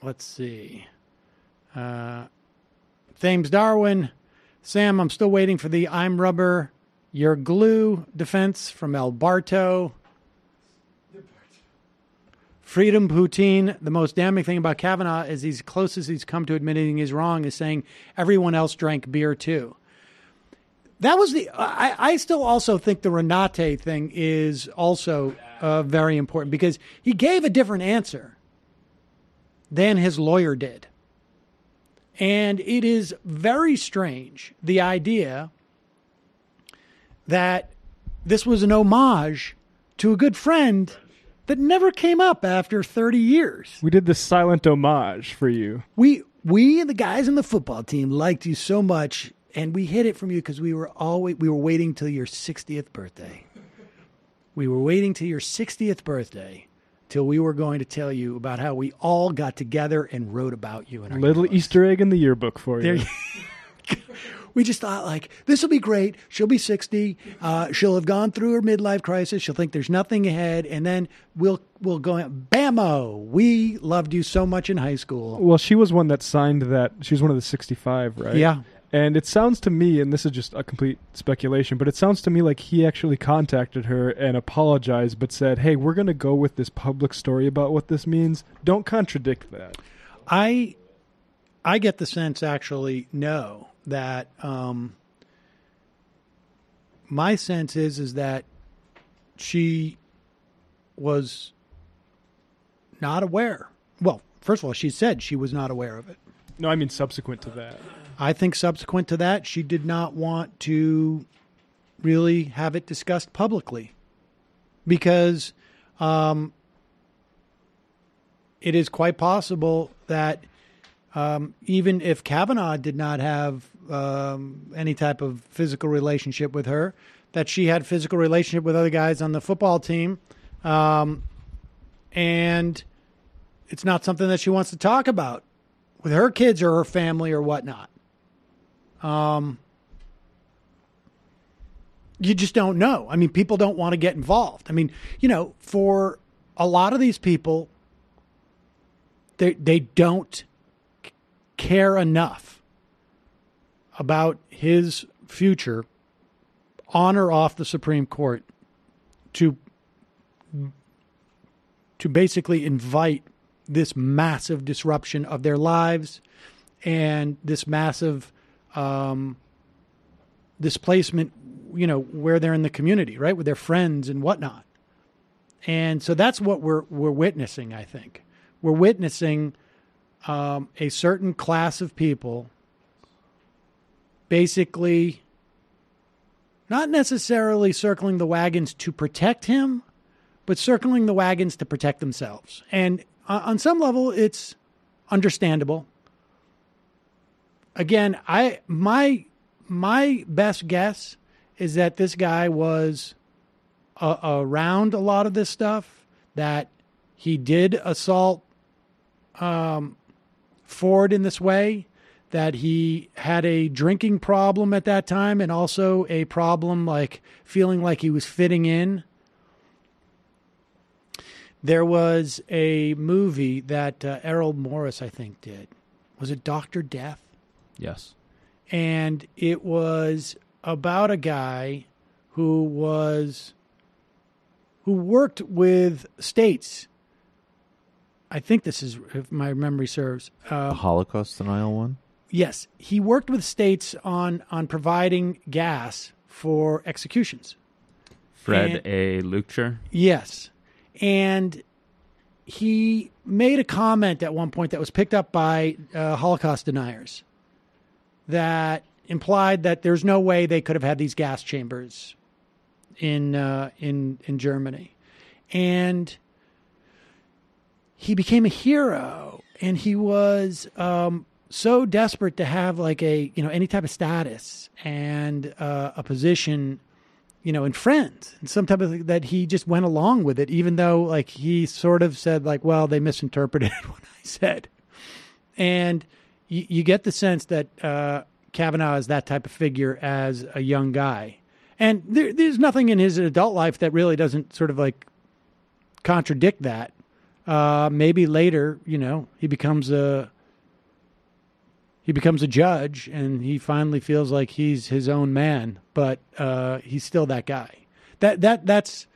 Let's see. Thames Darwin. Sam, I'm still waiting for the I'm rubber, you're glue defense from El Barto. Freedom Poutine. The most damning thing about Kavanaugh is he's closest he's come to admitting he's wrong is saying everyone else drank beer too. That was I still also think the Renate thing is also very important because he gave a different answer than his lawyer did. And it is very strange, the idea that this was an homage to a good friend that never came up after 30 years. We did this silent homage for you. We the guys on the football team liked you so much, and we hid it from you because we were waiting till your 60th birthday. We were waiting till your 60th birthday till we were going to tell you about how we all got together and wrote about you in our little Easter egg in the yearbook for you. We just thought, like, this will be great. She'll be 60. She'll have gone through her midlife crisis. She'll think there's nothing ahead. And then we'll go, bam-o, we loved you so much in high school. Well, she was one that signed that. She was one of the 65, right? Yeah. And it sounds to me, and this is just a complete speculation, but it sounds to me like he actually contacted her and apologized, but said, hey, we're going to go with this public story about what this means. Don't contradict that. I get the sense, actually, no, that my sense is that she was not aware. Well, first of all, she said she was not aware of it. No, I mean subsequent to that. I think subsequent to that, she did not want to really have it discussed publicly because it is quite possible that even if Kavanaugh did not have any type of physical relationship with her, that she had physical relationship with other guys on the football team, and it's not something that she wants to talk about with her kids or her family or whatnot. You just don't know. I mean, people don't want to get involved. I mean, for a lot of these people, they don't care enough about his future on or off the Supreme Court to basically invite this massive disruption of their lives and this massive displacement, where they're in the community, right, with their friends and whatnot. And so that's what we're witnessing, I think. We're witnessing a certain class of people basically not necessarily circling the wagons to protect him, but circling the wagons to protect themselves. And on some level, it's understandable. Again, my best guess is that this guy was around a lot of this stuff, that he did assault Ford in this way, that he had a drinking problem at that time and also a problem like feeling like he was fitting in. There was a movie that Errol Morris, I think, did. Was it Dr. Death? Yes. And it was about a guy who worked with states. I think this is, if my memory serves. The Holocaust denial one? Yes. He worked with states on providing gas for executions. Fred A. Leuchter? Yes. And he made a comment at one point that was picked up by Holocaust deniers that implied that there's no way they could have had these gas chambers in Germany. And he became a hero, and he was so desperate to have like any type of status and a position, in Friends, and some type of that he just went along with it, even though like he sort of said like, well, they misinterpreted what I said. And you get the sense that Kavanaugh is that type of figure as a young guy. And there's nothing in his adult life that really doesn't sort of like contradict that. Maybe later, he becomes a judge and he finally feels like he's his own man, but he's still that guy. That's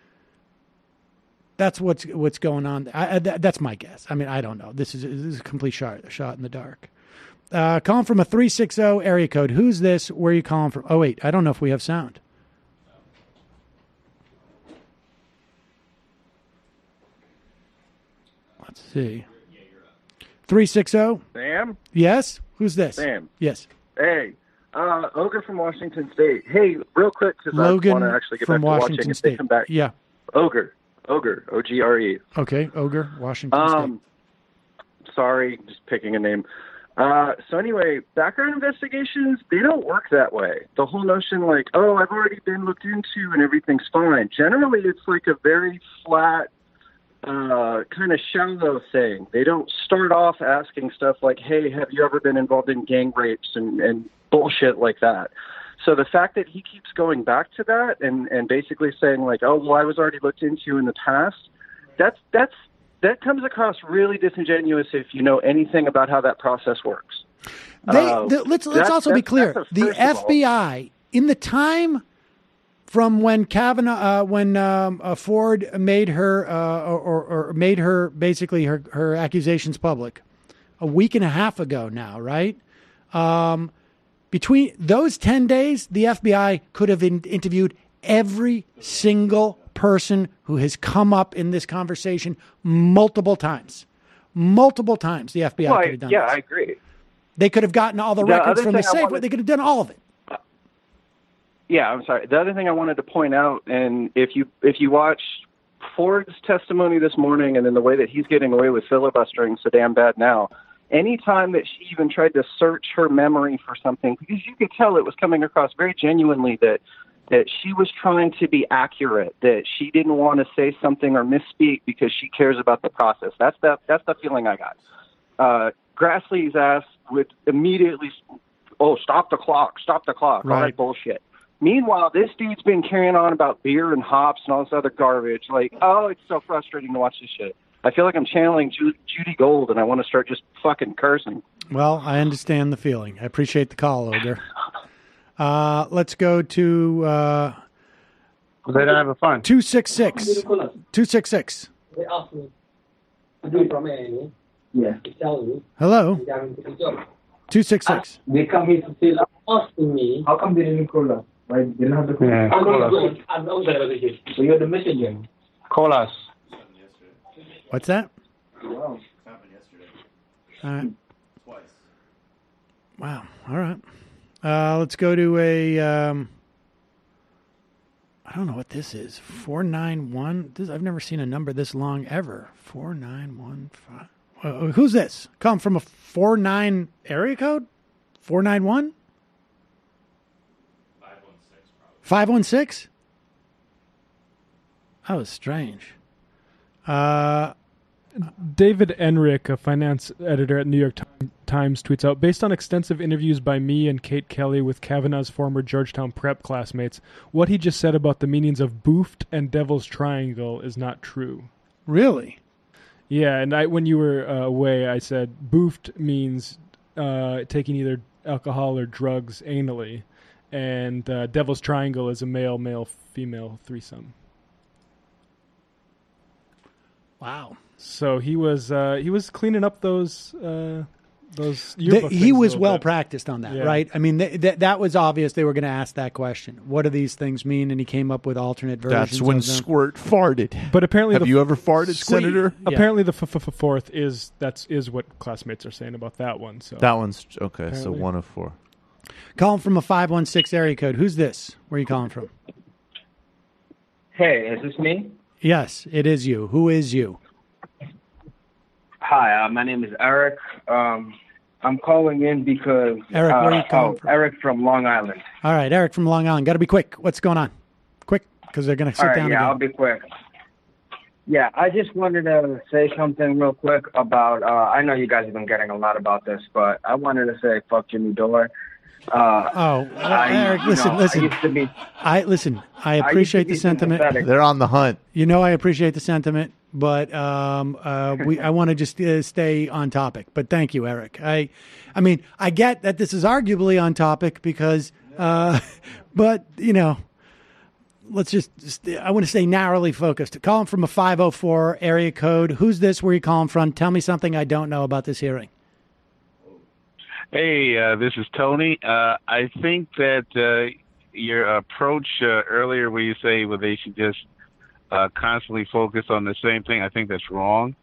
what's going on. That's my guess. I mean, I don't know. This is a complete shot in the dark. Calling from a 360 area code. Who's this? Where are you calling from? Oh, wait. I don't know if we have sound. Let's see. 360? Sam? Yes? Who's this? Sam. Yes. Hey, Ogre from Washington State. Hey, real quick, because I want to actually get from back to Washington watching. State. If they come back. Yeah. Ogre, O-G-R-E. Okay, Ogre, Washington State. Sorry, just picking a name. So anyway, background investigations, they don't work that way. The whole notion like, oh, I've already been looked into and everything's fine. Generally, it's like a very flat, kind of shallow thing. They don't start off asking stuff like, hey, have you ever been involved in gang rapes and bullshit like that. So the fact that he keeps going back to that and basically saying like, oh, well, I was already looked into in the past, that comes across really disingenuous if you know anything about how that process works. Let's also be clear. The FBI, in the time from when Kavanaugh, Ford made her or made her basically her accusations public, a week and a half ago now, right? Between those 10 days, the FBI could have interviewed every single person who has come up in this conversation multiple times. Multiple times the FBI could have done this. I agree. They could have gotten all the records from the safe. They could have done all of it. Yeah, I'm sorry. The other thing I wanted to point out, and if you watch Ford's testimony this morning and then the way that he's getting away with filibustering so damn bad now, anytime that she even tried to search her memory for something, because you could tell it was coming across very genuinely that she was trying to be accurate, that she didn't want to say something or misspeak because she cares about the process. That's the feeling I got. Grassley's ass would immediately, stop the clock, all that bullshit. Meanwhile, this dude's been carrying on about beer and hops and all this other garbage. Like, it's so frustrating to watch this shit. I feel like I'm channeling Judy Gold, and I want to start just fucking cursing. Well, I understand the feeling. I appreciate the call, Ogre. Let's go to... they don't have a phone. 266. 266. Yeah. Hello. 266. They come here to say, asking me, how come they didn't call us? Why they didn't have the call? Yeah, So you're the messenger. Call us. What's that? Wow. All right. Wow. All right. Let's go to a... I don't know what this is. 491. I've never seen a number this long ever. 4915. Who's this? Come from a 49 area code? 491? 516? That was strange. David Enrick, a finance editor at New York Times, tweets out, based on extensive interviews by me and Kate Kelly with Kavanaugh's former Georgetown prep classmates, what he just said about the meanings of boofed and devil's triangle is not true. Really? Yeah, and when you were away, I said boofed means taking either alcohol or drugs anally, and devil's triangle is a male, female threesome. Wow. So he was cleaning up those yearbook he was well bit. Practiced on that, Yeah. right? I mean, that was obvious they were going to ask that question. What do these things mean? And he came up with alternate versions. That's when of them. Squirt farted. But apparently, have you ever farted, Squeak. Senator? Yeah. Apparently, the fourth is what classmates are saying about that one. So that one's okay. Apparently. So 1 of 4. Calling from a 516 area code. Who's this? Where are you calling from? Hey, is this me? Yes, it is you. Who is you? Hi, my name is Eric. I'm calling in because... Eric, where are you calling from? Eric from Long Island. All right, Eric from Long Island. Got to be quick. What's going on? Quick, because they're going to sit All right, down yeah, again. I'll be quick. Yeah, I just wanted to say something real quick about... I know you guys have been getting a lot about this, but I wanted to say fuck Jimmy Dore. Eric, listen. I appreciate the sentiment. They're on the hunt. You know, I appreciate the sentiment, but I want to just stay on topic. But thank you, Eric. I mean, I get that this is arguably on topic because, but you know, let's just I want to stay narrowly focused. Calling from a 504 area code. Who's this? Where are you calling from? Tell me something I don't know about this hearing. Hey, this is Tony. I think that your approach earlier where you say, well, they should just constantly focus on the same thing, I think that's wrong.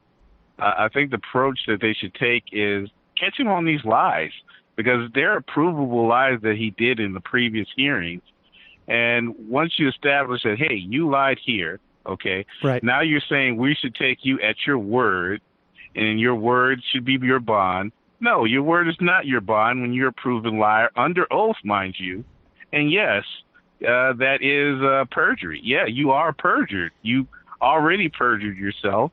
I think the approach that they should take is catch him on these lies, because there are provable lies that he did in the previous hearings. And once you establish that, hey, you lied here, okay, right. Now you're saying we should take you at your word, and your word should be your bond. No, your word is not your bond when you're a proven liar, under oath, mind you. And yes, that is perjury. Yeah, you are perjured. You already perjured yourself.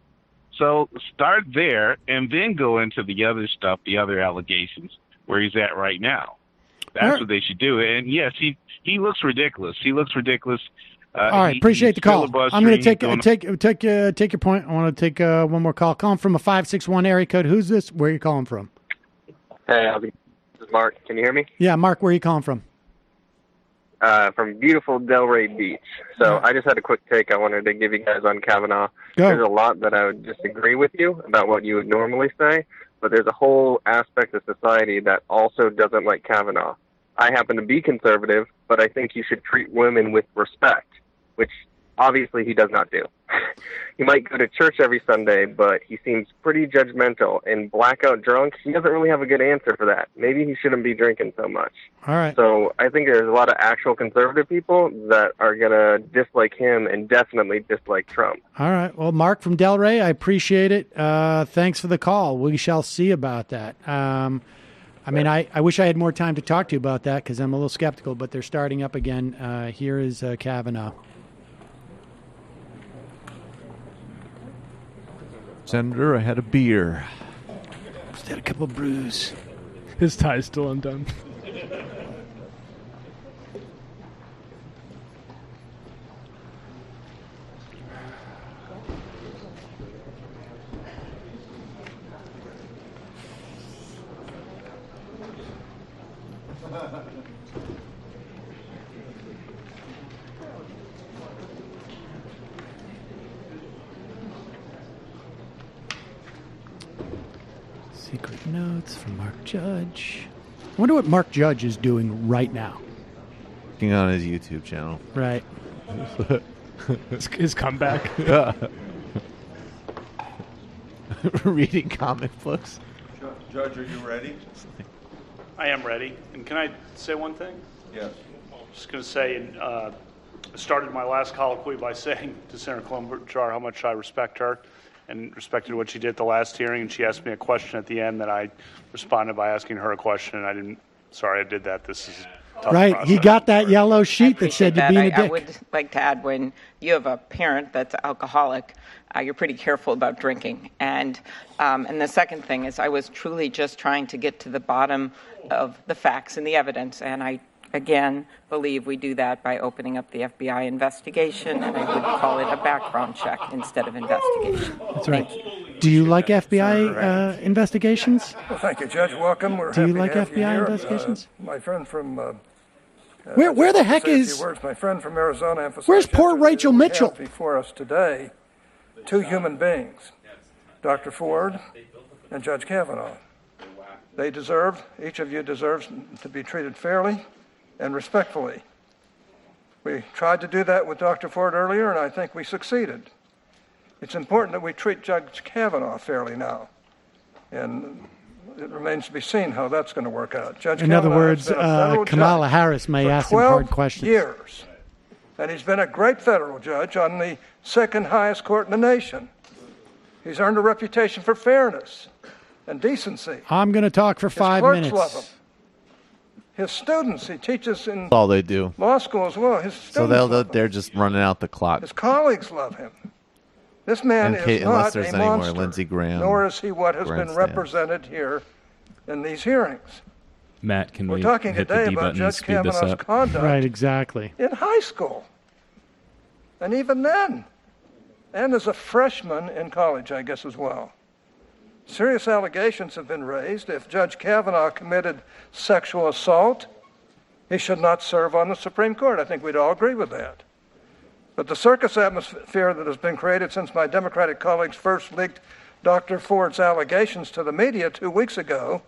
So start there and then go into the other stuff, the other allegations, where he's at right now. That's what they should do. And yes, he looks ridiculous. He looks ridiculous. All right, appreciate the call. I'm going to take your point. I want to take one more call. Calling from a 561 area code. Who's this? Where are you calling from? Hey, this is Mark. Can you hear me? Yeah, Mark, where are you calling from? From beautiful Delray Beach. So I just had a quick take I wanted to give you guys on Kavanaugh. Go. There's a lot that I would disagree with you about what you would normally say, but there's a whole aspect of society that also doesn't like Kavanaugh. I happen to be conservative, but I think you should treat women with respect, which obviously he does not do. He might go to church every Sunday, but he seems pretty judgmental. And blackout drunk, he doesn't really have a good answer for that. Maybe he shouldn't be drinking so much. All right. So I think there's a lot of actual conservative people that are going to dislike him and definitely dislike Trump. All right. Well, Mark from Delray, I appreciate it. Thanks for the call. We shall see about that. I wish I had more time to talk to you about that because I'm a little skeptical, but they're starting up again. Here is Kavanaugh. Senator, I had a beer. Just had a couple of brews. His tie's still undone. Secret notes from Mark Judge. I wonder what Mark Judge is doing right now. Working on his YouTube channel. Right. His comeback. Reading comic books. Judge, are you ready? I am ready. And can I say one thing? Yes. I'm just going to say, I started my last colloquy by saying to Senator Klobuchar how much I respect her and respected what she did at the last hearing. And she asked me a question at the end that I responded by asking her a question. And I did that. This is a tough right. process. He got that yellow sheet that said you're being a dick. I would like to add, when you have a parent that's alcoholic, you're pretty careful about drinking. And the second thing is, I was truly just trying to get to the bottom of the facts and the evidence. And I, again, believe we do that by opening up the FBI investigation, and I would call it a background check instead of investigation. That's right. Do you like FBI investigations? Well, thank you, Judge. Welcome. We're Do you happy like to have FBI you here. investigations? My friend from where the heck is? My friend from Arizona emphasized. Where's poor Rachel Mitchell? Before us today, two human beings, Dr. Ford and Judge Kavanaugh. They deserve. Each of you deserves to be treated fairly and respectfully. We tried to do that with Dr. Ford earlier, and I think we succeeded. It's important that we treat Judge Kavanaugh fairly now, and it remains to be seen how that's going to work out. Judge In Kavanaugh other words, has been a federal Kamala judge Harris may for ask him 12 hard questions. years, and he's been a great federal judge on the second highest court in the nation. He's earned a reputation for fairness and decency. I'm going to talk for 5 minutes. His clerks love him. His students, he teaches in That's all they do. law school as well. His students So love him. they're just running out the clock. His colleagues love him. This man is Unless not there's a any more monster, Lindsey Graham nor is he what has been grandstands. represented here in these hearings. Matt, can We're we talking hit today the D about button and Judge speed this Kavanaugh's up? conduct Right, exactly. in high school. And even then, and as a freshman in college, I guess, as well. Serious allegations have been raised. If Judge Kavanaugh committed sexual assault, he should not serve on the Supreme Court. I think we'd all agree with that. But the circus atmosphere that has been created since my Democratic colleagues first leaked Dr. Ford's allegations to the media 2 weeks ago,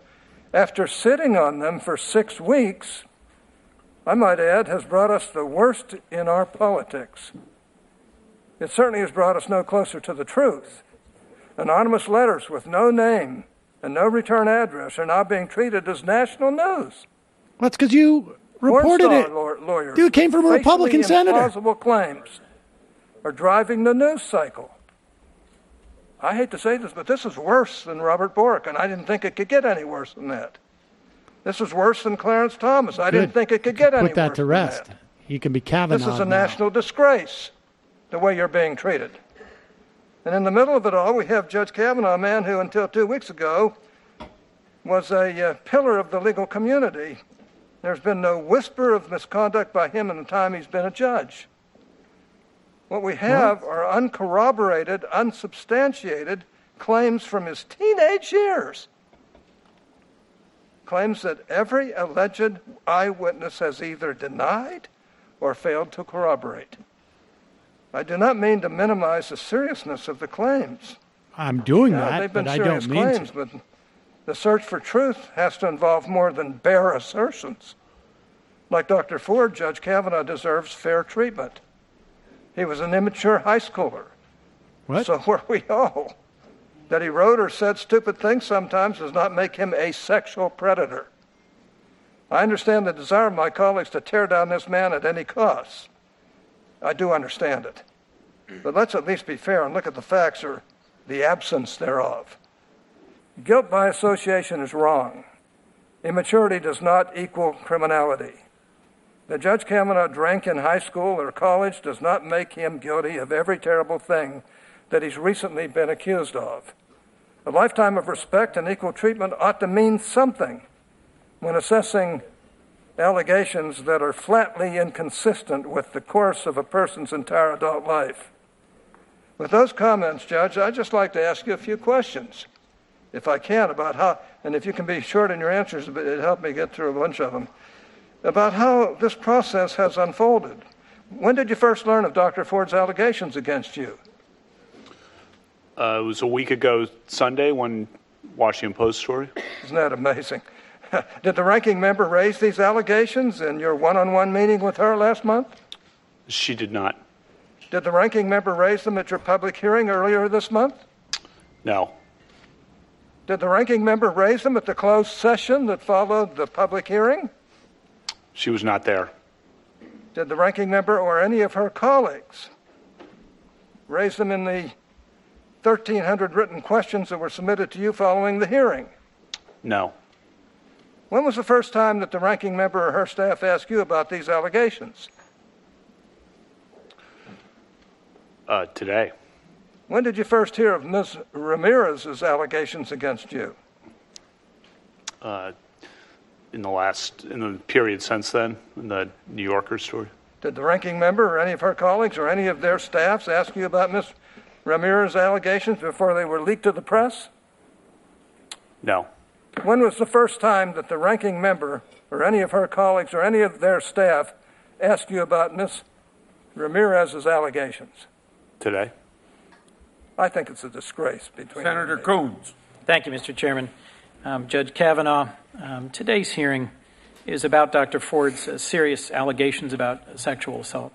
after sitting on them for 6 weeks, I might add, has brought us the worst in our politics. It certainly has brought us no closer to the truth. Anonymous letters with no name and no return address are now being treated as national news. Well, that's because you reported it. Lawyers Dude, came from a Republican facially senator. implausible claims are driving the news cycle. I hate to say this, but this is worse than Robert Bork, and I didn't think it could get any worse than that. This is worse than Clarence Thomas. I didn't think it could get any worse. Put that to rest. He can be Kavanaugh. This is a now. national disgrace, the way you're being treated. And in the middle of it all, we have Judge Kavanaugh, a man who until 2 weeks ago was a pillar of the legal community. There's been no whisper of misconduct by him in the time he's been a judge. What we have are uncorroborated, unsubstantiated claims from his teenage years. Claims that every alleged eyewitness has either denied or failed to corroborate. I do not mean to minimize the seriousness of the claims. I'm doing that, but I don't mean claims, to. But the search for truth has to involve more than bare assertions. Like Dr. Ford, Judge Kavanaugh deserves fair treatment. He was an immature high schooler. What? So were we all. That he wrote or said stupid things sometimes does not make him a sexual predator. I understand the desire of my colleagues to tear down this man at any cost. I do understand it. But let's at least be fair and look at the facts or the absence thereof. Guilt by association is wrong. Immaturity does not equal criminality. That Judge Kavanaugh drank in high school or college does not make him guilty of every terrible thing that he's recently been accused of. A lifetime of respect and equal treatment ought to mean something when assessing allegations that are flatly inconsistent with the course of a person's entire adult life. With those comments, Judge, I'd just like to ask you a few questions, if I can, about how, and if you can be short in your answers, it'd help me get through a bunch of them, about how this process has unfolded. When did you first learn of Dr. Ford's allegations against you? It was a week ago Sunday, when Washington Post story. Isn't that amazing? Did the ranking member raise these allegations in your one-on-one meeting with her last month? She did not. Did the ranking member raise them at your public hearing earlier this month? No. Did the ranking member raise them at the closed session that followed the public hearing? She was not there. Did the ranking member or any of her colleagues raise them in the 1,300 written questions that were submitted to you following the hearing? No. When was the first time that the ranking member or her staff asked you about these allegations? Today. When did you first hear of Ms. Ramirez's allegations against you? In the period since then, in the New Yorker story. Did the ranking member or any of her colleagues or any of their staffs ask you about Ms. Ramirez's allegations before they were leaked to the press? No. When was the first time that the ranking member or any of her colleagues or any of their staff asked you about Ms. Ramirez's allegations? Today. I think it's a disgrace between Senator Coons. Thank you, Mr. Chairman. Judge Kavanaugh, today's hearing is about Dr. Ford's serious allegations about sexual assault.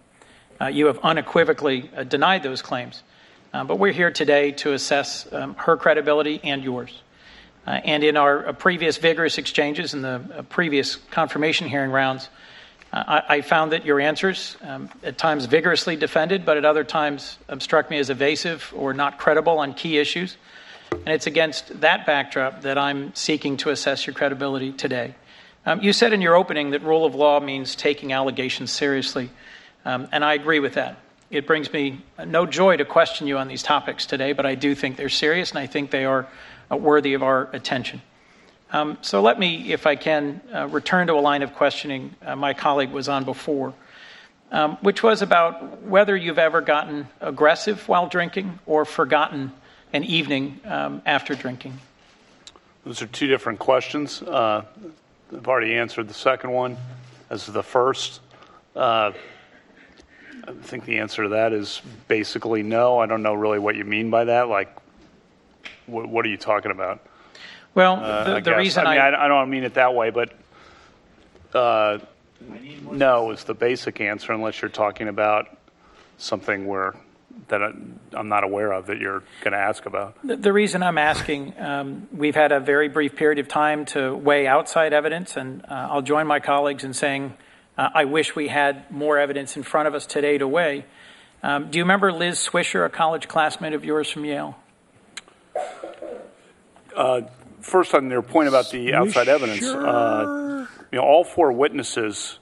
You have unequivocally denied those claims, but we're here today to assess her credibility and yours. And in our previous vigorous exchanges in the previous confirmation hearing rounds, I found that your answers, at times vigorously defended, but at other times struck me as evasive or not credible on key issues. And it's against that backdrop that I'm seeking to assess your credibility today. You said in your opening that rule of law means taking allegations seriously, and I agree with that. It brings me no joy to question you on these topics today, but I do think they're serious, and I think they are worthy of our attention. So let me, if I can, return to a line of questioning my colleague was on before, which was about whether you've ever gotten aggressive while drinking or forgotten an evening after drinking. Those are two different questions. I've already answered the second one. As to the first, I think the answer to that is basically no. I don't know really what you mean by that. Like, what are you talking about? Well, the reason I don't mean it that way, but no is the basic answer, unless you're talking about something that I'm not aware of that you're going to ask about. The reason I'm asking, we've had a very brief period of time to weigh outside evidence, and I'll join my colleagues in saying I wish we had more evidence in front of us today to weigh. Do you remember Liz Swisher, a college classmate of yours from Yale? First, on their point about the outside evidence, all four witnesses.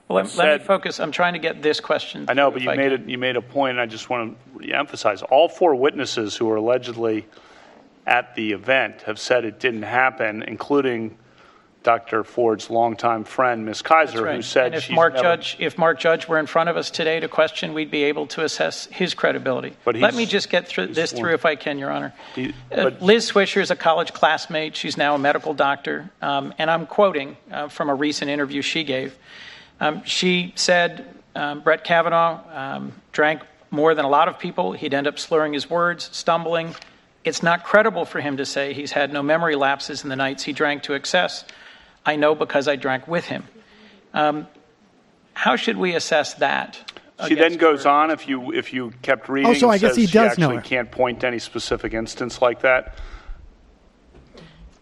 Well, let me focus. I'm trying to get this question. I know, but you made a point, and I just want to emphasize: all four witnesses who are allegedly at the event have said it didn't happen, including Dr. Ford's longtime friend, Ms. Kaiser, right. who said and if she's Mark never... Judge, Mark Judge were in front of us today to question, we'd be able to assess his credibility. But let me just get through if I can, Your Honor. Liz Swisher is a college classmate. She's now a medical doctor, and I'm quoting from a recent interview she gave. She said Brett Kavanaugh drank more than a lot of people. He'd end up slurring his words, stumbling. It's not credible for him to say he's had no memory lapses in the nights he drank to excess. I know because I drank with him. How should we assess that? She then goes on, if you kept reading, so I guess he does know her. Can't point to any specific instance like that.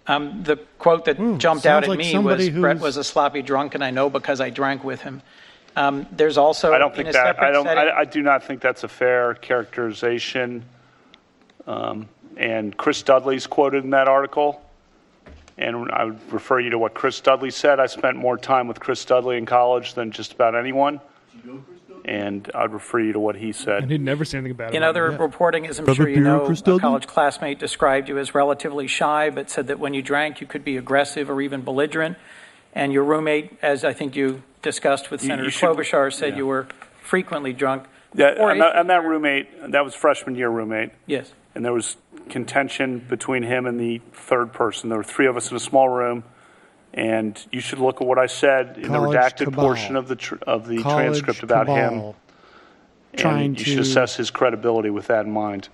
The quote that jumped out at me was, Brett was a sloppy drunk, and I know because I drank with him. There's also I don't think that I do not think that's a fair characterization. And Chris Dudley's quoted in that article. And I would refer you to what Chris Dudley said. I spent more time with Chris Dudley in college than just about anyone. And I'd refer you to what he said. And he'd never say anything about it. In other reporting, as I'm sure you know, a college classmate described you as relatively shy, but said that when you drank, you could be aggressive or even belligerent. And your roommate, as I think you discussed with Senator Klobuchar, said you were frequently drunk. And that roommate, that was freshman year roommate. Yes. And there was contention between him and the third person. There were three of us in a small room, and you should look at what I said in the redacted portion of the transcript about him. And you should assess his credibility with that in mind.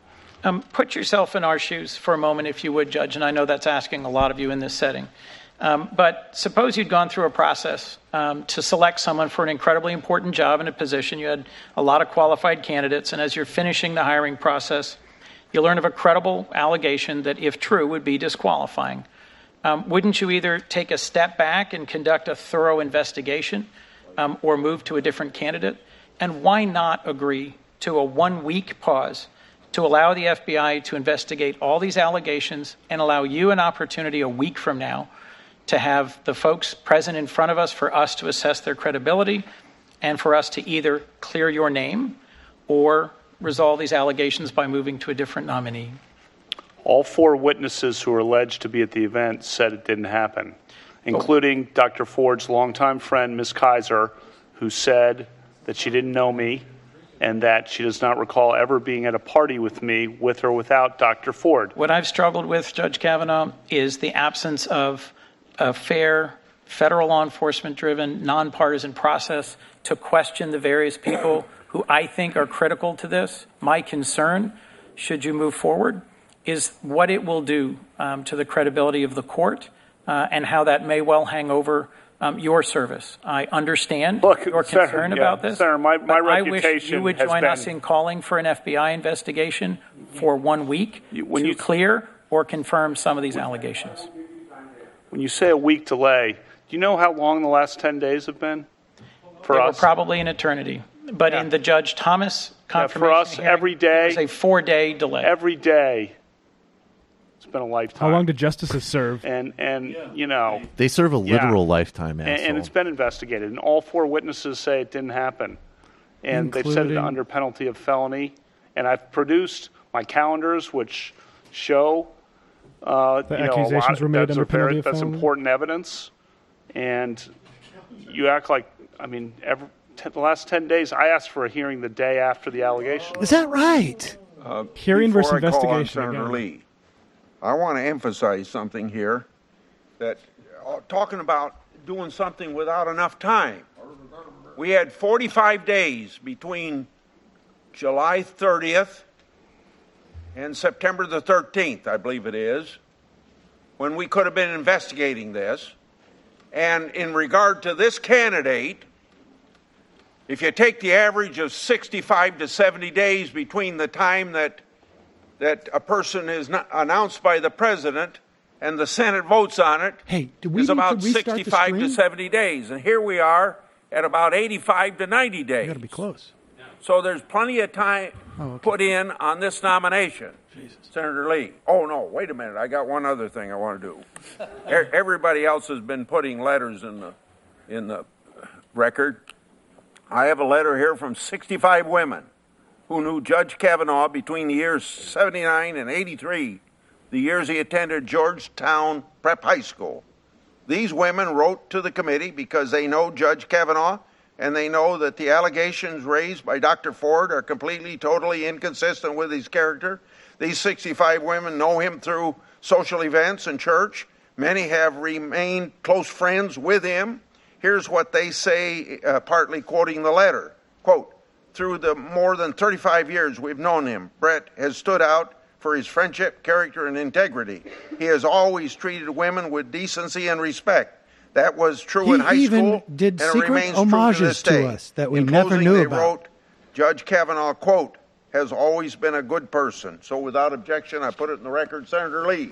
Put yourself in our shoes for a moment, if you would, Judge, and I know that's asking a lot of you in this setting. But suppose you'd gone through a process to select someone for an incredibly important job and a position. You had a lot of qualified candidates, and as you're finishing the hiring process, you learn of a credible allegation that, if true, would be disqualifying. Wouldn't you either take a step back and conduct a thorough investigation or move to a different candidate? And why not agree to a 1-week pause to allow the FBI to investigate all these allegations and allow you an opportunity a week from now to have the folks present in front of us for us to assess their credibility and for us to either clear your name or resolve these allegations by moving to a different nominee? All four witnesses who are alleged to be at the event said it didn't happen, including Dr. Ford's longtime friend, Ms. Kaiser, who said that she didn't know me and that she does not recall ever being at a party with me, with or without Dr. Ford. What I've struggled with, Judge Kavanaugh, is the absence of a fair, federal law enforcement-driven, nonpartisan process to question the various people who I think are critical to this. My concern, should you move forward, is what it will do to the credibility of the court and how that may well hang over your service. I understand your concern about this. Senator, my reputation I wish you would join us in calling for an FBI investigation for 1 week to clear or confirm some of these allegations. When you say a week delay, do you know how long the last 10 days have been for us? Were probably an eternity. But in the Judge Thomas confirmation for us, hearing, every day, it was a 4-day delay. Every day, it's been a lifetime. How long did justices serve? And you know, they serve a literal lifetime, and it's been investigated. And all four witnesses say it didn't happen, and they've said it under penalty of felony. And I've produced my calendars, which show accusations were made under penalty of felony. That's important evidence. And you act like, the last 10 days, I asked for a hearing the day after the allegation. Is that right? Hearing versus Before I call on investigation. Senator Lee, I want to emphasize something here, that talking about doing something without enough time. We had 45 days between July 30th and September the 13th, I believe it is, when we could have been investigating this. And in regard to this candidate, if you take the average of 65 to 70 days between the time that a person is announced by the president and the Senate votes on it, is about 65 to 70 days. And here we are at about 85 to 90 days. You got to be close. So there's plenty of time put in on this nomination. Senator Lee. Oh, no, wait a minute. I got one other thing I want to do. Everybody else has been putting letters in the record. I have a letter here from 65 women who knew Judge Kavanaugh between the years 79 and 83, the years he attended Georgetown Prep High School. These women wrote to the committee because they know Judge Kavanaugh and they know that the allegations raised by Dr. Ford are completely, totally inconsistent with his character. These 65 women know him through social events and church. Many have remained close friends with him. Here's what they say, partly quoting the letter. Quote, through the more than 35 years we've known him, Brett has stood out for his friendship, character, and integrity. He has always treated women with decency and respect. That was true in high school, He even did and it secret remains true to homages this day. to us that we In never closing, knew they about. wrote, Judge Kavanaugh, quote, has always been a good person. So without objection, I put it in the record. Senator Lee.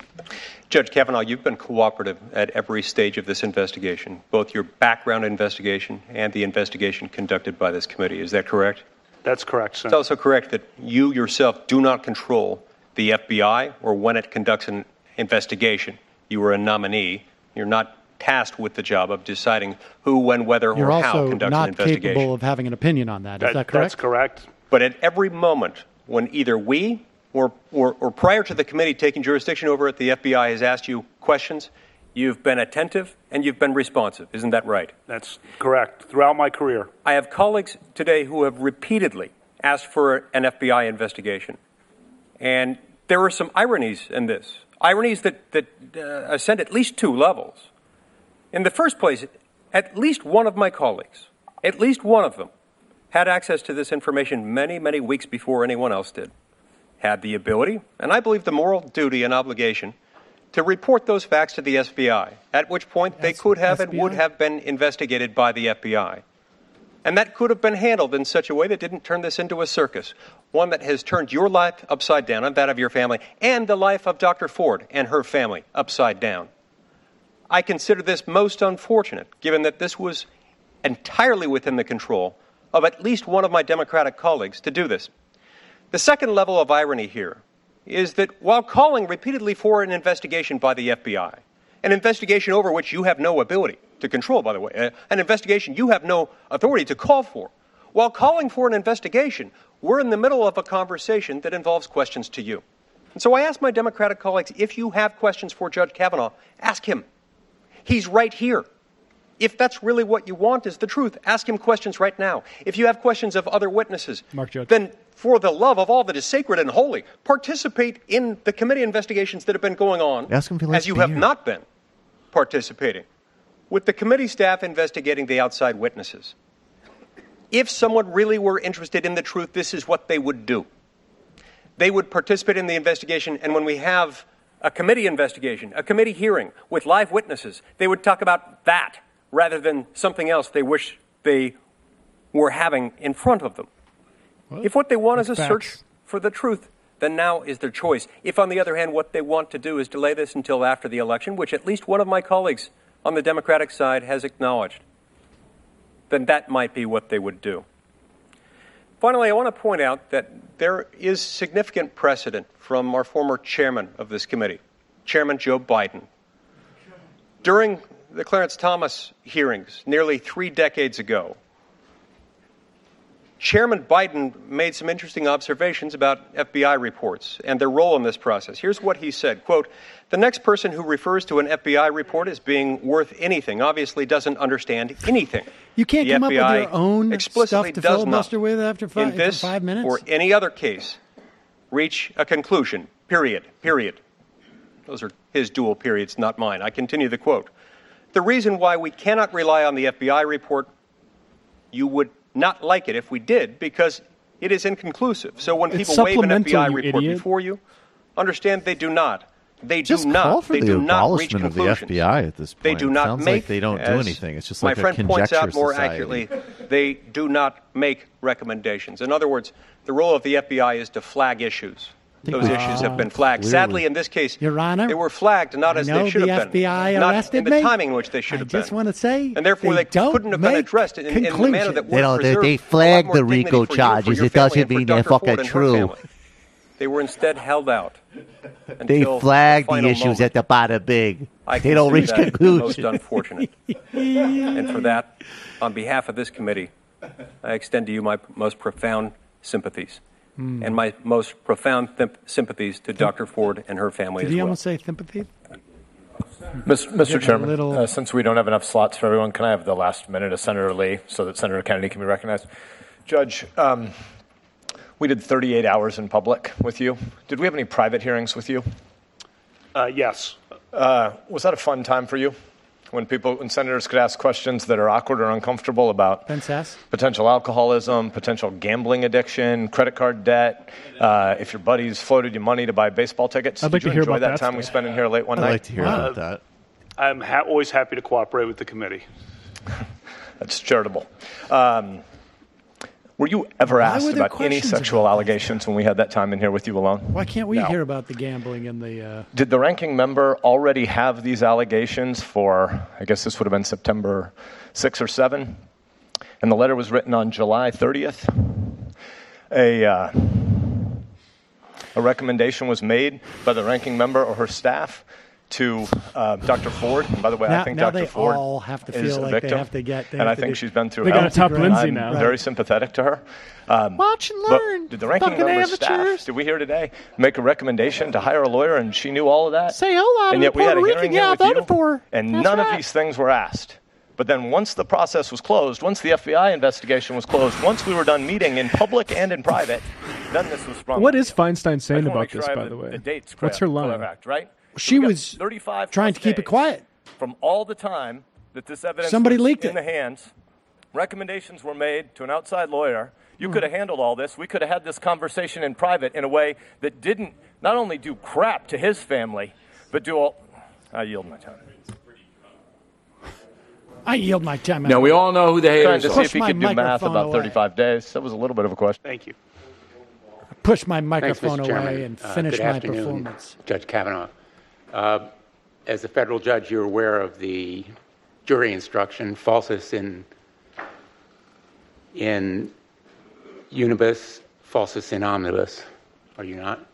Judge Kavanaugh, you've been cooperative at every stage of this investigation, both your background investigation and the investigation conducted by this committee. Is that correct? That's correct, Senator. It's also correct that you yourself do not control the FBI or when it conducts an investigation. You are a nominee. You're not tasked with the job of deciding who, when, whether, You're or how also conducts an not investigation. capable of having an opinion on that. Is that correct? That's correct. But at every moment when either we or prior to the committee taking jurisdiction over it, the FBI has asked you questions, you've been attentive and you've been responsive. Isn't that right? That's correct. Throughout my career. I have colleagues today who have repeatedly asked for an FBI investigation. And there are some ironies in this. Ironies that ascend at least two levels. In the first place, at least one of my colleagues, at least one of them, had access to this information many, many weeks before anyone else did, had the ability, and I believe the moral duty and obligation, to report those facts to the FBI, at which point they could have and would have been investigated by the FBI. And that could have been handled in such a way that didn't turn this into a circus, one that has turned your life upside down and that of your family, and the life of Dr. Ford and her family upside down. I consider this most unfortunate, given that this was entirely within the control of at least one of my Democratic colleagues to do this. The second level of irony here is that while calling repeatedly for an investigation by the FBI, an investigation over which you have no ability to control, by the way, an investigation you have no authority to call for, while calling for an investigation, we're in the middle of a conversation that involves questions to you. And so I ask my Democratic colleagues, if you have questions for Judge Kavanaugh, ask him. He's right here. If that's really what you want is the truth, ask him questions right now. If you have questions of other witnesses, then for the love of all that is sacred and holy, participate in the committee investigations that have been going on, ask him if he likes as you have beer. not been participating, with the committee staff investigating the outside witnesses. If someone really were interested in the truth, this is what they would do. They would participate in the investigation, and when we have a committee investigation, a committee hearing with live witnesses, they would talk about that rather than something else they wish they were having in front of them. If what they want is a search for the truth, then now is their choice. If, on the other hand, what they want to do is delay this until after the election, which at least one of my colleagues on the Democratic side has acknowledged, then that might be what they would do. Finally, I want to point out that there is significant precedent from our former chairman of this committee, Chairman Joe Biden. During the Clarence Thomas hearings nearly 3 decades ago, Chairman Biden made some interesting observations about FBI reports and their role in this process. Here's what he said, quote, "The next person who refers to an FBI report as being worth anything obviously doesn't understand anything. You can't the come FBI up with your own explicitly stuff to does filibuster not, with after in this 5 minutes? or any other case, reach a conclusion, period. Those are his dual periods, not mine. I continue the quote. The reason why we cannot rely on the FBI report, you would not like it if we did, because it is inconclusive. So when It's people wave an supplemental, FBI you report idiot. before you, understand they do not. They Just do not. call for They the do not reach abolishment of the conclusions. FBI at this point. They do It not sounds make, like they don't do as anything. It's just my like a friend points out conjecture more society. accurately, they do not make recommendations. In other words, the role of the FBI is to flag issues, those issues have been flagged. Clearly. Sadly, in this case, Your Honor, they were flagged not as they should have been. FBI not arrested in the me. timing in which they should have been. I just want to say, and therefore they couldn't have been addressed in the manner that would preserve they flagged the RICO charges. It doesn't mean they're fucking true. They were instead held out. They flagged the issues at the bottom big. They don't reach conclusions. Most unfortunate. And for that, on behalf of this committee, I extend to you my most profound sympathies. And my most profound sympathies to Dr. Ford and her family Did as he well. almost say sympathy? Mr. Chairman, since we don't have enough slots for everyone, can I have the last minute of Senator Lee so that Senator Kennedy can be recognized? Judge, we did 38 hours in public with you. Did we have any private hearings with you? Yes. Was that a fun time for you? When senators could ask questions that are awkward or uncomfortable about potential alcoholism, potential gambling addiction, credit card debt, if your buddies floated you money to buy baseball tickets. I'd like Did you to hear enjoy about that time we spent in here late one night? I'd like to hear about that. I'm always happy to cooperate with the committee. That's charitable. Were you ever asked about any sexual allegations when we had that time in here with you alone? Why can't we hear about the gambling and the... Did the ranking member already have these allegations for, I guess this would have been September 6 or 7? And the letter was written on July 30th. A recommendation was made by the ranking member or her staff to Dr. Ford. And by the way, I think Dr. Ford all have to is feel a like victim, they have to get. and I think she's been through they hell. got a top Lindsay I'm now. very sympathetic to her. Watch and learn. But did the ranking member staff, did we hear today, make a recommendation to hire a lawyer, and she knew all of that? Say hello and yet we had a hearing here with you, for. and That's none right. of these things were asked. But then once the process was closed, once the FBI investigation was closed, once we were done meeting in public and in private, then this was sprung. What is Feinstein saying I about make sure this, I have by the way? dates What's her line? correct, right? She was trying to keep it quiet. From all the time that this evidence Somebody was leaked in it. the hands, recommendations were made to an outside lawyer. You could have handled all this. We could have had this conversation in private in a way that didn't not only do crap to his family, but do all... I yield my time. I yield my time. Now, we all know who the Trying haters to are. see if he could do math about away. 35 days. That was a little bit of a question. Thank you. Push my Thanks, microphone Mr. away Chairman. and finish Good my afternoon, performance. Judge Kavanaugh. As a federal judge, you're aware of the jury instruction, falsus in unibus, falsus in omnibus. Are you not?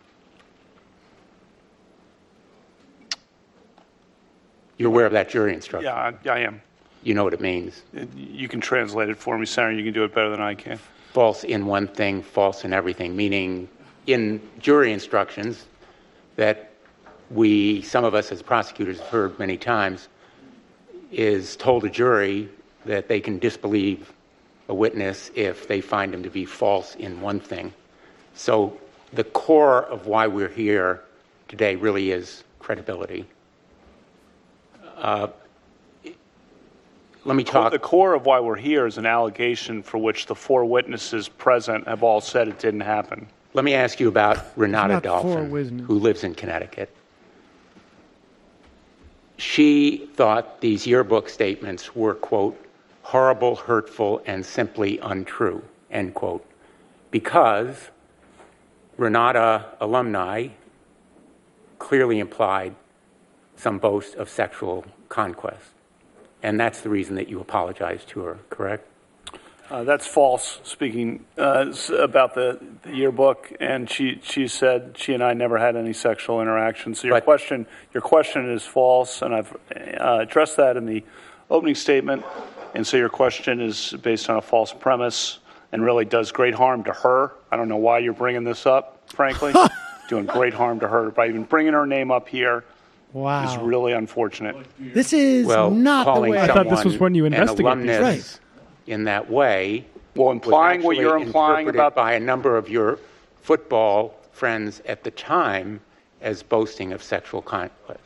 You're aware of that jury instruction? Yeah, I am. You know what it means? You can translate it for me, Senator. You can do it better than I can. False in one thing, false in everything, meaning in jury instructions that some of us as prosecutors have heard many times, is told a jury that they can disbelieve a witness if they find him to be false in one thing. So the core of why we're here today really is credibility. Let me talk. The core of why we're here is an allegation for which the 4 witnesses present have all said it didn't happen. Let me ask you about Renata Not Dolphin, who lives in Connecticut. She thought these yearbook statements were, quote, horrible, hurtful, and simply untrue, end quote, because Renata alumni clearly implied some boast of sexual conquest. And that's the reason that you apologized to her, correct? That's false, speaking about the yearbook, and she said she and I never had any sexual interaction. So your question is false, and I've addressed that in the opening statement. And so your question is based on a false premise and really does great harm to her. I don't know why you're bringing this up, frankly. Doing great harm to her by even bringing her name up here. Wow. Is really unfortunate. This is not the way. I thought this was when you investigated. Right. In that way, well, implying what you're implying about by a number of your football friends at the time as boasting of sexual conquest.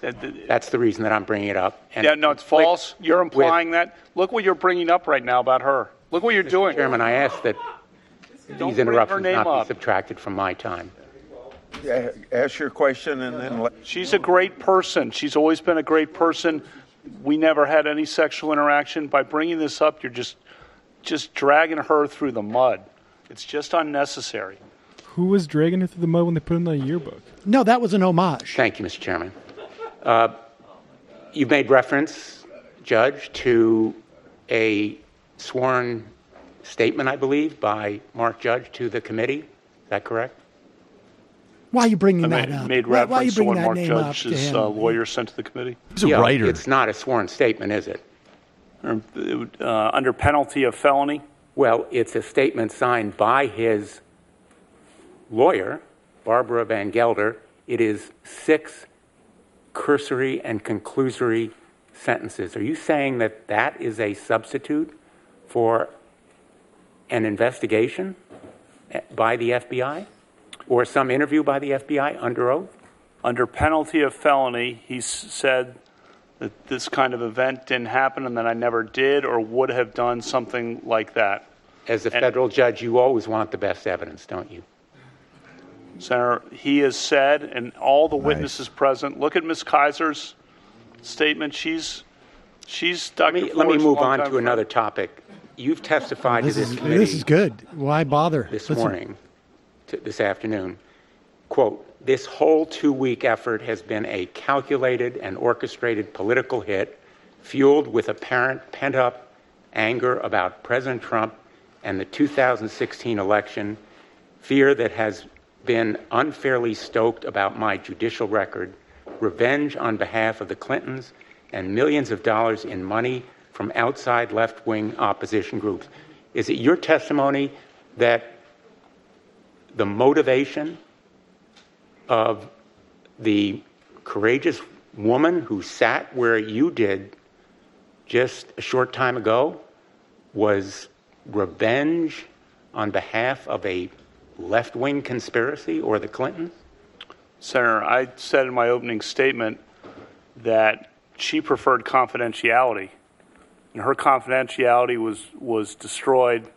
That's the reason that I'm bringing it up. And yeah, no, it's false. You're implying that. Look what you're bringing up right now about her. Look what you're doing. Chairman, I ask that these interruptions not be subtracted from my time. Yeah, ask your question and then She's a great person. She's always been a great person. We never had any sexual interaction. By bringing this up, you're just dragging her through the mud. It's just unnecessary. Who was dragging it through the mud when they put it in the yearbook? No, that was an homage. Thank you, Mr. Chairman. You've made reference, Judge, to a sworn statement, I believe, by Mark Judge to the committee. Is that correct? Why are you bringing that up? Made why are you reference to bringing what that Mark name Judge's up to him? lawyer sent to the committee. He's a writer. It's not a sworn statement, is it? Under penalty of felony? Well, it's a statement signed by his lawyer, Barbara Van Gelder. It is 6 cursory and conclusory sentences. Are you saying that that is a substitute for an investigation by the FBI or some interview by the FBI under oath? Under penalty of felony, he said that this kind of event didn't happen and that I never did or would have done something like that. As a federal judge, you always want the best evidence, don't you? Senator, he has said, and all the witnesses present, look at Ms. Kaiser's statement. She's Dr. Let me move on to another topic. You've testified to this committee. This is good. Why bother? This afternoon. Quote, this whole 2-week effort has been a calculated and orchestrated political hit fueled with apparent pent-up anger about President Trump and the 2016 election, fear that has been unfairly stoked about my judicial record, revenge on behalf of the Clintons, and millions of dollars in money from outside left-wing opposition groups. Is it your testimony that the motivation of the courageous woman who sat where you did just a short time ago was revenge on behalf of a left-wing conspiracy or the Clintons? Senator, I said in my opening statement that she preferred confidentiality, and her confidentiality was destroyed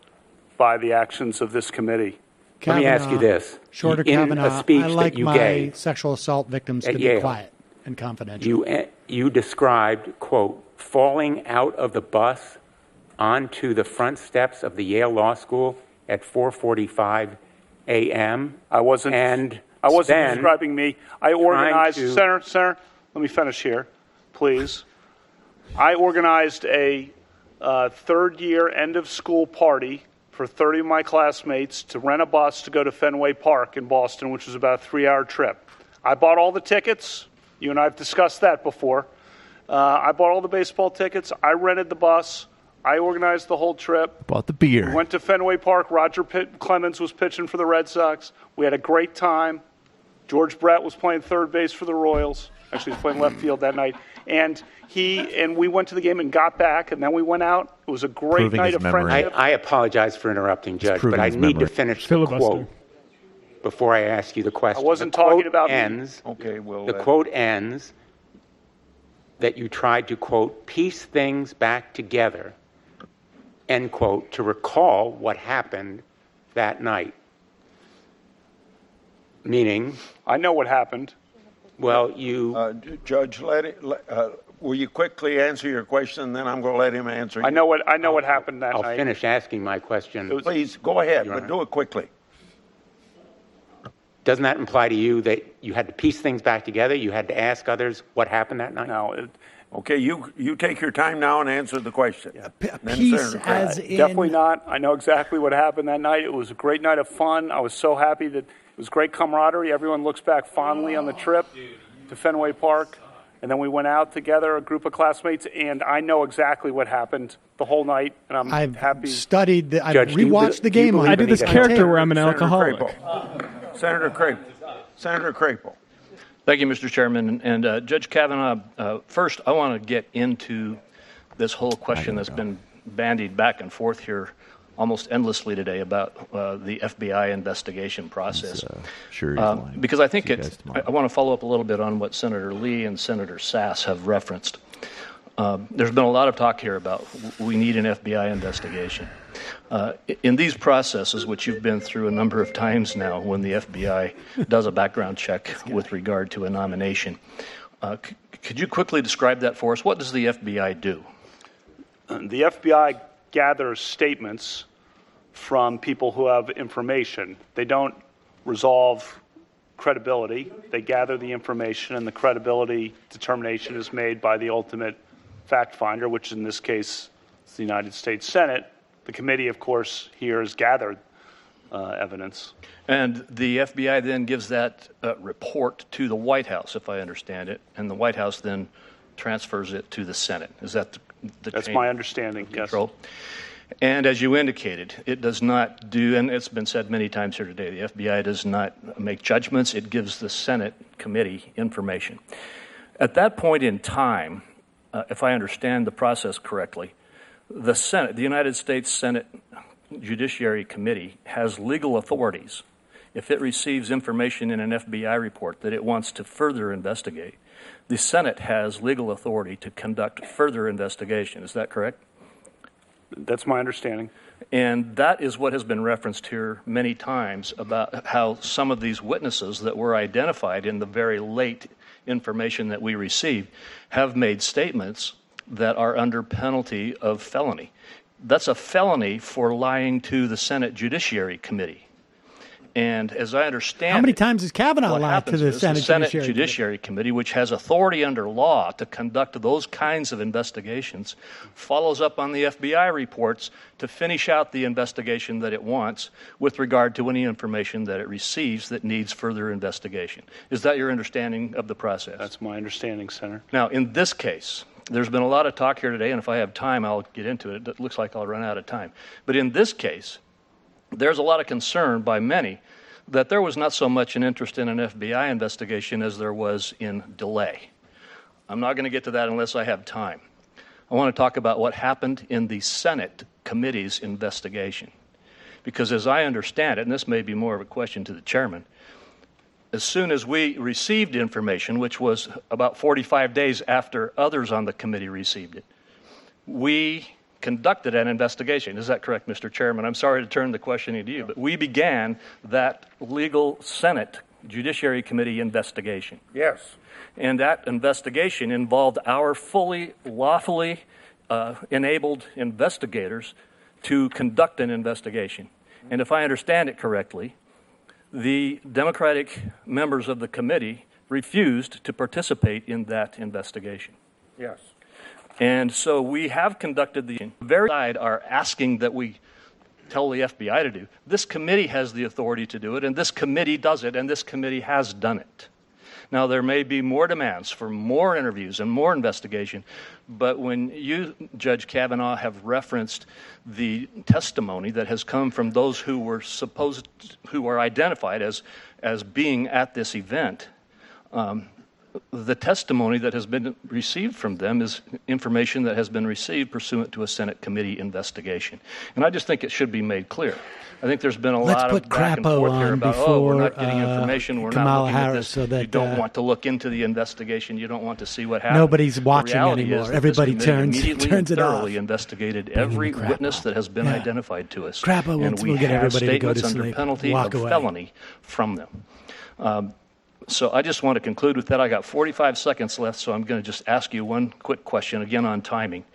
by the actions of this committee. Let me ask you this. Shorter in Kavanaugh, a speech I like that you my gave sexual assault victims to at be Yale, quiet and confidential. You described, quote, falling out of the bus onto the front steps of the Yale Law School at 4:45 a.m. I wasn't describing me. I organized, Senator, let me finish here, please. I organized a third-year end-of-school party for 30 of my classmates to rent a bus to go to Fenway Park in Boston, which was about a 3-hour trip. I bought all the tickets. You and I have discussed that before. I bought all the baseball tickets. I rented the bus. I organized the whole trip. Bought the beer. We went to Fenway Park. Roger Clemens was pitching for the Red Sox. We had a great time. George Brett was playing third base for the Royals. Actually, he was playing left field that night. And we went to the game and got back, and then we went out. It was a great night of friendship. I apologize for interrupting, Judge, but I need to finish the quote before I ask you the question. I wasn't talking about me. Okay, well, the quote ends that you tried to, quote, piece things back together, end quote, to recall what happened that night. Meaning? I know what happened. Well, you... Judge, will you quickly answer your question, and then I'm going to let him answer you. I know what happened that night. I'll finish asking my question. Please, go ahead, but do it quickly. Doesn't that imply to you that you had to piece things back together? You had to ask others what happened that night? No. Okay, you take your time now and answer the question. Piece as in... Definitely not. I know exactly what happened that night. It was a great night of fun. I was so happy that it was great camaraderie. Everyone looks back fondly on the trip to Fenway Park. And then we went out together, a group of classmates, and I know exactly what happened the whole night, and I'm happy. I've rewatched the game. I did this character where I'm an alcoholic. Senator Crapel. Thank you, Mr. Chairman. And Judge Kavanaugh, first, I want to get into this whole question that's been bandied back and forth here almost endlessly today about the FBI investigation process. Because I think I want to follow up a little bit on what Senator Lee and Senator Sass have referenced. There's been a lot of talk here about we need an FBI investigation. In these processes, which you've been through a number of times now when the FBI does a background check with regard to a nomination, could you quickly describe that for us? What does the FBI do? The FBI gathers statements from people who have information. They don't resolve credibility. They gather the information, and the credibility determination is made by the ultimate fact finder, which in this case is the United States Senate. The committee, of course, here has gathered evidence. And the FBI then gives that report to the White House, if I understand it, and the White House then transfers it to the Senate. Is that That's my understanding, control? Yes. And as you indicated, it does not do, and it's been said many times here today, the FBI does not make judgments. It gives the Senate committee information. At that point in time, if I understand the process correctly, the Senate, the United States Senate Judiciary Committee, has legal authorities. If it receives information in an FBI report that it wants to further investigate, the Senate has legal authority to conduct further investigation. Is that correct? That's my understanding. And that is what has been referenced here many times about how some of these witnesses that were identified in the very late information that we received have made statements that are under penalty of felony. That's a felony for lying to the Senate Judiciary Committee. And as I understand, how many times has Kavanaugh lied to the Senate Judiciary Committee, which has authority under law to conduct those kinds of investigations, follows up on the FBI reports to finish out the investigation that it wants with regard to any information that it receives that needs further investigation. Is that your understanding of the process? That's my understanding, Senator. Now, in this case, there's been a lot of talk here today, and if I have time, I'll get into it. It looks like I'll run out of time. But in this case, there's a lot of concern by many that there was not so much an interest in an FBI investigation as there was in delay. I'm not going to get to that unless I have time. I want to talk about what happened in the Senate committee's investigation. Because as I understand it, and this may be more of a question to the chairman, as soon as we received information, which was about 45 days after others on the committee received it, we conducted an investigation. Is that correct, Mr. Chairman? I'm sorry to turn the questioning to you, but we began that legal Senate Judiciary Committee investigation. Yes. And that investigation involved our fully, lawfully enabled investigators to conduct an investigation. And if I understand it correctly, the Democratic members of the committee refused to participate in that investigation. Yes. And so we have conducted the very side are asking that we tell the FBI to do. This committee has the authority to do it, and this committee does it, and this committee has done it. Now, there may be more demands for more interviews and more investigation, but when you, Judge Kavanaugh, have referenced the testimony that has come from those who were identified as being at this event, the testimony that has been received from them is information that has been received pursuant to a Senate committee investigation. And I just think it should be made clear. I think there's been a lot of back and forth here about, we're not getting information, we're not looking at this. So that, you don't want to look into the investigation. You don't want to see what happened. Nobody's watching anymore. Everybody turns it off. Thoroughly investigated every witness that has been identified to us. And we have statements under penalty of felony from them. So I just want to conclude with that. I got 45 seconds left, so I'm going to just ask you one quick question, again on timing.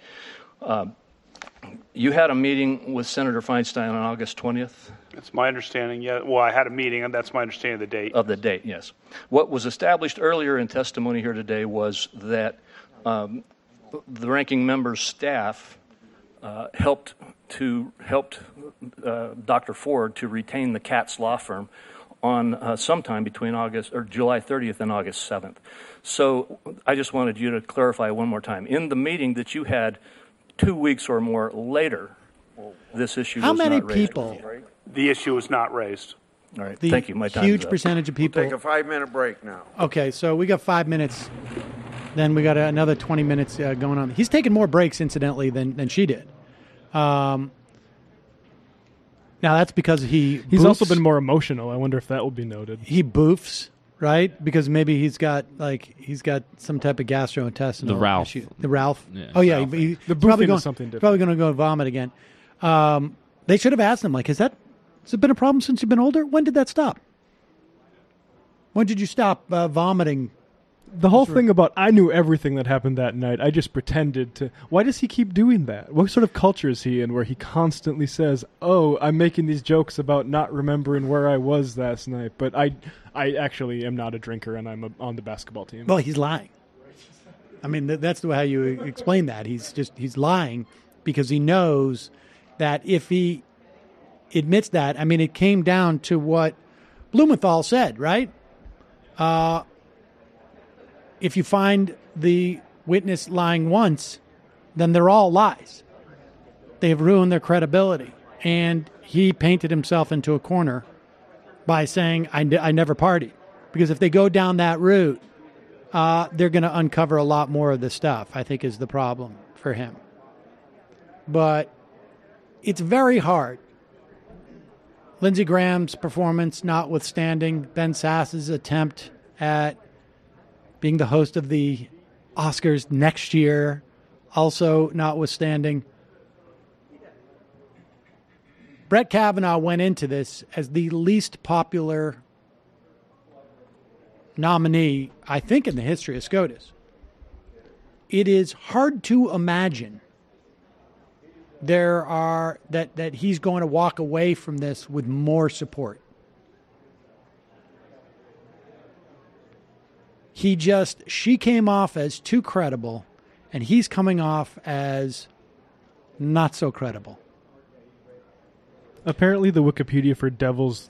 You had a meeting with Senator Feinstein on August 20th? That's my understanding, yeah. Well, I had a meeting, and that's my understanding of the date. Of the date, yes. What was established earlier in testimony here today was that the ranking member's staff helped Dr. Ford to retain the Katz law firm on sometime between July 30th and August 7th. So I just wanted you to clarify one more time. In the meeting that you had 2 weeks or more later, this issue was not raised. How many people? The issue was not raised. All right, thank you. My time huge percentage of people. We'll take a 5-minute break now. Okay, so we got 5 minutes. Then we got another 20 minutes going on. He's taken more breaks, incidentally, than she did. Now, that's because he's also been more emotional. I wonder if that will be noted. He boofs, right? Because maybe he's got some type of gastrointestinal the Ralph. issue. The Ralph? Yeah. Oh, yeah. The boofing is something different. Probably going to go vomit again. They should have asked him, has it been a problem since you've been older? When did that stop? When did you stop vomiting The whole thing about I knew everything that happened that night. I just pretended to. Why does he keep doing that? What sort of culture is he in where he constantly says, "Oh, I'm making these jokes about not remembering where I was last night, but I actually am not a drinker and I'm on the basketball team." Well, he's lying. I mean, that's how you explain that. He's lying because he knows that if he admits that, I mean, it came down to what Blumenthal said, right? If you find the witness lying once, then they're all lies. They have ruined their credibility. And he painted himself into a corner by saying, I never partied. Because if they go down that route, they're going to uncover a lot more of the stuff, I think is the problem for him. But it's very hard. Lindsey Graham's performance notwithstanding, Ben Sass's attempt at being the host of the Oscars next year, also notwithstanding. Brett Kavanaugh went into this as the least popular nominee, I think, in the history of SCOTUS. It is hard to imagine that he's going to walk away from this with more support. She came off as too credible, and he's coming off as not so credible. Apparently, the Wikipedia for Devil's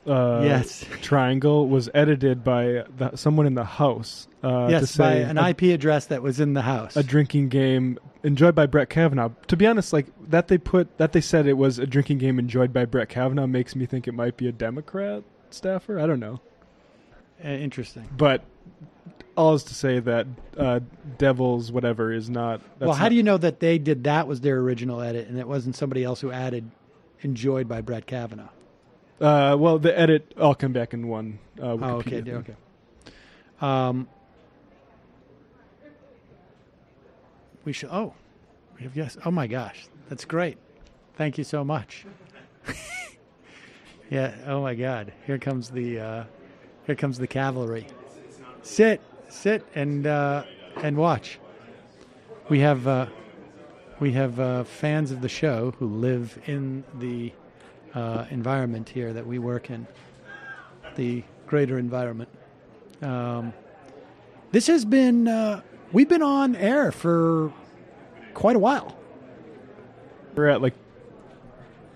Triangle was edited by someone in the House. To say by an IP address that was in the House. A drinking game enjoyed by Brett Kavanaugh. To be honest, like that they said it was a drinking game enjoyed by Brett Kavanaugh makes me think it might be a Democrat staffer. I don't know. Interesting. But all is to say that Devil's whatever is not. Well, how do you know that they did that was their original edit and it wasn't somebody else who added enjoyed by Brett Kavanaugh? Well, the edit all come back in one Wikipedia thing. Okay. We should. Oh, we have yes. Oh my gosh, that's great. Thank you so much. Yeah. Oh my God. Here comes the cavalry. Sit and watch. We have fans of the show who live in the environment here that we work in, the greater environment. This has been, we've been on air for quite a while. We're at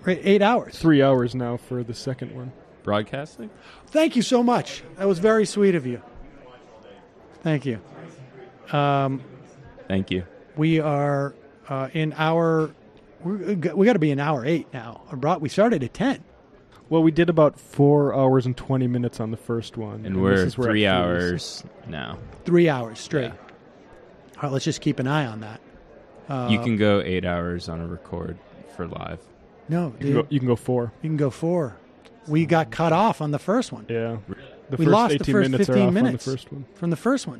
8 hours. 3 hours now for the second one. Broadcasting? Thank you so much. That was very sweet of you. Thank you. Thank you. We are in we got to be in hour 8 now. We started at 10. Well, we did about 4 hours and 20 minutes on the first one. And we're 3 hours now. 3 hours straight. Yeah. All right, let's just keep an eye on that. You can go 8 hours on a record for live. No, dude. You can go 4. You can go 4. We got cut off on the first one. Yeah. We lost the first 15 minutes on the first one. From the first one.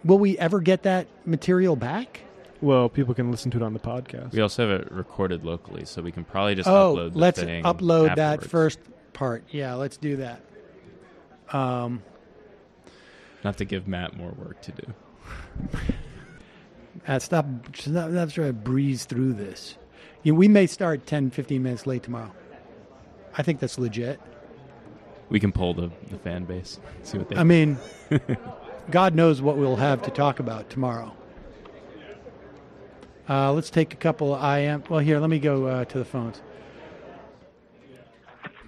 Will we ever get that material back? Well, people can listen to it on the podcast. We also have it recorded locally, so we can probably just upload the thing. Let's upload afterwards. that first part. Yeah, let's do that. Not to give Matt more work to do. Stop trying to breeze through this. We may start 10, 15 minutes late tomorrow. I think that's legit. We can poll the fan base, see what they I mean, God knows what we'll have to talk about tomorrow. Let's take a couple of Well, here, let me go to the phones.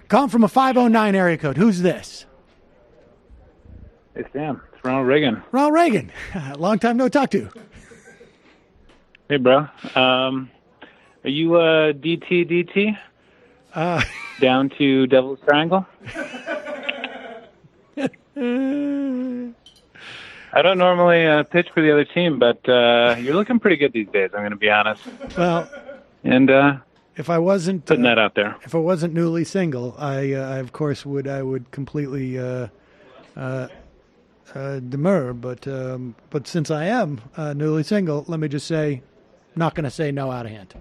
Calling from a 509 area code. Who's this? Hey, Sam. It's Ronald Reagan. Ronald Reagan. Long time no talk to. Hey, bro. Are you DT? Down to Devil's Triangle? I don't normally pitch for the other team, but you're looking pretty good these days, I'm going to be honest. Well, and if I wasn't putting that out there, if I wasn't newly single, I of course would completely demur. But since I am newly single, let me just say, I'm not going to say no out of hand.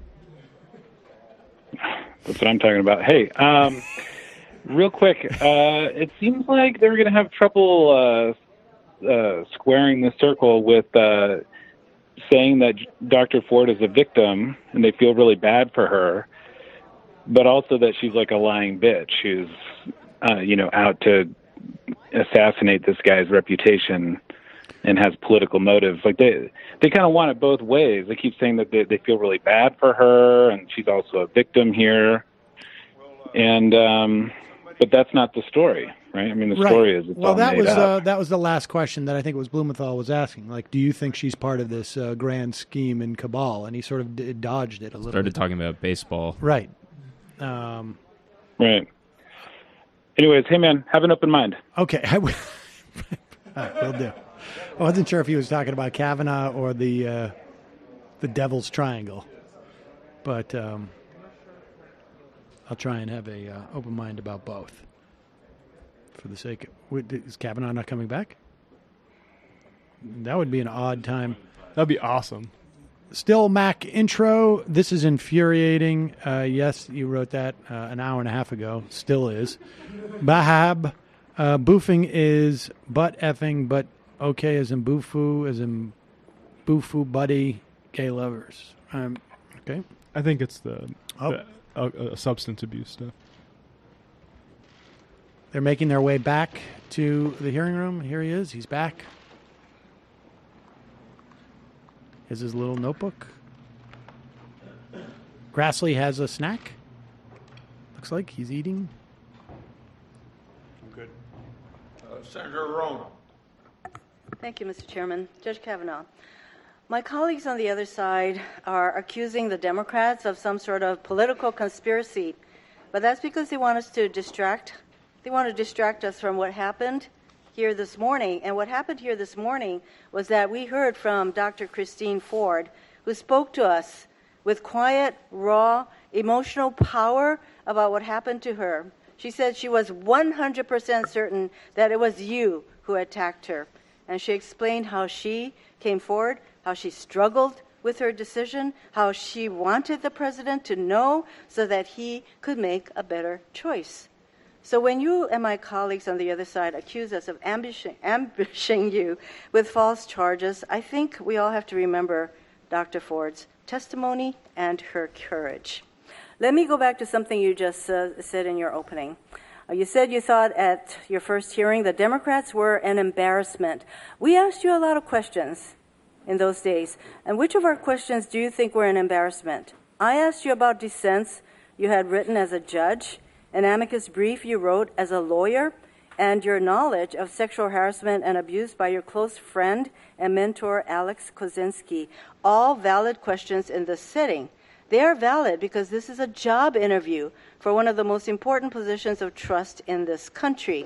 That's what I'm talking about. Hey, Real quick, it seems like they're going to have trouble squaring the circle with saying that Dr. Ford is a victim and they feel really bad for her, but also that she's like a lying bitch who's, out to assassinate this guy's reputation and has political motives. Like they kind of want it both ways. They keep saying that they feel really bad for her and she's also a victim here. And, but that's not the story, right? I mean, the story is it's all made up. That was the last question that I think it was Blumenthal was asking. Like, do you think she's part of this grand scheme and cabal? And he sort of dodged it a little. Started talking about baseball, right? Right. Anyways, hey man, have an open mind. Okay, will do. I wasn't sure if he was talking about Kavanaugh or the Devil's Triangle, but I'll try and have a open mind about both. For the sake of, is Kavanaugh not coming back? That would be an odd time. That'd be awesome. Still Mac intro. This is infuriating. Yes, you wrote that an hour and a half ago. Still is. Bahab. Boofing is butt effing, but okay as in boofoo buddy, gay lovers. Okay. I think it's the substance abuse stuff. They're making their way back to the hearing room. Here he is. He's back. Here's his little notebook. Grassley has a snack. Looks like he's eating. I'm good. Senator Roan. Thank you, Mr. Chairman. Judge Kavanaugh. My colleagues on the other side are accusing the Democrats of some sort of political conspiracy, but that's because they want us to distract. They want to distract us from what happened here this morning. And what happened here this morning was that we heard from Dr. Christine Ford, who spoke to us with quiet, raw, emotional power about what happened to her. She said she was 100% certain that it was you who attacked her. And she explained how she came forward, how she struggled with her decision, how she wanted the president to know so that he could make a better choice. So when you and my colleagues on the other side accuse us of ambushing you with false charges, I think we all have to remember Dr. Ford's testimony and her courage. Let me go back to something you just said in your opening. You said you thought at your first hearing the Democrats were an embarrassment. We asked you a lot of questions in those days. And which of our questions do you think were an embarrassment? I asked you about dissents you had written as a judge, an amicus brief you wrote as a lawyer, and your knowledge of sexual harassment and abuse by your close friend and mentor, Alex Kozinski. All valid questions in this setting. They are valid because this is a job interview for one of the most important positions of trust in this country.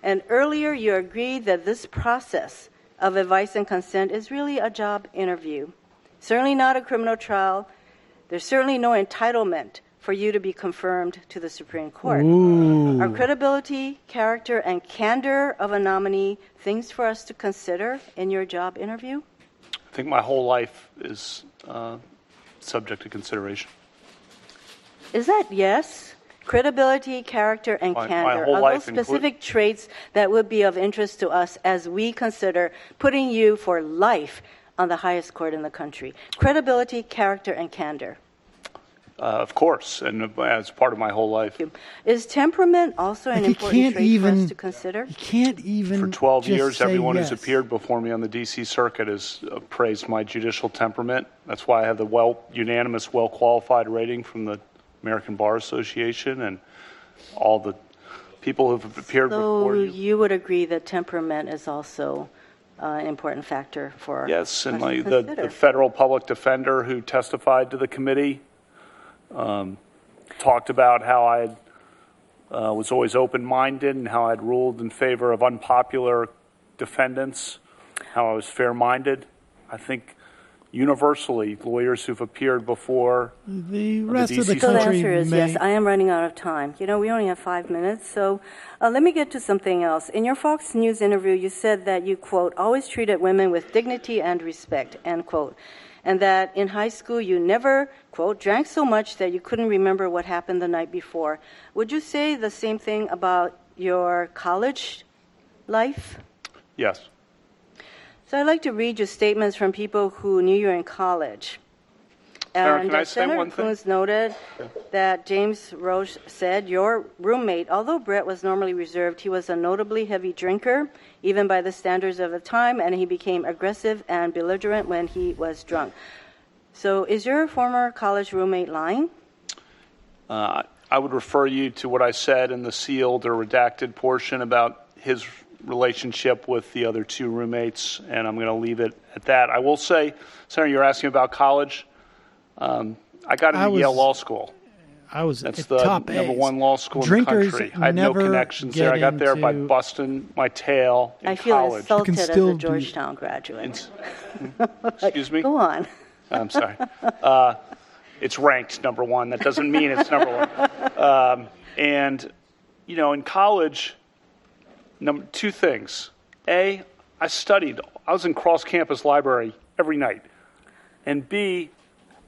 And earlier you agreed that this process of advice and consent is really a job interview. Certainly not a criminal trial. There's certainly no entitlement for you to be confirmed to the Supreme Court. Ooh. Are credibility, character, and candor of a nominee things for us to consider in your job interview? I think my whole life is subject to consideration. Is that yes? Credibility, character, and candor. Are those specific traits that would be of interest to us as we consider putting you for life on the highest court in the country? Credibility, character, and candor. Of course, and as part of my whole life. Is temperament also an important trait for us to consider? You can't even. For 12 just years, say everyone yes. who's appeared before me on the D.C. Circuit has praised my judicial temperament. That's why I have the unanimous, well-qualified rating from the American Bar Association and all the people who have appeared before you. So you would agree that temperament is also an important factor for Yes, and us to the federal public defender who testified to the committee talked about how I was always open-minded and how I'd ruled in favor of unpopular defendants, how I was fair-minded. I think universally, lawyers who've appeared before the rest of the So the country answer is yes. I am running out of time. We only have 5 minutes, so let me get to something else. In your Fox News interview, you said that you, quote, always treated women with dignity and respect, end quote, and that in high school you never, quote, drank so much that you couldn't remember what happened the night before. Would you say the same thing about your college life? Yes. So I'd like to read you statements from people who knew you in college. Sarah, And can I say Senator one thing? Coons noted that James Roche said, your roommate, although Brett was normally reserved, he was a notably heavy drinker, even by the standards of the time, and he became aggressive and belligerent when he was drunk. So is your former college roommate lying? I would refer you to what I said in the sealed or redacted portion about his relationship with the other two roommates, and I'm going to leave it at that. I will say, Senator, you're asking about college. I got into Yale Law School. That's the top number A's. one law school Drinkers in the country. I had no never connections there. I got there by busting my tail in I feel college. insulted as a Georgetown graduate. Excuse me? Go on. I'm sorry. It's ranked number one. That doesn't mean it's number one. And, in college, two things. A, I studied. I was in cross-campus library every night. And B,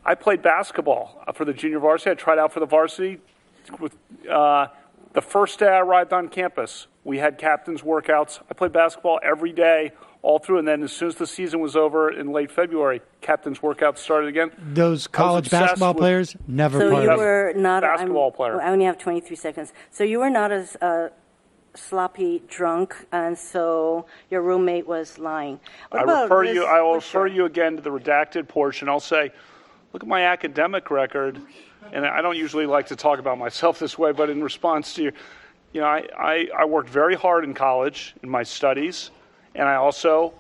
I played basketball for the junior varsity. I tried out for the varsity. The first day I arrived on campus, we had captain's workouts. I played basketball every day, all through. And then as soon as the season was over in late February, captain's workouts started again. Those college basketball players never So partied. you were not basketball player. I only have 23 seconds. So you were not as sloppy drunk, and so your roommate was lying. I will refer you again to the redacted portion. I'll say, look at my academic record, and I don't usually like to talk about myself this way, but in response to you, I worked very hard in college in my studies, and I also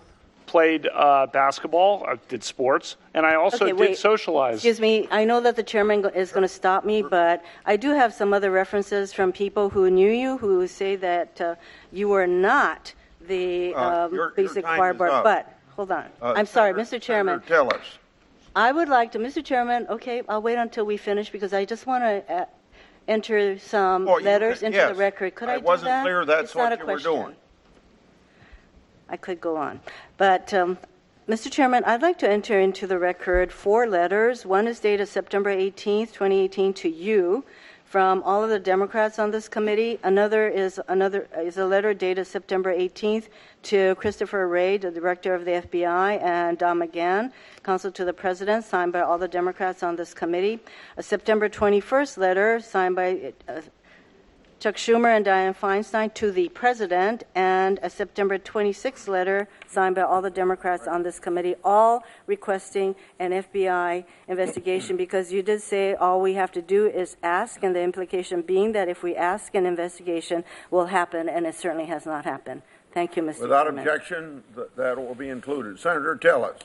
played basketball. I did sports, and I also did socialize. Excuse me. I know that the chairman is going to stop me, but I do have some other references from people who knew you who say that you were not the basic choir bar. But hold on. I'm sorry, Mr. Chairman. Senator, tell us. I would like to, Mr. Chairman. Okay, I'll wait until we finish because I just want to enter some letters into the record. Could I do that? It wasn't clear that's it's not what a you were question. doing. I could go on. But, Mr. Chairman, I'd like to enter into the record 4 letters. One is dated September 18th, 2018 to you from all of the Democrats on this committee. Another is a letter dated September 18th to Christopher Wray, the director of the FBI, and Don McGahn, counsel to the president, signed by all the Democrats on this committee. A September 21st letter signed by Chuck Schumer and Dianne Feinstein to the president, and a September 26th letter signed by all the Democrats on this committee, all requesting an FBI investigation, because you did say all we have to do is ask, and the implication being that if we ask, an investigation will happen, and it certainly has not happened. Thank you, Mr. Without Chairman. objection, that will be included. Senator, tell us.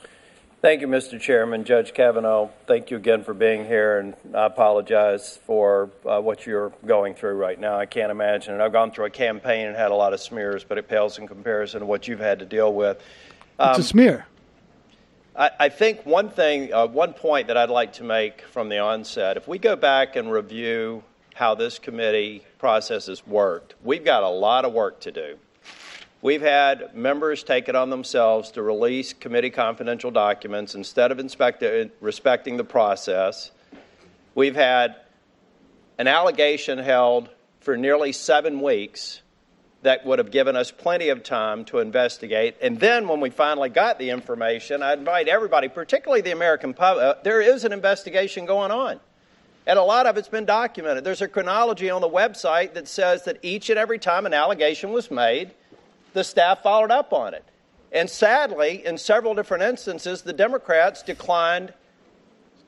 Thank you, Mr. Chairman. Judge Kavanaugh, thank you again for being here, and I apologize for what you're going through right now. I can't imagine it. I've gone through a campaign and had a lot of smears, but it pales in comparison to what you've had to deal with. It's a smear. I think one point that I'd like to make from the onset, if we go back and review how this committee process has worked, we've got a lot of work to do. We've had members take it on themselves to release committee confidential documents instead of respecting the process. We've had an allegation held for nearly 7 weeks that would have given us plenty of time to investigate. And then when we finally got the information, I invite everybody, particularly the American public, there is an investigation going on. And a lot of it's been documented. There's a chronology on the website that says that each and every time an allegation was made, the staff followed up on it. And sadly, in several different instances, the Democrats declined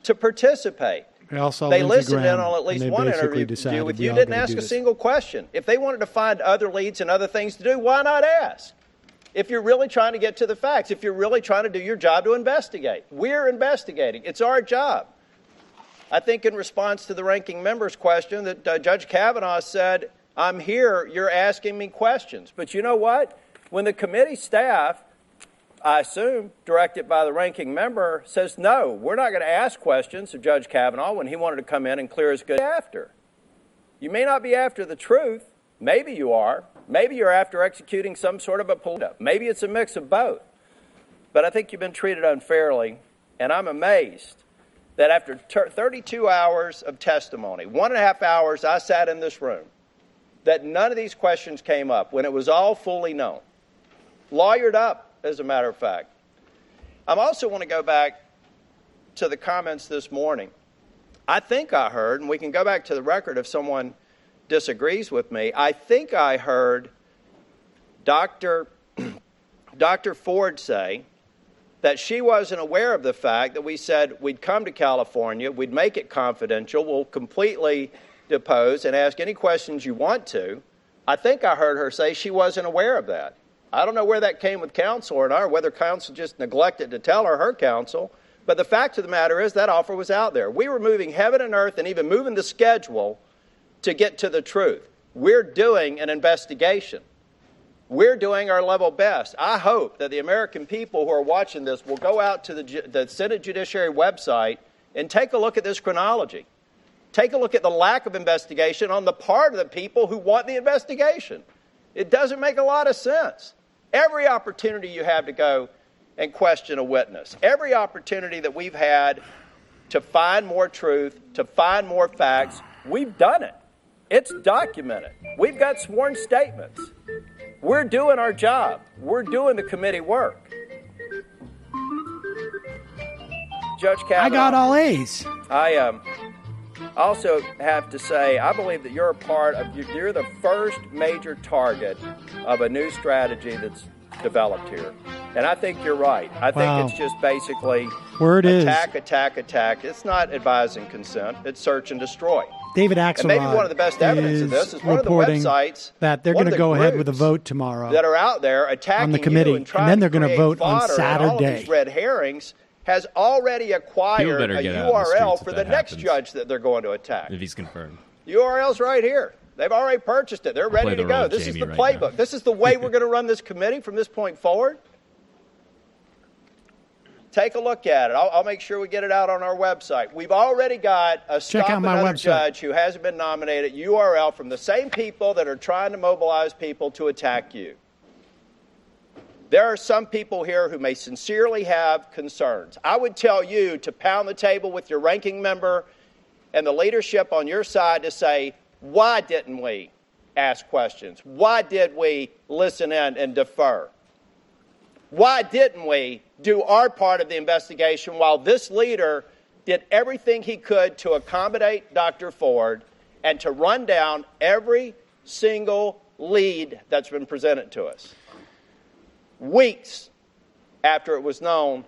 to participate. They listened in on at least one interview with you, didn't ask a single question. If they wanted to find other leads and other things to do, why not ask? If you're really trying to get to the facts, if you're really trying to do your job to investigate. We're investigating. It's our job. I think in response to the ranking member's question that Judge Kavanaugh said, I'm here, you're asking me questions. But you know what? When the committee staff I assume, directed by the ranking member, says, no, we're not going to ask questions of Judge Kavanaugh when he wanted to come in and clear his good after. You may not be after the truth. Maybe you are. Maybe you're after executing some sort of a political. Maybe it's a mix of both. But I think you've been treated unfairly, and I'm amazed that after 32 hours of testimony, 1.5 hours I sat in this room, that none of these questions came up when it was all fully known. Lawyered up, as a matter of fact. I also want to go back to the comments this morning. I think I heard, and we can go back to the record if someone disagrees with me, I think I heard Dr. Ford say that she wasn't aware of the fact that we said we'd come to California, we'd make it confidential, we'll completely depose and ask any questions you want to. I think I heard her say she wasn't aware of that. I don't know where that came with counsel or not, or whether counsel just neglected to tell her counsel. But the fact of the matter is that offer was out there. We were moving heaven and earth and even moving the schedule to get to the truth. We're doing an investigation. We're doing our level best. I hope that the American people who are watching this will go out to the Senate Judiciary website and take a look at this chronology. Take a look at the lack of investigation on the part of the people who want the investigation. It doesn't make a lot of sense. Every opportunity you have to go and question a witness, every opportunity that we've had to find more truth, to find more facts, we've done it. It's documented. We've got sworn statements. We're doing our job. We're doing the committee work. Judge Kavanaugh, I got all A's. I also have to say, I believe that you're you're the first major target of a new strategy that's developed here. And I think you're right. I think it's just basically attack. It's not advise and consent. It's search and destroy. David Axelrod and maybe one of the best evidence of this is one of the websites that they're going to go ahead with a vote tomorrow that are out there attacking on the committee, you and then they're going to vote on Saturday. All of these red herrings has already acquired a URL for the next judge that they're going to attack. If he's confirmed. URL's right here. They've already purchased it. They're ready to go. This is the playbook. This is the way we're going to run this committee from this point forward. Take a look at it. I'll make sure we get it out on our website. We've already got a Stop Another Judge who hasn't been nominated URL from the same people that are trying to mobilize people to attack you. There are some people here who may sincerely have concerns. I would tell you to pound the table with your ranking member and the leadership on your side to say, why didn't we ask questions? Why did we listen in and defer? Why didn't we do our part of the investigation while this leader did everything he could to accommodate Dr. Ford and to run down every single lead that's been presented to us? Weeks after it was known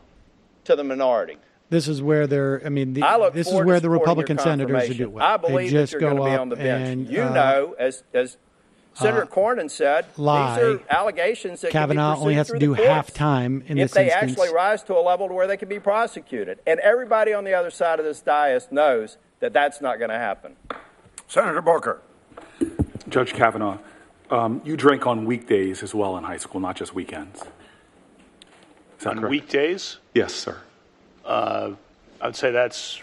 to the minority. This is where this is where the Republican senators do well. I believe that you're going to be on the bench. As Senator Cornyn said, these are allegations that Kavanaugh can be only has to do half time in this instance. If they actually rise to a level to where they can be prosecuted. And everybody on the other side of this dais knows that that's not going to happen. Senator Booker. Judge Kavanaugh, you drank on weekdays as well in high school, not just weekends. Is that on correct? Weekdays? Yes, sir. I'd say that's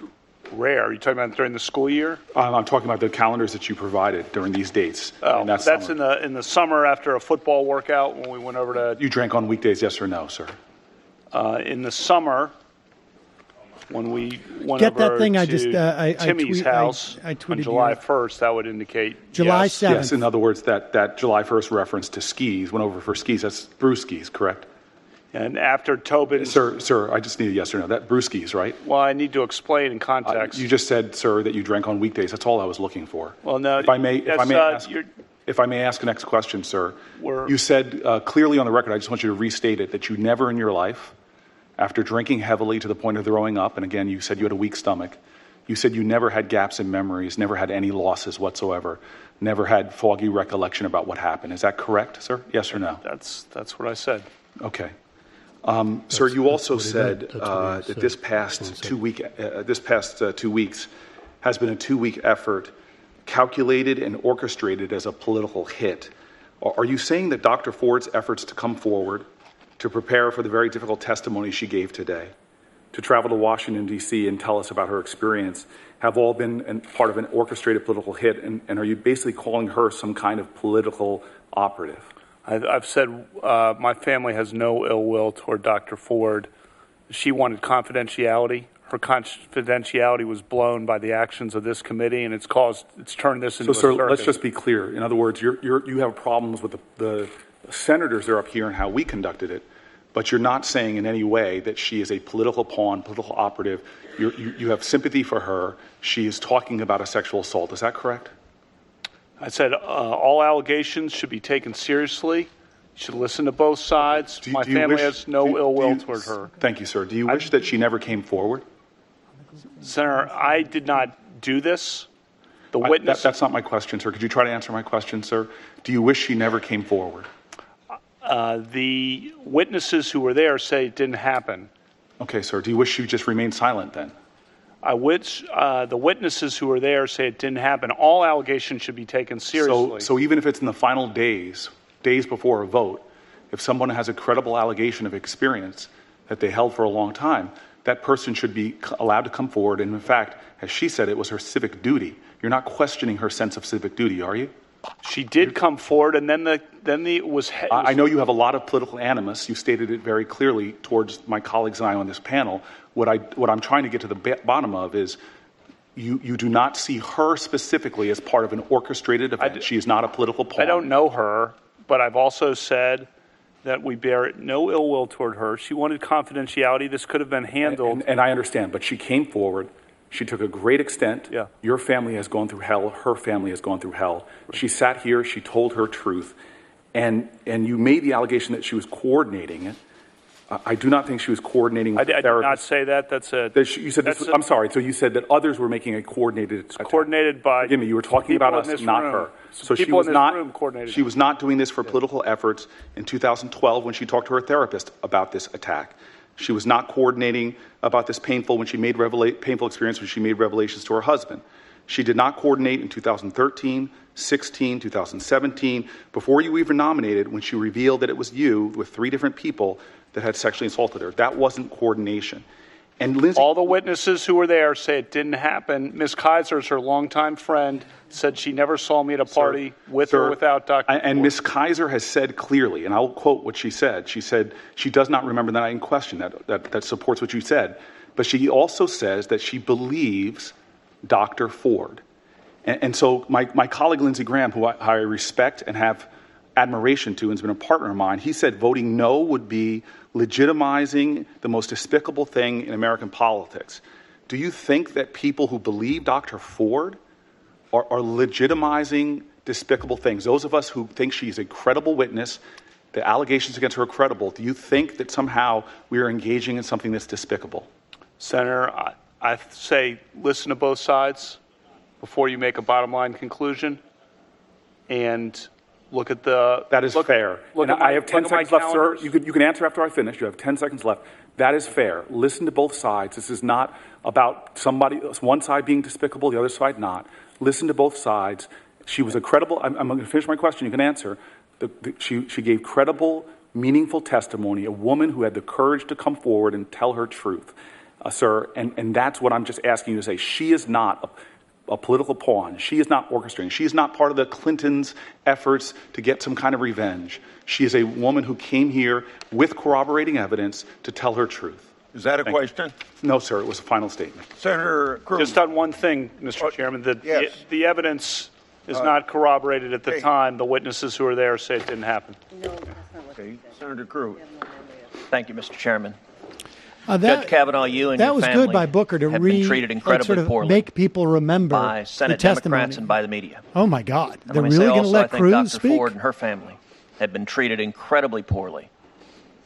rare. Are you talking about during the school year? I'm talking about the calendars that you provided during these dates. That's summer. in the summer after a football workout when we went over to. You drank on weekdays, yes or no, sir? In the summer, when we went Get over that thing to Timmy's house I tweeted on July 1st, that would indicate July 7th. Yes, in other words, that July 1st reference to skis, went over for skis. That's brewskis, correct? And after Tobin... Sir, I just need a yes or no. That brewskis, right? Well, I need to explain in context. You just said, sir, that you drank on weekdays. That's all I was looking for. Well, no. If I may ask the next question, sir. You said clearly on the record, I just want you to restate it, that you never in your life, after drinking heavily to the point of throwing up, and again, you said you had a weak stomach, you said you never had gaps in memories, never had any losses whatsoever, never had foggy recollection about what happened. Is that correct, sir? Yes or no? That's what I said. Okay. Sir, you also said that this past 2 weeks has been a 2-week effort calculated and orchestrated as a political hit. Are you saying that Dr. Ford's efforts to come forward, to prepare for the very difficult testimony she gave today, to travel to Washington, D.C. and tell us about her experience, have all been part of an orchestrated political hit? And are you basically calling her some kind of political operative? I've said my family has no ill will toward Dr. Ford. She wanted confidentiality. Her confidentiality was blown by the actions of this committee, and it's turned this into a circus. So, let's just be clear. In other words, you have problems with the senators that are up here and how we conducted it, but you're not saying in any way that she is a political pawn, political operative. You have sympathy for her. She is talking about a sexual assault. Is that correct? I said all allegations should be taken seriously. You should listen to both sides. My family has no ill will toward her. Thank you, sir. Do you wish that she never came forward? Senator, I did not do this. The witness. That's not my question, sir. Could you try to answer my question, sir? Do you wish she never came forward? The witnesses who were there say it didn't happen. Okay, sir. Do you wish she just remained silent then? I wish the witnesses who were there say it didn't happen. All allegations should be taken seriously. So even if it's in the final days before a vote, if someone has a credible allegation of experience that they held for a long time, that person should be allowed to come forward. And in fact, as she said, it was her civic duty. You're not questioning her sense of civic duty, are you? She did come forward, and then it was. I know you have a lot of political animus. You stated it very clearly towards my colleagues and I on this panel. What I'm trying to get to the bottom of is you do not see her specifically as part of an orchestrated event. She is not a political pawn. I don't know her, but I've also said that we bear no ill will toward her. She wanted confidentiality. This could have been handled. And I understand, but she came forward. She took a great extent. Yeah. Your family has gone through hell. Her family has gone through hell. She sat here. She told her truth. And you made the allegation that she was coordinating it. I do not think she was coordinating with the therapist. I did not say that. You said this, I'm sorry. So you said that others were making a coordinated attack. Coordinated by. Forgive me. You were talking about us, not her. So she was not doing this for political efforts in 2012 when she talked to her therapist about this attack. She was not coordinating about this painful experience when she made revelations to her husband. She did not coordinate in 2013, 16, 2017, before you even nominated, when she revealed that it was you with 3 different people that had sexually assaulted her. That wasn't coordination. And Lindsay, all the witnesses who were there say it didn't happen. Ms. Kaiser is her longtime friend, said she never saw me at a party with or without Dr. And Ms. Kaiser has said clearly, and I'll quote what she said. She said she does not remember the night in question. That supports what you said. But she also says that she believes Dr. Ford. And so my colleague Lindsey Graham, who I respect and have admiration to and has been a partner of mine, he said voting no would be legitimizing the most despicable thing in American politics. Do you think that people who believe Dr. Ford are legitimizing despicable things? Those of us who think she's a credible witness, the allegations against her are credible, do you think that somehow we are engaging in something that's despicable? Senator, I say listen to both sides before you make a bottom line conclusion, and look at the. That is fair. I have 10 seconds left, sir. You can answer after I finish. You have 10 seconds left. That is fair. Listen to both sides. This is not about one side being despicable, the other side not. Listen to both sides. She was a credible. I'm going to finish my question. You can answer. She gave credible, meaningful testimony. A woman who had the courage to come forward and tell her truth, sir. And that's what I'm just asking you to say. She is not a political pawn. She is not orchestrating. She is not part of the Clintons' efforts to get some kind of revenge. She is a woman who came here with corroborating evidence to tell her truth. Is that a question? No, sir. It was a final statement. Senator Cruz. Just on one thing, Mr. Chairman. The evidence is not corroborated at the time. The witnesses who were there say it didn't happen. No, that's not what Okay. Senator Cruz. Thank you, Mr. Chairman. Judge Kavanaugh, you and your family that was good by Booker to have been treated incredibly poorly make people remember by Senate the testimony. Democrats and by the media. Oh my God! And They're really going to let Cruz Dr. speak? Ford and her family have been treated incredibly poorly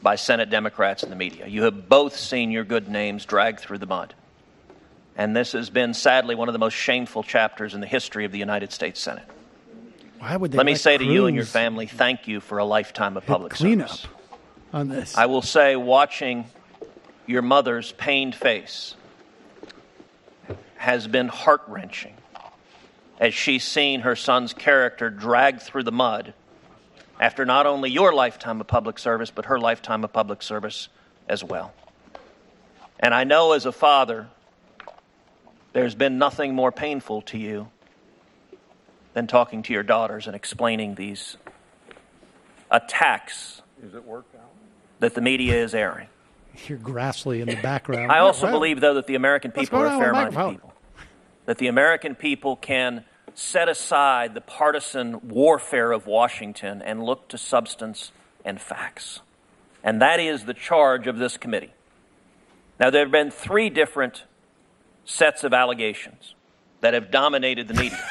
by Senate Democrats and the media. You have both seen your good names dragged through the mud, and this has been sadly one of the most shameful chapters in the history of the United States Senate. Why would they Let me say Cruz to you and your family, thank you for a lifetime of public service. On this, I will say, watching your mother's pained face has been heart-wrenching as she's seen her son's character dragged through the mud after not only your lifetime of public service, but her lifetime of public service as well. And I know as a father, there's been nothing more painful to you than talking to your daughters and explaining these attacks that the media is airing. You're Grassley in the background. I also believe, though, that the American people are fair-minded people. That the American people can set aside the partisan warfare of Washington and look to substance and facts. And that is the charge of this committee. Now, there have been 3 different sets of allegations that have dominated the media.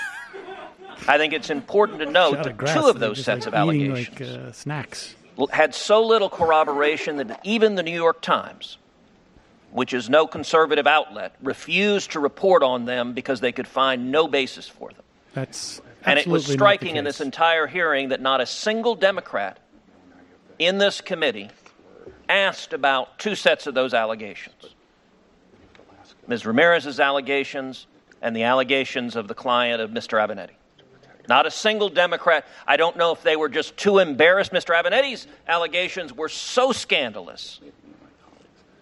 I think it's important to note that 2 of those sets of allegations snacks had so little corroboration that even the New York Times, which is no conservative outlet, refused to report on them because they could find no basis for them. That's and it was striking in this entire hearing that not a single Democrat in this committee asked about 2 sets of those allegations. Ms. Ramirez's allegations and the allegations of the client of Mr. Abinetti. Not a single Democrat. I don't know if they were just too embarrassed. Mr. Abinetti's allegations were so scandalous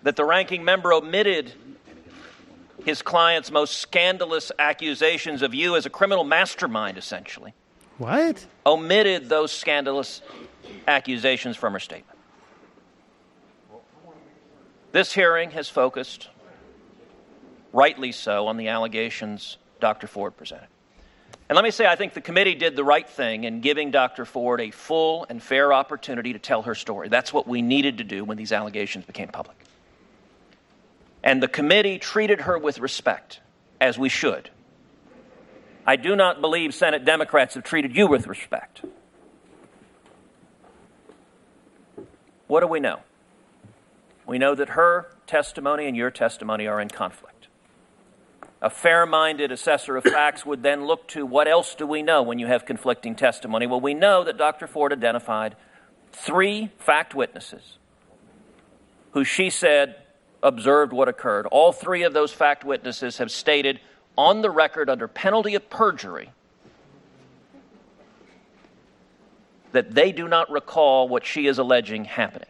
that the ranking member omitted his client's most scandalous accusations of you as a criminal mastermind, essentially. What? Omitted those scandalous accusations from her statement. This hearing has focused, rightly so, on the allegations Dr. Ford presented. And let me say, I think the committee did the right thing in giving Dr. Ford a full and fair opportunity to tell her story. That's what we needed to do when these allegations became public. And the committee treated her with respect, as we should. I do not believe Senate Democrats have treated you with respect. What do we know? We know that her testimony and your testimony are in conflict. A fair-minded assessor of facts would then look to what else do we know when you have conflicting testimony? Well, we know that Dr. Ford identified 3 fact witnesses who she said observed what occurred. All 3 of those fact witnesses have stated on the record under penalty of perjury that they do not recall what she is alleging happening.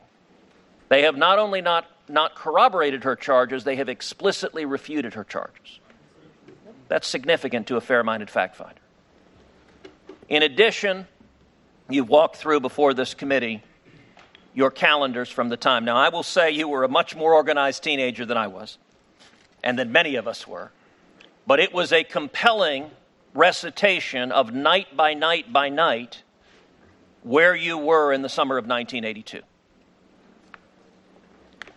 They have not only not corroborated her charges, they have explicitly refuted her charges. That's significant to a fair-minded fact finder. In addition, you've walked through before this committee your calendars from the time. Now, I will say you were a much more organized teenager than I was, and than many of us were. But it was a compelling recitation of night by night by night where you were in the summer of 1982.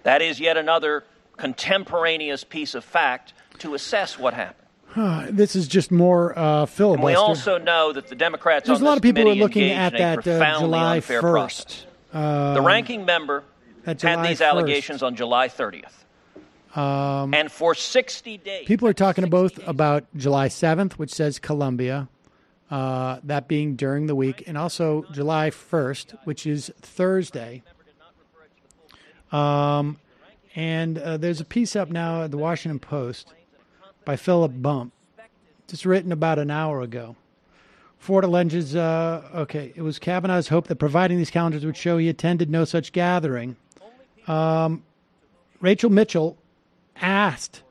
That is yet another contemporaneous piece of fact to assess what happened. This is just more filibuster. And we also know that the Democrats There's on a lot this of people committee are looking engaged at in a that profoundly July unfair 1st. process. The ranking member had these allegations on July 30th. And for 60 days. People are talking both about July 7th, which says Columbia, that being during the week, and also July 1st, which is Thursday. And there's a piece up now at the Washington Post by Philip Bump, just written about an hour ago. Ford alleges, it was Kavanaugh's hope that providing these calendars would show he attended no such gathering. Rachel Mitchell asked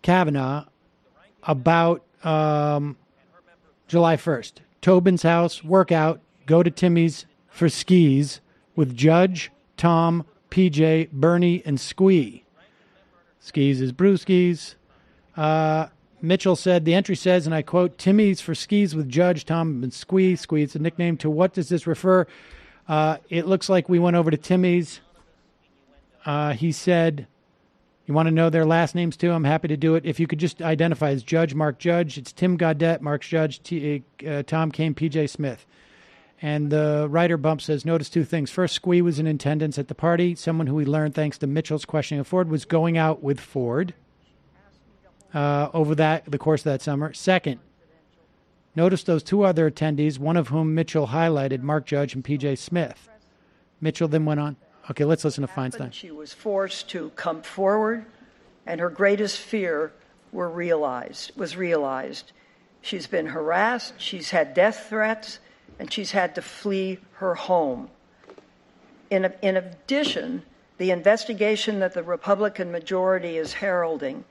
Kavanaugh about July 1st. Tobin's house, workout, go to Timmy's for skis with Judge, Tom, PJ, Bernie, and Squee. Skis is Brewskis. Mitchell said, the entry says, and I quote, Timmy's for skis with Judge, Tom, and Squee. Squee is a nickname. To what does this refer? It looks like we went over to Timmy's. He said, you want to know their last names too? I'm happy to do it. If you could just identify as Judge, Mark Judge. It's Tim Gaudette, Mark Judge, Tom Kane, PJ Smith. And the writer Bump says, notice 2 things. First, Squee was in attendance at the party. Someone who we learned, thanks to Mitchell's questioning of Ford, was going out with Ford over the course of that summer. Second, notice those 2 other attendees, one of whom Mitchell highlighted, Mark Judge and PJ Smith. Mitchell then went on. Okay, let's listen to Feinstein. She was forced to come forward, and her greatest fear was realized. She's been harassed. She's had death threats. and she's had to flee her home. In addition, the investigation that the Republican majority is heralding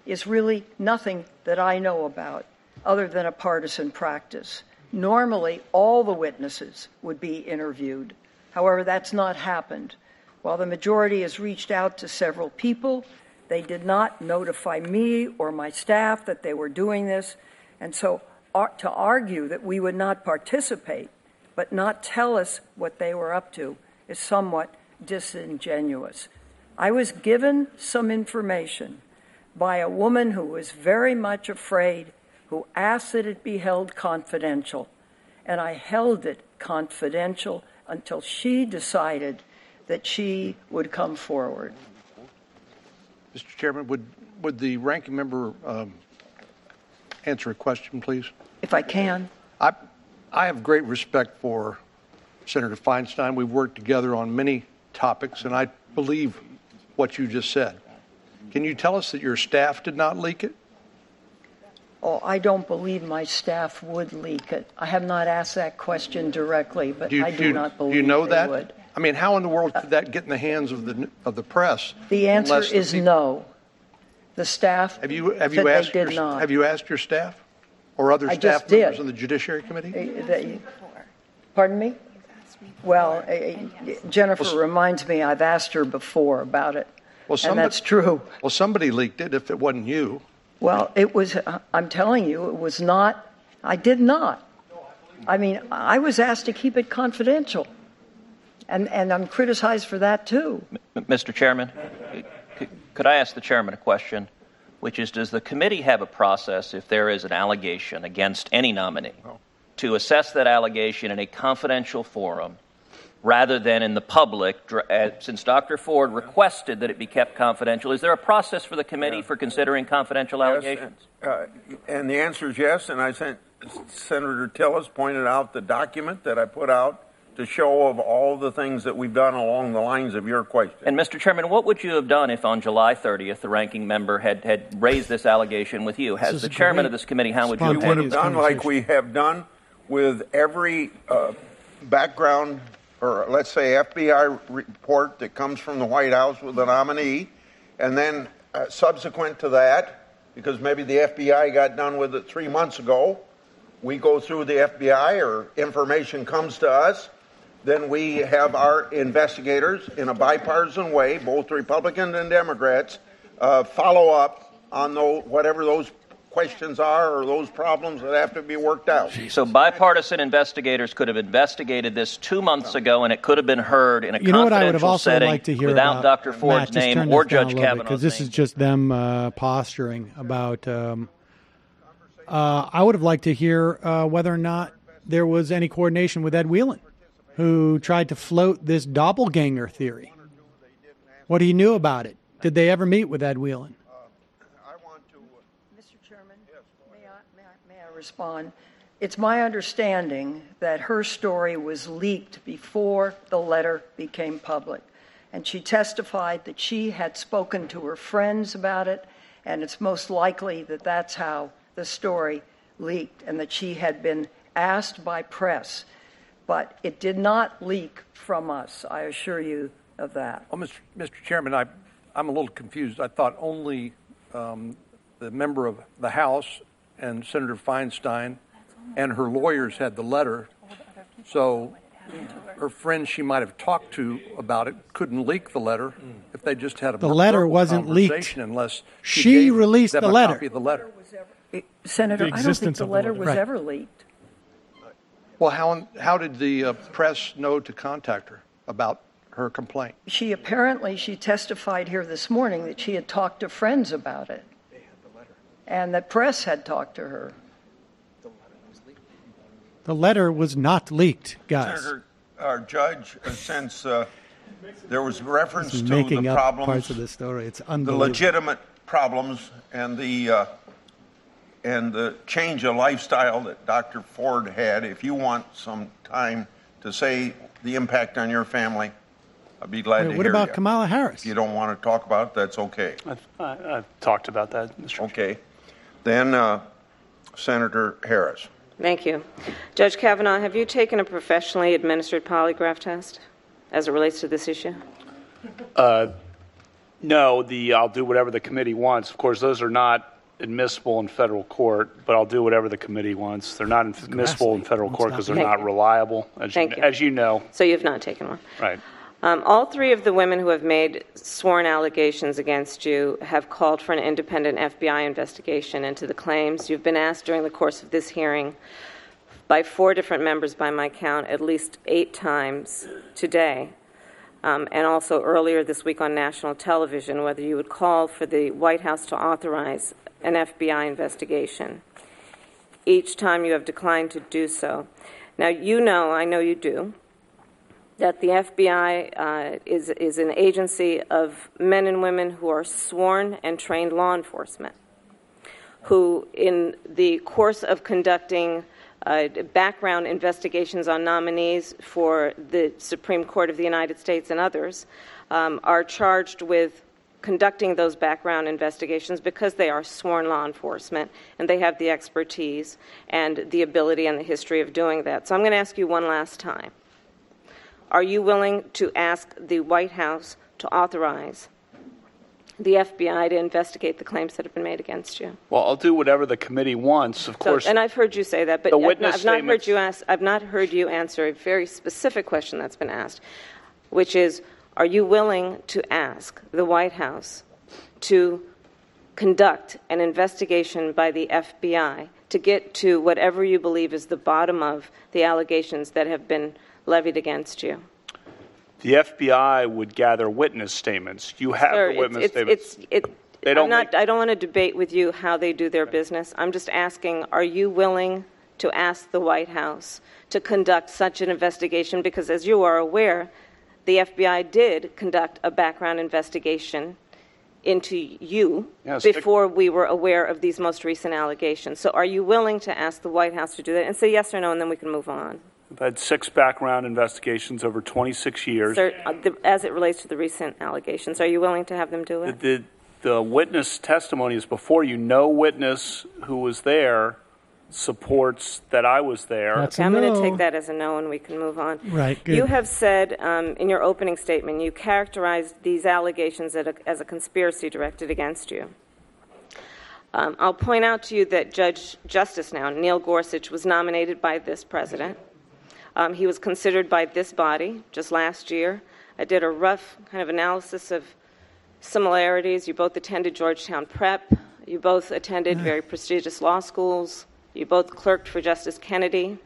is really nothing that I know about other than a partisan practice. Normally, all the witnesses would be interviewed. However, that's not happened. While the majority has reached out to several people, they did not notify me or my staff that they were doing this. And so to argue that we would not participate but not tell us what they were up to is somewhat disingenuous. I was given some information by a woman who was very much afraid, who asked that it be held confidential, and I held it confidential until she decided that she would come forward. Mr. Chairman, would the ranking member answer a question, please? If I can. I have great respect for Senator Feinstein. We've worked together on many topics, and I believe what you just said. Can you tell us that your staff did not leak it? Oh, I don't believe my staff would leak it. I have not asked that question directly, but I do not believe you know they that? would. I mean, how in the world could that get in the hands of the press? The answer is no. The staff have you asked your staff or other staff members on the Judiciary Committee? Pardon me? Well, Jennifer reminds me I've asked her before about it, and that's true. Well, somebody leaked it if it wasn't you. Well, it was, I'm telling you, it was not, I did not. I mean, I was asked to keep it confidential, and I'm criticized for that, too. Mr. Chairman, could I ask the chairman a question, which is, does the committee have a process if there is an allegation against any nominee to assess that allegation in a confidential forum rather than in the public, since Dr. Ford requested that it be kept confidential? Is there a process for the committee for considering confidential allegations? And the answer is yes, and I sent Senator Tillis pointed out the document that I put out to show of all the things that we've done along the lines of your question. And, Mr. Chairman, what would you have done if on July 30th the ranking member had raised this allegation with you? As the chairman of this committee, how would you have We would have done like we have done with every background, or let's say FBI report that comes from the White House with a nominee, and then subsequent to that, because maybe the FBI got done with it 3 months ago, we go through the FBI or information comes to us, then we have our investigators in a bipartisan way, both Republicans and Democrats, follow up on whatever those questions are or those problems that have to be worked out. So bipartisan investigators could have investigated this 2 months ago, and it could have been heard in a confidential what I would have also setting liked to hear without about, Dr. Ford's name or Judge Kavanaugh's because this is just them posturing about. I would have liked to hear whether or not there was any coordination with Ed Whelan, who tried to float this doppelganger theory. What he knew about it. Did they ever meet with Ed Whelan? Mr. Chairman, may I respond? It's my understanding that her story was leaked before the letter became public. And she testified that she had spoken to her friends about it, and it's most likely that that's how the story leaked, and that she had been asked by press. But it did not leak from us, I assure you of that. Well, Mr. Chairman, I'm a little confused. I thought only the member of the House and Senator Feinstein and her lawyers had the letter. So her friends she might have talked to about it couldn't leak the letter if they just had a the letter wasn't leaked unless she released the letter. Copy of the letter. Senator, I don't think the letter was ever leaked. Well, how did the press know to contact her about her complaint? She testified here this morning that she had talked to friends about it, and that press had talked to her. The letter was not leaked, guys. Senator, our judge, since there was reference to making the up problems, parts of the story. It's the unbelievable. legitimate problems, and the change of lifestyle that Dr. Ford had. If you want some time to say the impact on your family, I'd be glad to hear What about you. Kamala Harris? If you don't want to talk about it, that's okay. I've talked about that, Mr. Okay. Then Senator Harris. Thank you. Judge Kavanaugh, have you taken a professionally administered polygraph test as it relates to this issue? No, I'll do whatever the committee wants. Of course, those are not admissible in federal court, but I'll do whatever the committee wants. They're not admissible in federal court because they're not reliable, as you know. So you've not taken one? Right. All three of the women who have made sworn allegations against you have called for an independent FBI investigation into the claims. You've been asked during the course of this hearing by 4 different members, by my count, at least 8 times today, and also earlier this week on national television, whether you would call for the White House to authorize an FBI investigation. Each time you have declined to do so. Now, you know, I know you do, that the FBI is an agency of men and women who are sworn and trained law enforcement, who in the course of conducting background investigations on nominees for the Supreme Court of the United States and others are charged with conducting those background investigations because they are sworn law enforcement and they have the expertise and the ability and the history of doing that. So I'm going to ask you one last time. Are you willing to ask the White House to authorize the FBI to investigate the claims that have been made against you? Well, I'll do whatever the committee wants, of course. And I've heard you say that, but the witness I've not heard you answer a very specific question that's been asked, which is, are you willing to ask the White House to conduct an investigation by the FBI to get to whatever you believe is the bottom of the allegations that have been levied against you? The FBI would gather witness statements. You have the witness statements. I don't want to debate with you how they do their business. I'm just asking, are you willing to ask the White House to conduct such an investigation? Because as you are aware, the FBI did conduct a background investigation into you before we were aware of these most recent allegations. So are you willing to ask the White House to do that? And say yes or no, and then we can move on. I've had 6 background investigations over 26 years. Sir, as it relates to the recent allegations, are you willing to have them do it? The witness testimony is before you. No witness who was there supports that I was there. Okay, I'm going to take that as a no, and we can move on. Right, good. You have said in your opening statement, you characterized these allegations as a conspiracy directed against you. I'll point out to you that Justice now, Neil Gorsuch, was nominated by this president. He was considered by this body just last year. I did a rough kind of analysis of similarities. You both attended Georgetown Prep. You both attended very prestigious law schools. You both clerked for Justice Kennedy.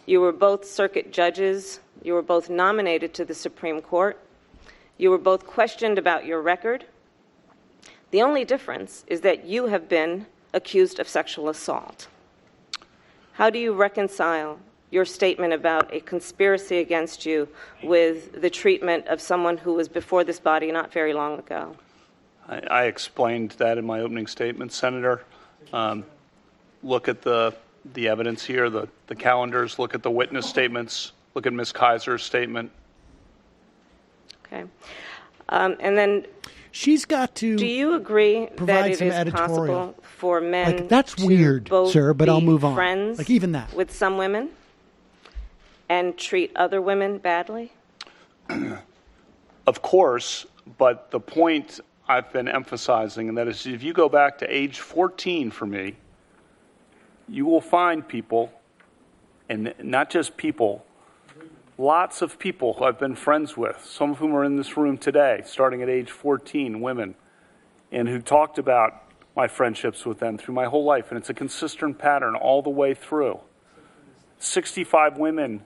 You were both circuit judges. You were both nominated to the Supreme Court. You were both questioned about your record. The only difference is that you have been accused of sexual assault. How do you reconcile your statement about a conspiracy against you with the treatment of someone who was before this body not very long ago? I explained that in my opening statement, Senator. Look at the evidence here, the calendars, look at the witness statements, look at Ms. Kaiser's statement. Okay. And then she's got to. Do you agree that it is possible for men that's to weird, both sir, but be I'll move on. Friends even that with some women and treat other women badly? Of course, but the point I've been emphasizing, and that is if you go back to age 14 for me, you will find people, and not just people, lots of people who I've been friends with, some of whom are in this room today, starting at age 14, women, and who talked about my friendships with them through my whole life, and it's a consistent pattern all the way through. 65 women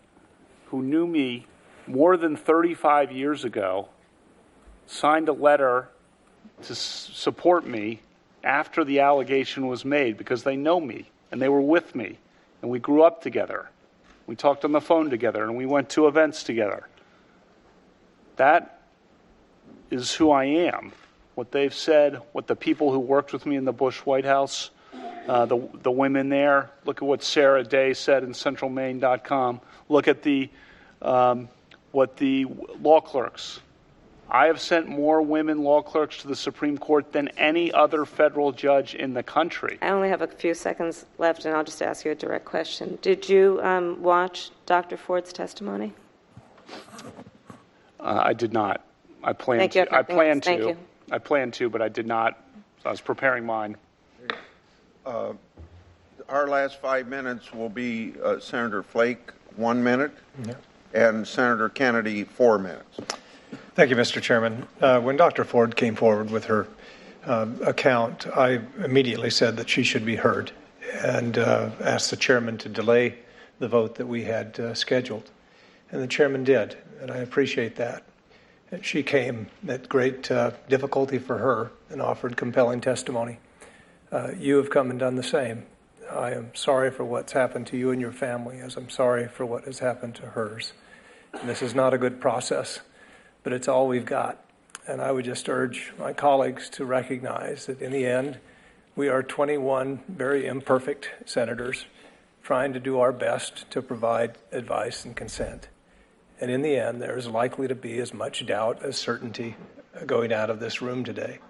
who knew me more than 35 years ago signed a letter to support me after the allegation was made because they know me and they were with me and we grew up together. We talked on the phone together and we went to events together. That is who I am. What they've said, what the people who worked with me in the Bush White House, the women there. Look at what Sarah Day said in centralmaine.com. Look at what the law clerks. I have sent more women law clerks to the Supreme Court than any other federal judge in the country. I only have a few seconds left, and I'll just ask you a direct question. Did you watch Dr. Ford's testimony? I did not. I plan to. I plan to. I plan to, but I did not. I was preparing mine. Our last 5 minutes will be Senator Flake, 1 minute, and Senator Kennedy, 4 minutes. Thank you, Mr. Chairman. When Dr. Ford came forward with her account, I immediately said that she should be heard and asked the chairman to delay the vote that we had scheduled. And the chairman did, and I appreciate that. And she came at great difficulty for her and offered compelling testimony. You have come and done the same. I am sorry for what's happened to you and your family, as I'm sorry for what has happened to hers. And this is not a good process, but it's all we've got. And I would just urge my colleagues to recognize that in the end, we are 21 very imperfect senators trying to do our best to provide advice and consent. And in the end, there is likely to be as much doubt as certainty going out of this room today.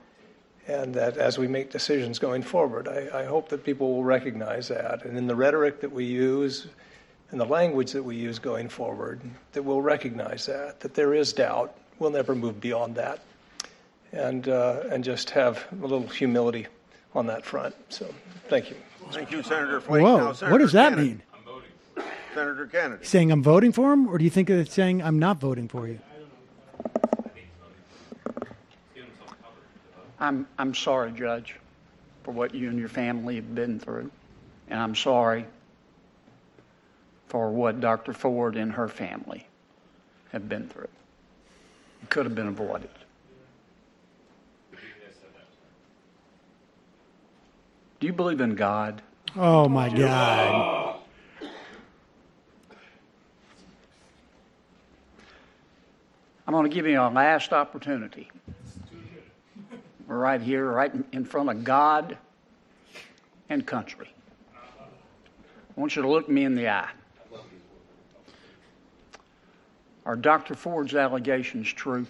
And that as we make decisions going forward, I hope that people will recognize that. And in the rhetoric that we use and the language that we use going forward, that we'll recognize that there is doubt. We'll never move beyond that. And just have a little humility on that front. So thank you. Thank you, Senator Flake. Whoa, now, Senator what does that Kennedy. mean? Senator Kennedy. Saying I'm voting for him, or do you think it's saying I'm not voting for you? I'm sorry, Judge, for what you and your family have been through. And I'm sorry for what Dr. Ford and her family have been through. It could have been avoided. Do you believe in God? Oh, my God. I'm going to give you a last opportunity. We're right here, right in front of God and country. I want you to look me in the eye. Are Dr. Ford's allegations true?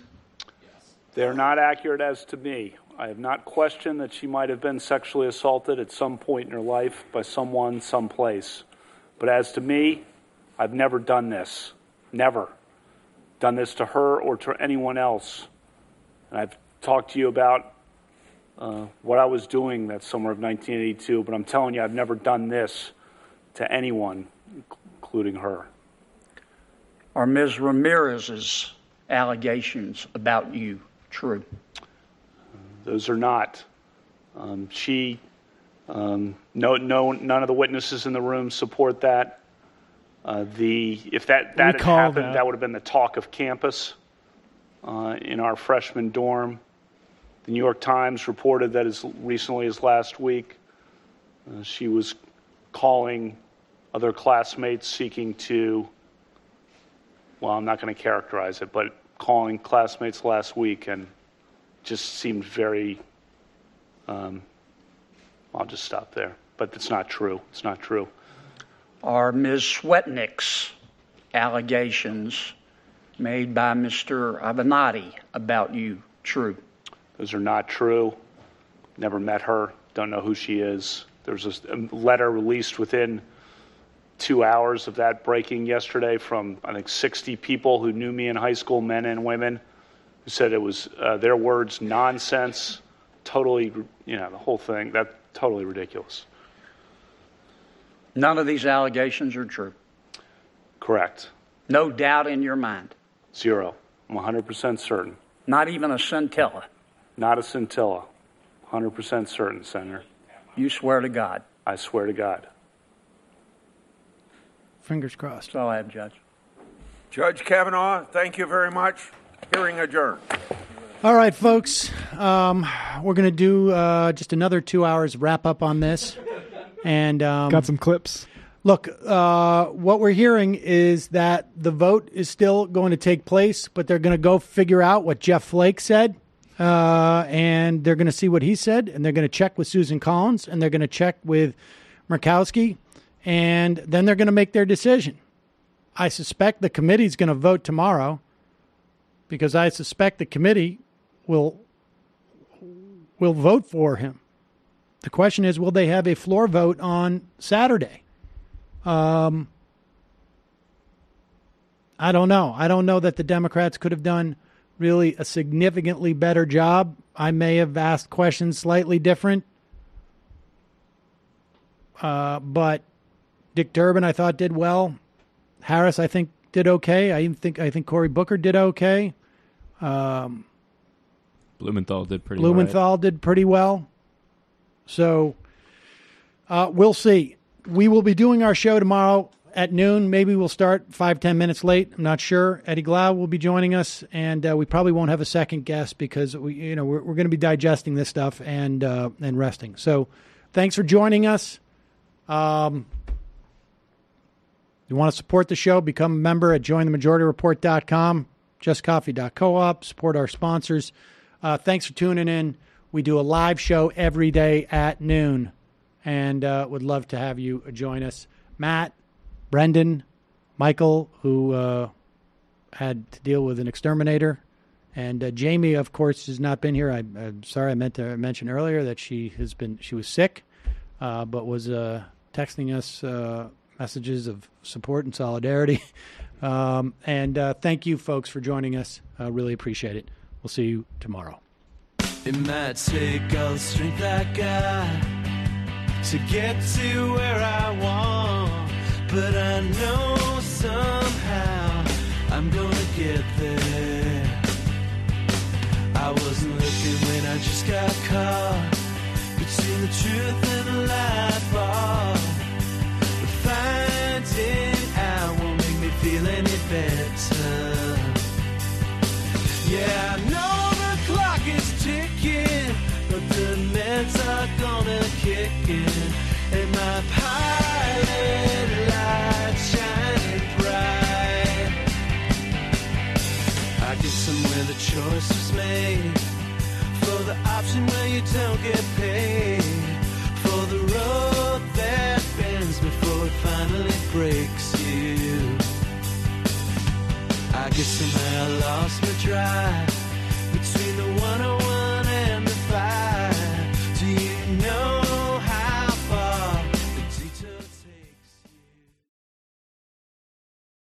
They're not accurate as to me. I have not questioned that she might have been sexually assaulted at some point in her life by someone, someplace. But as to me, I've never done this. Never done this to her or to anyone else. And I've talked to you about what I was doing that summer of 1982, but I'm telling you, I've never done this to anyone, including her. Are Ms. Ramirez's allegations about you true? Those are not. None of the witnesses in the room support that. If that had happened, that would have been the talk of campus in our freshman dorm. The New York Times reported that as recently as last week, she was calling other classmates seeking to, well, I'm not going to characterize it, but calling classmates last week and just seemed very, I'll just stop there. But it's not true. It's not true. Are Ms. Swetnick's allegations made by Mr. Avenatti about you true? Those are not true. Never met her. Don't know who she is. There's a letter released within 2 hours of that breaking yesterday from, I think, 60 people who knew me in high school, men and women, who said it was, their words, nonsense, totally, the whole thing, that's totally ridiculous. None of these allegations are true? Correct. No doubt in your mind? Zero. I'm 100% certain. Not even a scintilla? Not a scintilla. 100% certain, Senator. You swear to God? I swear to God. Fingers crossed. That's all I have, Judge. Judge Kavanaugh, thank you very much. Hearing adjourned. All right, folks. We're going to do just another 2 hours wrap up on this. And got some clips. Look, what we're hearing is that the vote is still going to take place, but they're going to go figure out what Jeff Flake said. And they're going to see what he said, and they're going to check with Susan Collins, and they're going to check with Murkowski, and then they're going to make their decision. I suspect the committee's going to vote tomorrow, because I suspect the committee will vote for him. The question is, will they have a floor vote on Saturday? I don't know. I don't know that the Democrats could have done really a significantly better job. I may have asked questions slightly different. But Dick Durbin, I thought, did well. Harris, I think, did okay. I think Cory Booker did okay. Blumenthal did pretty did pretty well. So we'll see. We will be doing our show tomorrow at noon. Maybe we'll start 5-10 minutes late. I'm not sure. Eddie Glau will be joining us, and we probably won't have a second guest because we're going to be digesting this stuff and resting. So thanks for joining us. You want to support the show, become a member at jointhemajorityreport.com, justcoffee.coop, support our sponsors. Thanks for tuning in. We do a live show every day at noon, and would love to have you join us. Matt, Brendan, Michael, who had to deal with an exterminator, and Jamie, of course, has not been here. I'm sorry, I meant to mention earlier that she was sick, but was texting us messages of support and solidarity. And thank you, folks, for joining us. Really appreciate it. We'll see you tomorrow. It might take all the strength I got to get to where I want, but I know somehow I'm gonna get there. I wasn't looking when I just got caught between the truth and the light bulb, but finding out won't make me feel any better. Yeah, I know the clock is ticking, but the meds are gonna kick in, and my pilot light shining bright. I get somewhere the choice was made, for the option where you don't get paid, for the road that bends before it finally breaks you. I guess somehow I lost my drive between the